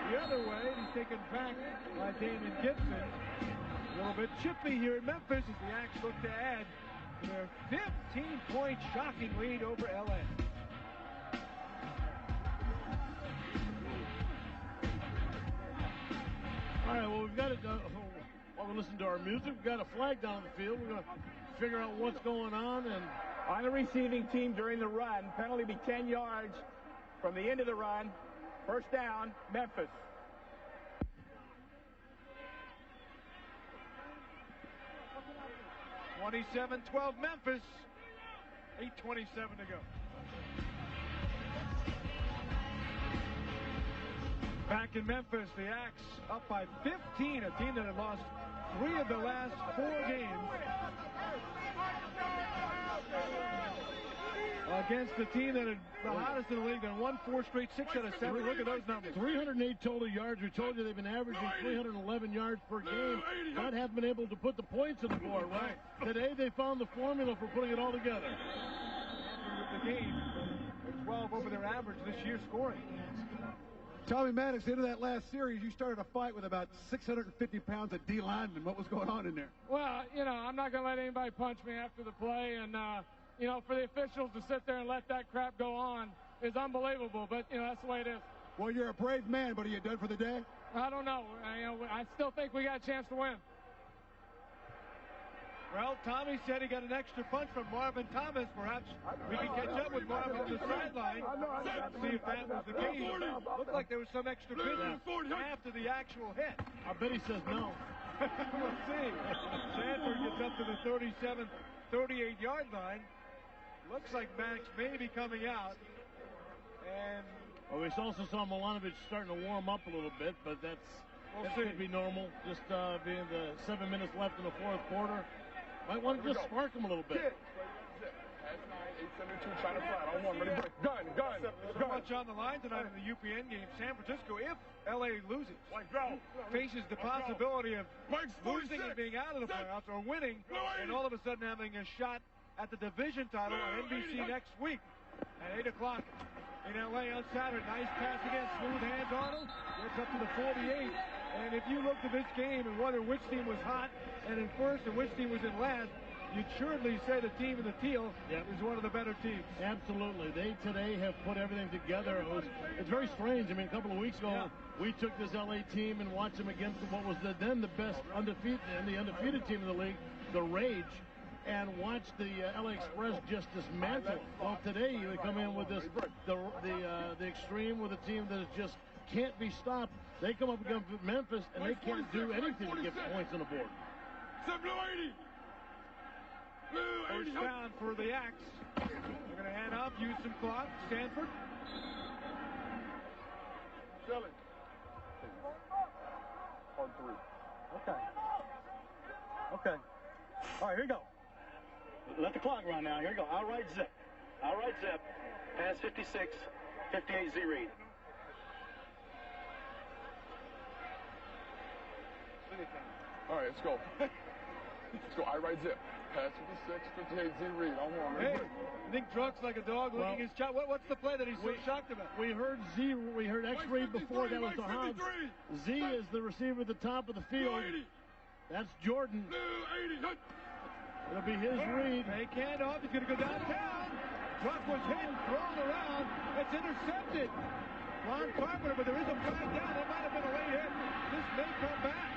the other way, and he's taken back by Damon Gibson. A little bit chippy here in Memphis as the Axe look to add their 15-point shocking lead over LA. All right, well, we've got it. While we listen to our music, we've got a flag down on the field. We're going to figure out what's going on. And on the receiving team during the run, penalty be 10 yards from the end of the run. First down, Memphis. (27-12) Memphis. 8:27 to go. Back in Memphis, the Axe up by 15, a team that had lost 3 of the last 4 games against the team that had the hottest in the league, that won 4 straight, 6 out of 7. Look at those numbers. 308 total yards. We told you they've been averaging 311 yards per game, but have been able to put the points on the board. Well, today they found the formula for putting it all together. The game, 12 over their average this year scoring. Tommy Maddox, at the end of that last series, you started a fight with about 650 pounds of D linemen. What was going on in there? Well, I'm not going to let anybody punch me after the play, and for the officials to sit there and let that crap go on is unbelievable, but, that's the way it is. Well, you're a brave man, but are you done for the day? I don't know. I still think we got a chance to win. Well, Tommy said he got an extra punch from Marvin Thomas. Perhaps we can catch up with Marvin on the sideline. See if that was the case. Looked like there was some extra business after the actual hit. I bet he says no. We'll see. Sanford gets up to the 37, 38-yard line. Looks like Maddox may be coming out. And well, we also saw Milanovic starting to warm up a little bit, but that could be normal. Just being the 7 minutes left in the fourth quarter. Might want to just spark him a little bit. Gun. So much on the line tonight in the UPN game. San Francisco, if LA loses, faces the possibility of losing and being out of the playoffs, or winning and all of a sudden having a shot at the division title on NBC next week at 8 o'clock in LA on Saturday. Nice pass again, smooth hands on him, gets up to the 48. And if you looked at this game and wonder which team was hot and in first and which team was in last, you'd surely say the team in the teal is one of the better teams. Absolutely. They today have put everything together. It's very strange. I mean, a couple of weeks ago, we took this LA team and watched them against what was then the best undefeated team in the league, the Rage, and watched the LA Express just dismantle them. Well, today they come in with this the Xtreme, with a team that just can't be stopped. They come up against Memphis, and they can't do anything to get points on the board. First down for the Axe. They're going to hand off, use some clock. Sanford. Selling. On 3. Okay. All right, here we go. Let the clock run now. Here we go. Outright zip. Pass 56. 58 Z read. All right, let's go. Let's go. I ride zip. Pass 56, 58 Z read. I'm on. Hey, I think Druck's like a dog licking his chow. What's the play that he's so shocked about? We heard X read before. That was the Hobbs. Z is the receiver at the top of the field. That's Jordan. It'll be his read. Fake handoff. He's going to go downtown. Druck was hit, thrown around. It's intercepted. Ron Carpenter, but there is a flag down. It might have been a late hit. This may come back.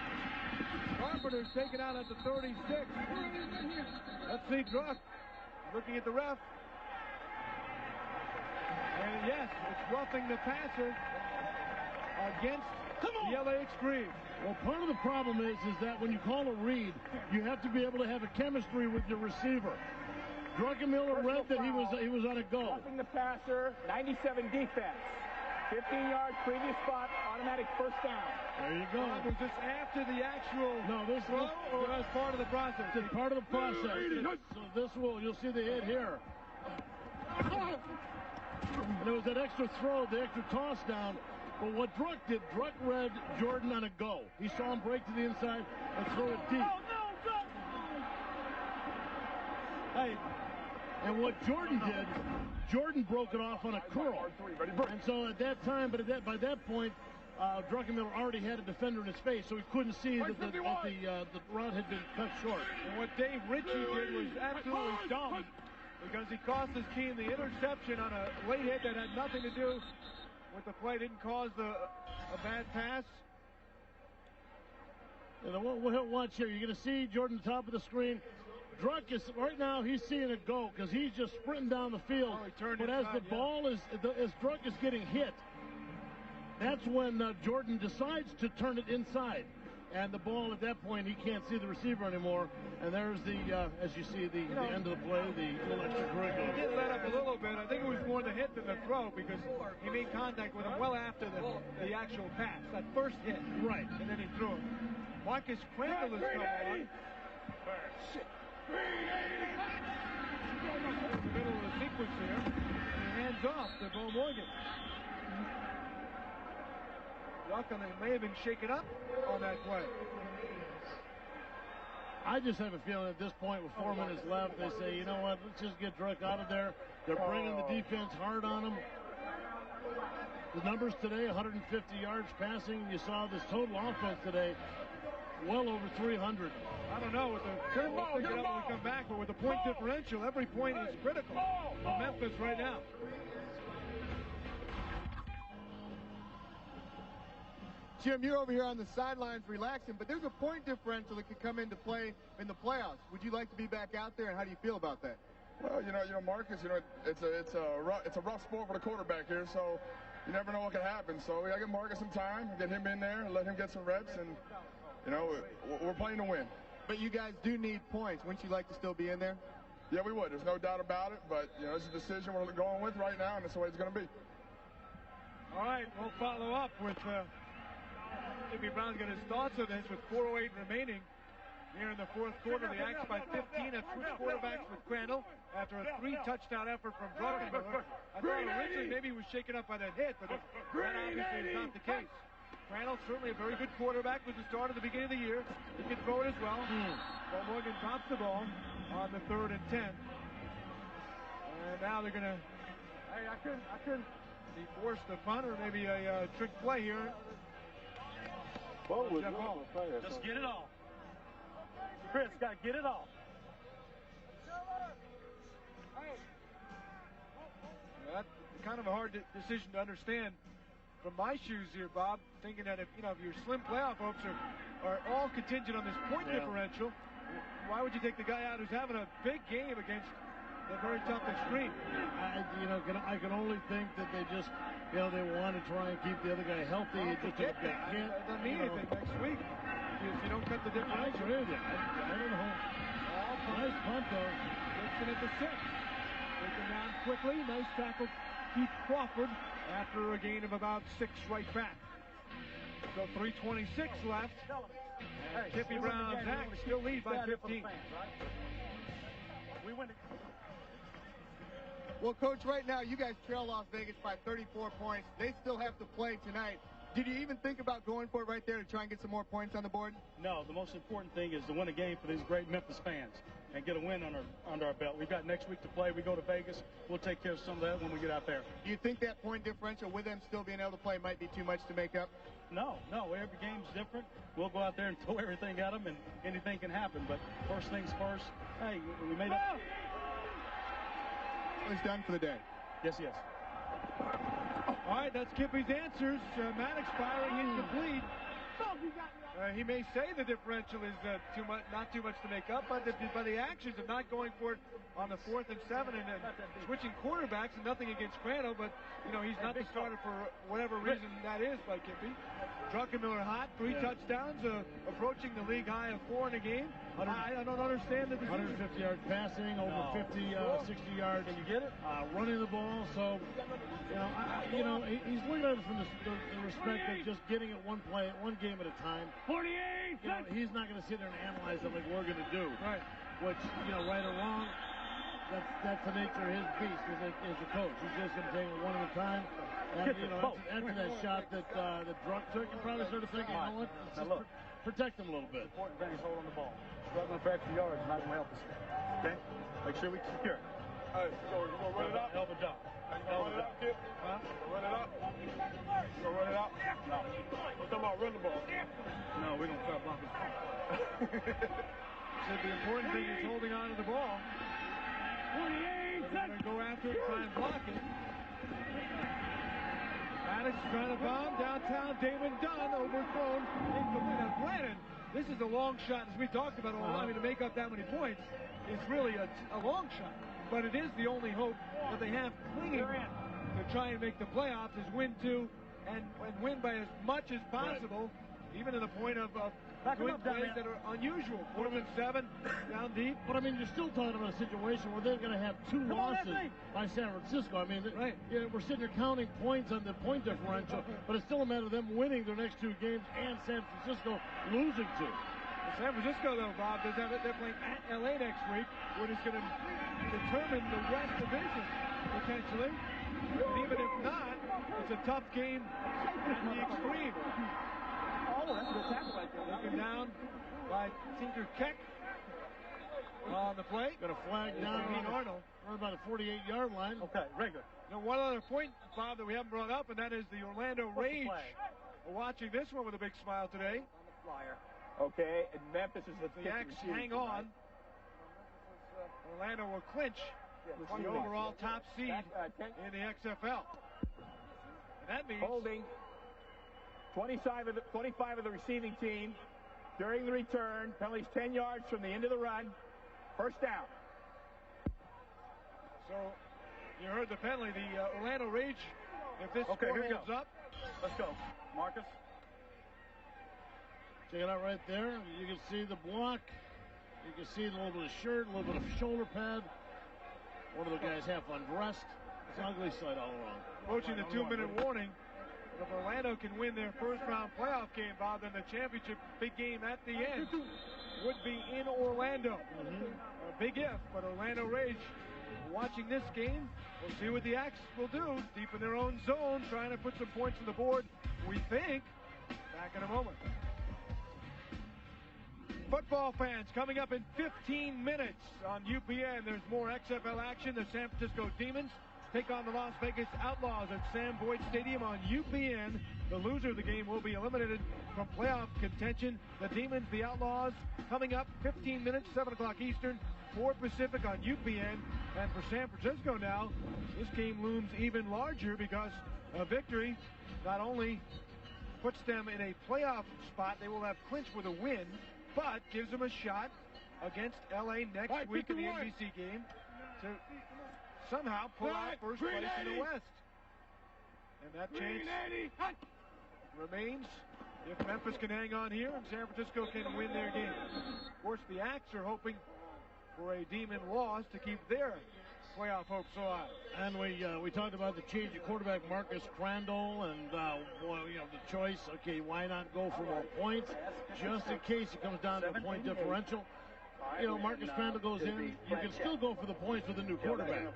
Carpenter's taken out at the 36. Let's see Druck looking at the ref. And yes, it's roughing the passer against the LA Xtreme. Well, part of the problem is that when you call a read, you have to be able to have a chemistry with your receiver. Druckenmiller read that he was on a go. Roughing the passer, 97 defense. 15 yards, previous spot, automatic first down. There you go. Was this after the actual throw, or as part of the process? It's part of the process. So you'll see the hit here. And there was that extra throw, the extra toss down. But what Druck did, Druck read Jordan on a go. He saw him break to the inside and throw it deep. Hey, and what Jordan did, Jordan broke it off on a curl. And so at that time, by that point, Druckenmiller already had a defender in his face, so he couldn't see that the route had been cut short. And what Dave Ritchie did was absolutely dumb, because he cost his team the interception on a late hit that had nothing to do with the play, didn't cause a bad pass. And we'll watch here. You're going to see Jordan top of the screen. Druck is right now. He's seeing it go because he's just sprinting down the field. But as the ball is, as Druck is getting hit, that's when Jordan decides to turn it inside. And the ball at that point, he can't see the receiver anymore. And there's the, as you see, the end of the play, the little extracurricular. He did let up a little bit. I think it was more the hit than the throw, because he made contact with him well after the actual pass, that first hit. Right. And then he threw it. Marcus Crandall has come on. In the middle of the sequence here. Hands off to Beau Morgan. Druckenmiller may have been shaken up on that play. I just have a feeling at this point with 4 minutes left, they say, you know what, let's just get Druck out of there. They're bringing the defense hard on him. The numbers today, 150 yards passing. You saw this total offense today, well over 300. I don't know, with the we'll pick it up when we come back, but with the point differential, every point is critical for Memphis right now. Jim, you're over here on the sidelines relaxing, but there's a point differential that could come into play in the playoffs. Would you like to be back out there, and how do you feel about that? Well, you know, Marcus, it's a rough sport for the quarterback here, so you never know what can happen. So we got to give Marcus some time, get him in there, and let him get some reps, and you know, we're playing to win. But you guys do need points. Wouldn't you like to still be in there? Yeah, we would. There's no doubt about it. But you know, it's a decision we're going with right now, and that's the way it's going to be. All right, we'll follow up with. Jimmy Brown's got his thoughts on this with 4:08 remaining here in the fourth quarter. The Axe by 15 have switched quarterbacks with Crandall after a 3-touchdown effort from Druckenmiller. I thought originally maybe he was shaken up by that hit, but that obviously is not the case. Crandall certainly a very good quarterback, was the start at the beginning of the year. He can throw it as well. Beau Morgan drops the ball on the 3rd and 10. And now they're going to I couldn't be forced to punt or maybe a trick play here. Just get it off. Chris, got to get it off. That's kind of a hard decision to understand from my shoes here, Bob, thinking that if your slim playoff hopes are all contingent on this point differential, why would you take the guy out who's having a big game against the very tough Xtreme? I can only think that they just, they want to try and keep the other guy healthy. He just took a big hit. It doesn't mean anything next week if you don't cut the differential. I agree with you. I don't know. Nice punt, though. Dixon at the 6. Taken down quickly. Nice tackle, Keith Crawford, after a gain of about 6 right back. So 3:26 left. And Kippy Brown's Axe still lead by 15. We win it. Well, Coach, right now you guys trail Las Vegas by 34 points. They still have to play tonight. Did you even think about going for it right there to try and get some more points on the board? No, the most important thing is to win a game for these great Memphis fans and get a win under our belt. We've got next week to play. We go to Vegas. We'll take care of some of that when we get out there. Do you think that point differential with them still being able to play might be too much to make up? No. Every game's different. We'll go out there and throw everything at them, and anything can happen. But first things first, hey, we made up. He's done for the day. Yes. All right, that's Kippy's answers. Maniax firing incomplete. He may say the differential is not too much to make up, but by the actions of not going for it on the 4th and 7 and switching quarterbacks, and nothing against Crandall, but he's not the starter for whatever reason that is by Kippy. Druckenmiller hot, 3 touchdowns, approaching the league high of 4 in a game. I don't understand the decision. 150 yards passing, over 50, 60 yards. Can you get it? Running the ball. So, he's looking at it from the respect of just getting it one game at a time. 48. He's not going to sit there and analyze it like we're going to do. Right. Which, right or wrong, that's the nature of his beast as a coach. He's just going to take it one at a time. After that shot that Druck took, you probably started thinking, you know what, let's just protect him a little bit. Important thing is hold on the ball. Struggling for extra yards is not going to help us. Okay? Make sure we secure it. All right, so we're going to run it up. Hell of a job. Run it up, kid. Huh? Run it up. Go run it up. No. We're talking about run the ball. No, we don't try blocking. Said the important thing is holding on to the ball. 48. They're going to go after it and try and block it. Maddox trying to bomb downtown. Damon Dunn overthrown. Incomplete. Now, granted, this is a long shot, as we talked about all along. To make up that many points is really a long shot. But it is the only hope that they have clinging to try and make the playoffs is win two and win by as much as possible, even to the point of doing plays that are unusual. 4th and 7, down deep. But I mean, you're still talking about a situation where they're going to have two losses by San Francisco. I mean, we're sitting here counting points on the point differential, but it's still a matter of them winning their next two games and San Francisco losing two. San Francisco, though, Bob, they're playing at LA next week, which is going to determine the West Division, potentially. And even if not, it's a tough game at the Xtreme. Oh, that's a good tackle right there. Taken down by Tinker Keck on the play. Got a flag down on Arnold. Right about the 48-yard line. Okay, very good. Now, one other point, Bob, that we haven't brought up, and that is the Orlando Rage. We're watching this one with a big smile today. On the flyer. Okay, and Memphis is the X hang on. Orlando will clinch the overall top seed in the XFL. And that means holding 25 of the receiving team during the return. Penalties 10 yards from the end of the run. First down. So you heard the penalty. The Orlando Rage, if this score holds up. Let's go. Marcus. Check it out right there. You can see the block. You can see a little bit of shirt, a little bit of shoulder pad. One of the guys half undressed. It's an ugly sight all around. Approaching the 2-minute warning. If Orlando can win their first-round playoff game, Bob, then the championship big game at the end would be in Orlando. A big if, but Orlando Rage watching this game. We'll see what the X will do. Deep in their own zone, trying to put some points on the board, we think. Back in a moment. Football fans, coming up in 15 minutes on UPN. There's more XFL action. The San Francisco Demons take on the Las Vegas Outlaws at Sam Boyd Stadium on UPN. The loser of the game will be eliminated from playoff contention. The Demons, the Outlaws, coming up 15 minutes, 7 o'clock Eastern, 4 Pacific on UPN. And for San Francisco now, this game looms even larger because a victory not only puts them in a playoff spot, they will have clinched with a win, but gives them a shot against LA next week in the NBC game to somehow pull out first place in the West. And that chance remains if Memphis can hang on here and San Francisco can win their game. Of course, the Axe are hoping for a Demon loss to keep their playoff hopes alive. And we talked about the change of quarterback, Marcus Crandall, and the choice. Okay, why not go for more points, just in case it comes down to a point differential. Marcus Crandall goes in. You can still go for the points with a new quarterback.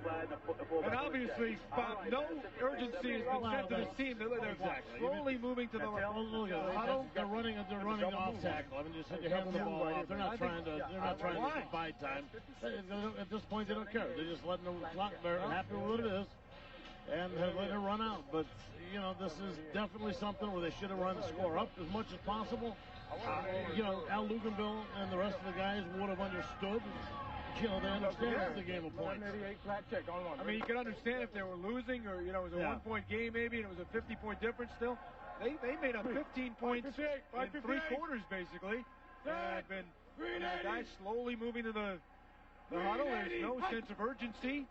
And obviously, Bob, no urgency has been sent to this team. They're slowly moving to the huddle. They're running off tackle. I mean, just hand the ball off. They're not trying to buy time. At this point, they don't care. They're just letting the clock. They're happy with what it is, and they're letting it run out. But this is definitely something where they should have run the score up as much as possible. Al Luganville and the rest of the guys would have understood. They understand it's the game of points. I mean, you can understand if they were losing or, it was a one-point game maybe and it was a 50-point difference still. They made up 15 points in 3 quarters, basically. And been guys slowly moving to the huddle. There's no sense of urgency.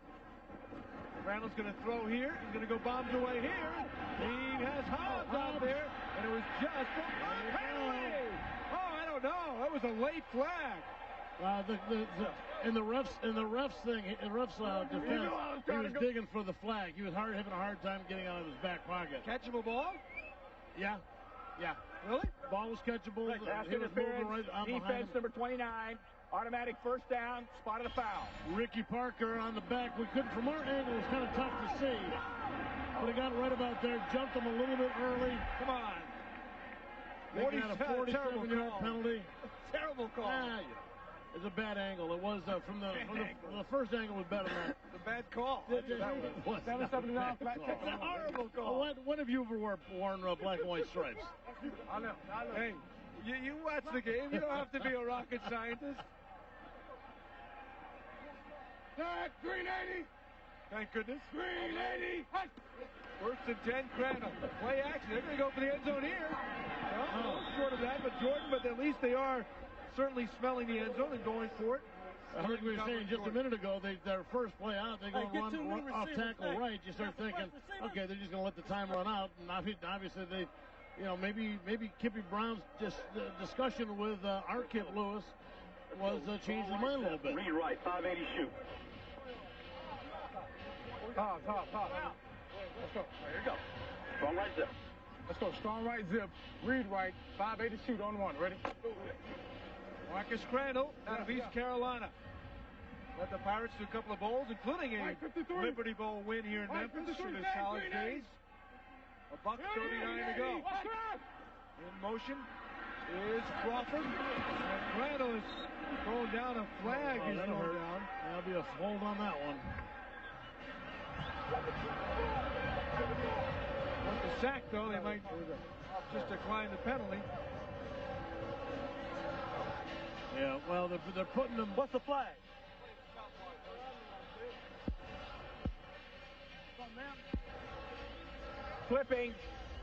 Randall's going to throw here. He's going to go bombs away here. He has Hobbs out there, and it was just a penalty. Oh, I don't know. That was a late flag. In the ref's defense, he was digging for the flag. He was having a hard time getting out of his back pocket. Catchable ball? Yeah. Really? Ball was catchable. He was moving right on behind him. Defense number 29. Automatic first down, spot of the foul. Ricky Parker on the back. We couldn't, from our angle, it was kind of tough to see. But he got right about there, jumped him a little bit early. Come on. They got a 47-yard penalty. Terrible call. It's a bad angle. It was from the first angle was better than that. The bad call. That was a horrible call. When have you ever worn black and white stripes? Hey, you watch the game. You don't have to be a rocket scientist. Green 80. Thank goodness. Green 80. First and 10, Crandall. Play action. They're going to go for the end zone here. Well, short of that, but Jordan, but at least they are certainly smelling the end zone and going for it. Like we were saying just a minute ago, their first play out, they go run off tackle right. You start thinking, okay, they're just going to let the time run out. And obviously they, maybe Kippy Brown's discussion with our Kip Lewis was changed his mind a little bit. Read right, 580 shoot. Pop. Let's go. Here you go. Strong right zip. Let's go. Strong right zip. Read right. 580 shoot on one. Ready? Marcus Crandall out of East Carolina. Led the Pirates to a couple of bowls, including a Liberty Bowl win here in Memphis in his college days. $1.39 to go. In motion is Crawford. And Crandall is throwing down a flag. He's thrown down. That'll be a hold on that one. With the sack, though, they might just decline the penalty. Yeah, well, they're putting them. What's the flag? Flipping.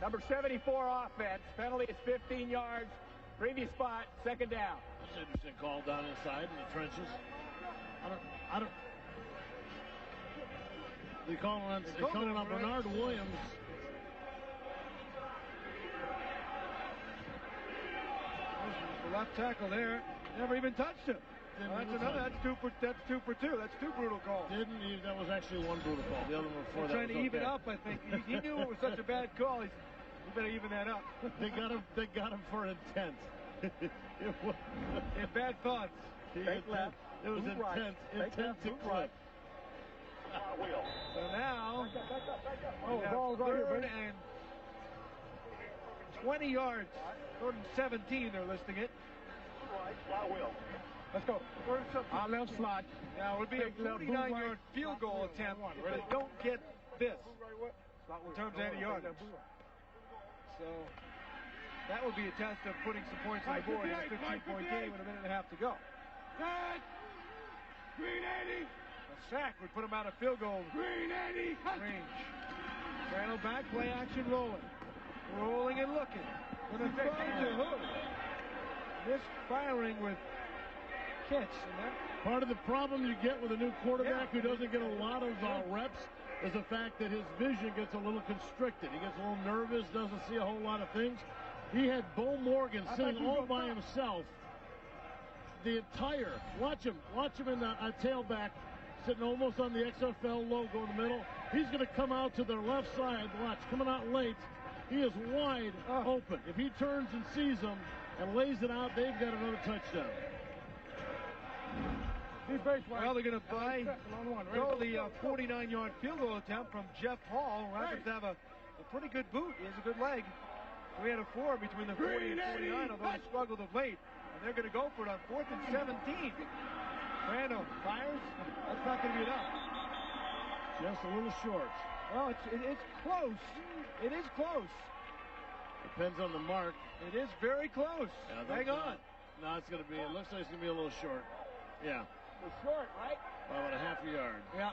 Number 74 offense. Penalty is 15 yards. Previous spot, second down. That's an interesting call down inside in the trenches. I don't. They call on Bernard Williams. The left tackle there. Never even touched him. That's two for two. That's two brutal calls. That was actually one brutal call. The other one before that. Trying to even up, I think. He knew it was such a bad call. He better even that up. They got him for intent. And bad thoughts. It was intense. Intent to clip. So now, third and 20 yards. Third and 17, they're listing it. Let's go. Our left slot. Now it would be a 49-yard field goal attempt if they don't get this in terms of any yardage. So that would be a test of putting some points on the board in a 15-point game with a minute and a half to go. Green 80. A sack would put him out of field goal Green 80. range. Crandall back, play action, rolling. Rolling and looking. Gonna throw to Hood. Misfiring with Kitch. Part of the problem you get with a new quarterback who doesn't get a lot of reps is the fact that his vision gets a little constricted. He gets a little nervous, doesn't see a whole lot of things. He had Beau Morgan sitting all by himself. The entire, watch him in the tailback, sitting almost on the XFL logo in the middle. He's going to come out to their left side. Watch, coming out late. He is wide open. If he turns and sees him and lays it out, they've got another touchdown. Well, they're going to throw the 49-yard field goal attempt from Jeff Hall, who happens to have a pretty good boot. He has a good leg. We had a 4 between the 40 and 49, although he struggled of late. And they're going to go for it on 4th and 17. Crandall fires. That's not going to be enough. Just a little short. Well, it's close. It is close. Depends on the mark. It is very close. Yeah, hang on. No, it's going to be. It looks like it's going to be a little short. Yeah. It's short, right? About a half a yard. Yeah.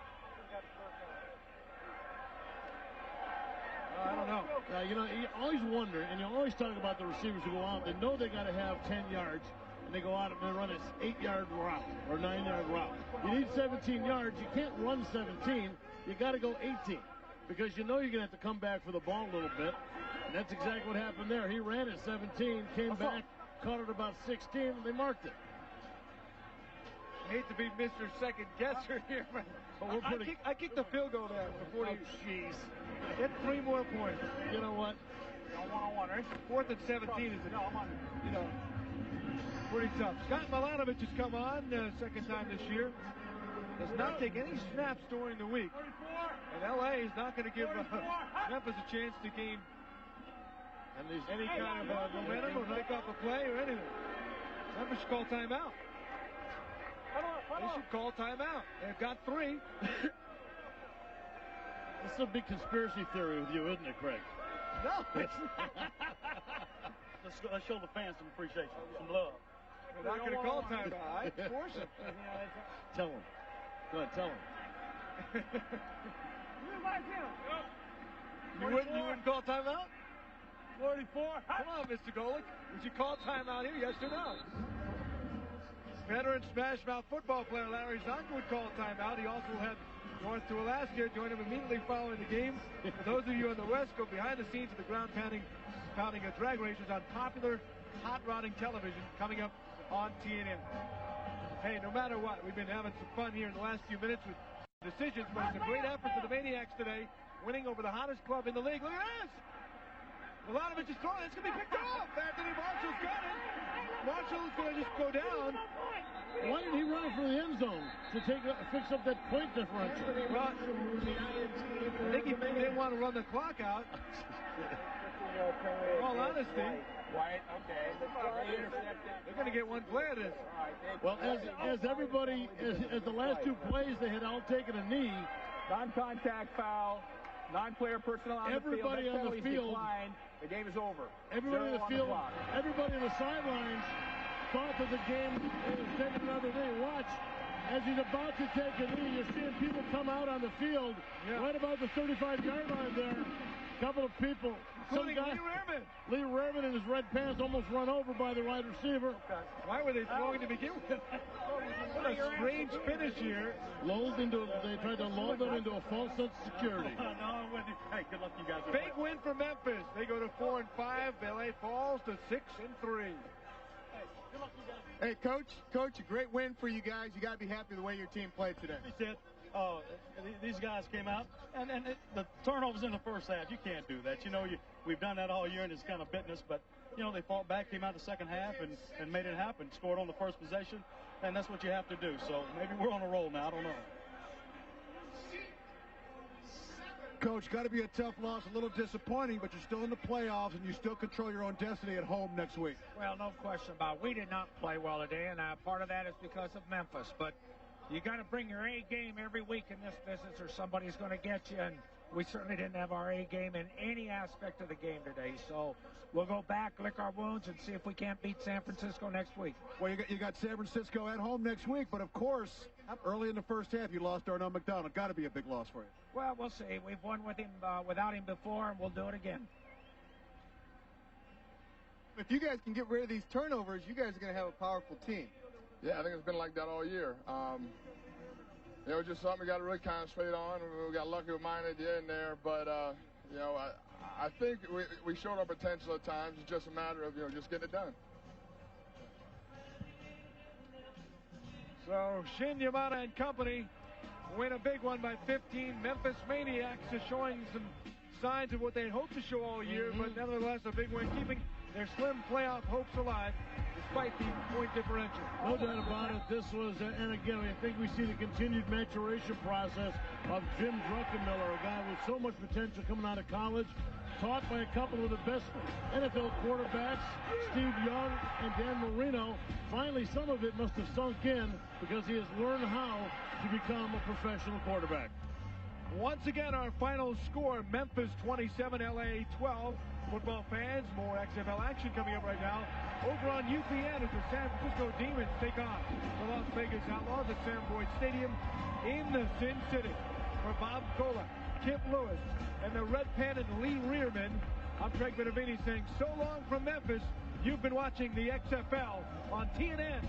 I don't know. You always wonder, and you always talk about the receivers who go out. They know they got to have 10 yards, and they go out and they run an 8-yard route or 9-yard route. You need 17 yards. You can't run 17. You got to go 18 because you know you're going to have to come back for the ball a little bit. And that's exactly what happened there. He ran at 17, came back, caught it about 16, and they marked it. I hate to be Mr. Second Guesser here, but I kicked the field goal there for 40. Oh, jeez. Get 3 more points. You know what? One-on-one, right? 4th and 17 is, pretty tough. Scott Milanovic has come on second time this year. Does not take any snaps during the week. And L.A. is not going to give Memphis a chance to gain any kind of momentum or pick up a play or anything. Memphis should call timeout. They should call timeout. They've got 3. This is a big conspiracy theory with you, isn't it, Craig? No, it's not. Let's show the fans some appreciation, some love. We're not going to call timeout. I force it. Tell them. Go ahead, tell them. You wouldn't call timeout? 44. Come on, Mr. Golick. Would you call timeout here, yes or no? Veteran Smash Mouth football player Larry Zonka would call timeout. He also had North to Alaska join him immediately following the game. For those of you on the West, go behind the scenes of the ground pounding drag races on popular hot rodding television coming up on TNN. Hey, no matter what, we've been having some fun here in the last few minutes with decisions, but it's a great effort for the Maniacs today, winning over the hottest club in the league. Look at this! Milanovic is throwing. It's going to be picked off. Anthony Marshall's got it. Marshall's going to just go down. Why did he run for the end zone to fix up that point differential? Well, I think he didn't want to run the clock out. In all honesty. White, okay. They're going to get one play of this. Well, as everybody, as the last 2 plays, they had all taken a knee. Non-contact foul. Non-player personnel on the field. Everybody on the field. Declined. The game is over. Everybody in the field. Everybody in the sidelines thought that the game was taking another knee. Watch. As he's about to take a knee, you're seeing people come out on the field right about the 35-yard line there. A couple of people. Including Lee Rehrman. Lee Rehrman in his red pants almost run over by the wide receiver. Why were they throwing to begin with? What a strange finish here. They tried to lull them into a false sense of security. Hey, good luck to you guys. Big win for Memphis. They go to 4-5. LA falls to 6-3. Hey, Coach, a great win for you guys. You got to be happy the way your team played today. These guys came out, and the turnovers in the first half, you can't do that. We've done that all year, and it's kind of bitten us, but, they fought back, came out the second half, and made it happen. Scored on the first possession, and that's what you have to do. So maybe we're on a roll now. I don't know. Coach, got to be a tough loss, a little disappointing, but you're still in the playoffs, and you still control your own destiny at home next week. Well, no question about it. We did not play well today, and part of that is because of Memphis. But you got to bring your A game every week in this business, or somebody's going to get you. And we certainly didn't have our A game in any aspect of the game today. So we'll go back, lick our wounds, and see if we can't beat San Francisco next week. Well, you got San Francisco at home next week, but of course, early in the first half, you lost Darnell McDonald. Got to be a big loss for you. Well, we'll see. We've won with him without him before, and we'll do it again. If you guys can get rid of these turnovers, you guys are going to have a powerful team. Yeah, I think it's been like that all year. It's just something we got to really concentrate on. We got lucky with mine at the end there, but I think we showed our potential at times. It's just a matter of just getting it done. So Shin Yamada and company win a big one by 15. Memphis Maniax is showing some signs of what they hoped to show all year, but nevertheless a big win, keeping their slim playoff hopes alive despite the point differential. No doubt about it. This was, and again, I think we see the continued maturation process of Jim Druckenmiller, a guy with so much potential coming out of college, taught by a couple of the best NFL quarterbacks, Steve Young and Dan Marino. Finally, some of it must have sunk in because he has learned how to become a professional quarterback. Once again, our final score, Memphis 27, LA 12. Football fans, more XFL action coming up right now. Over on UPN as the San Francisco Demons take on the Las Vegas Outlaws at Sam Boyd Stadium in the Sin City. For Bob Gola, Kip Lewis, and the Red Pen and Lee Rehrman, I'm Craig Benavini saying so long from Memphis. You've been watching the XFL on TNN.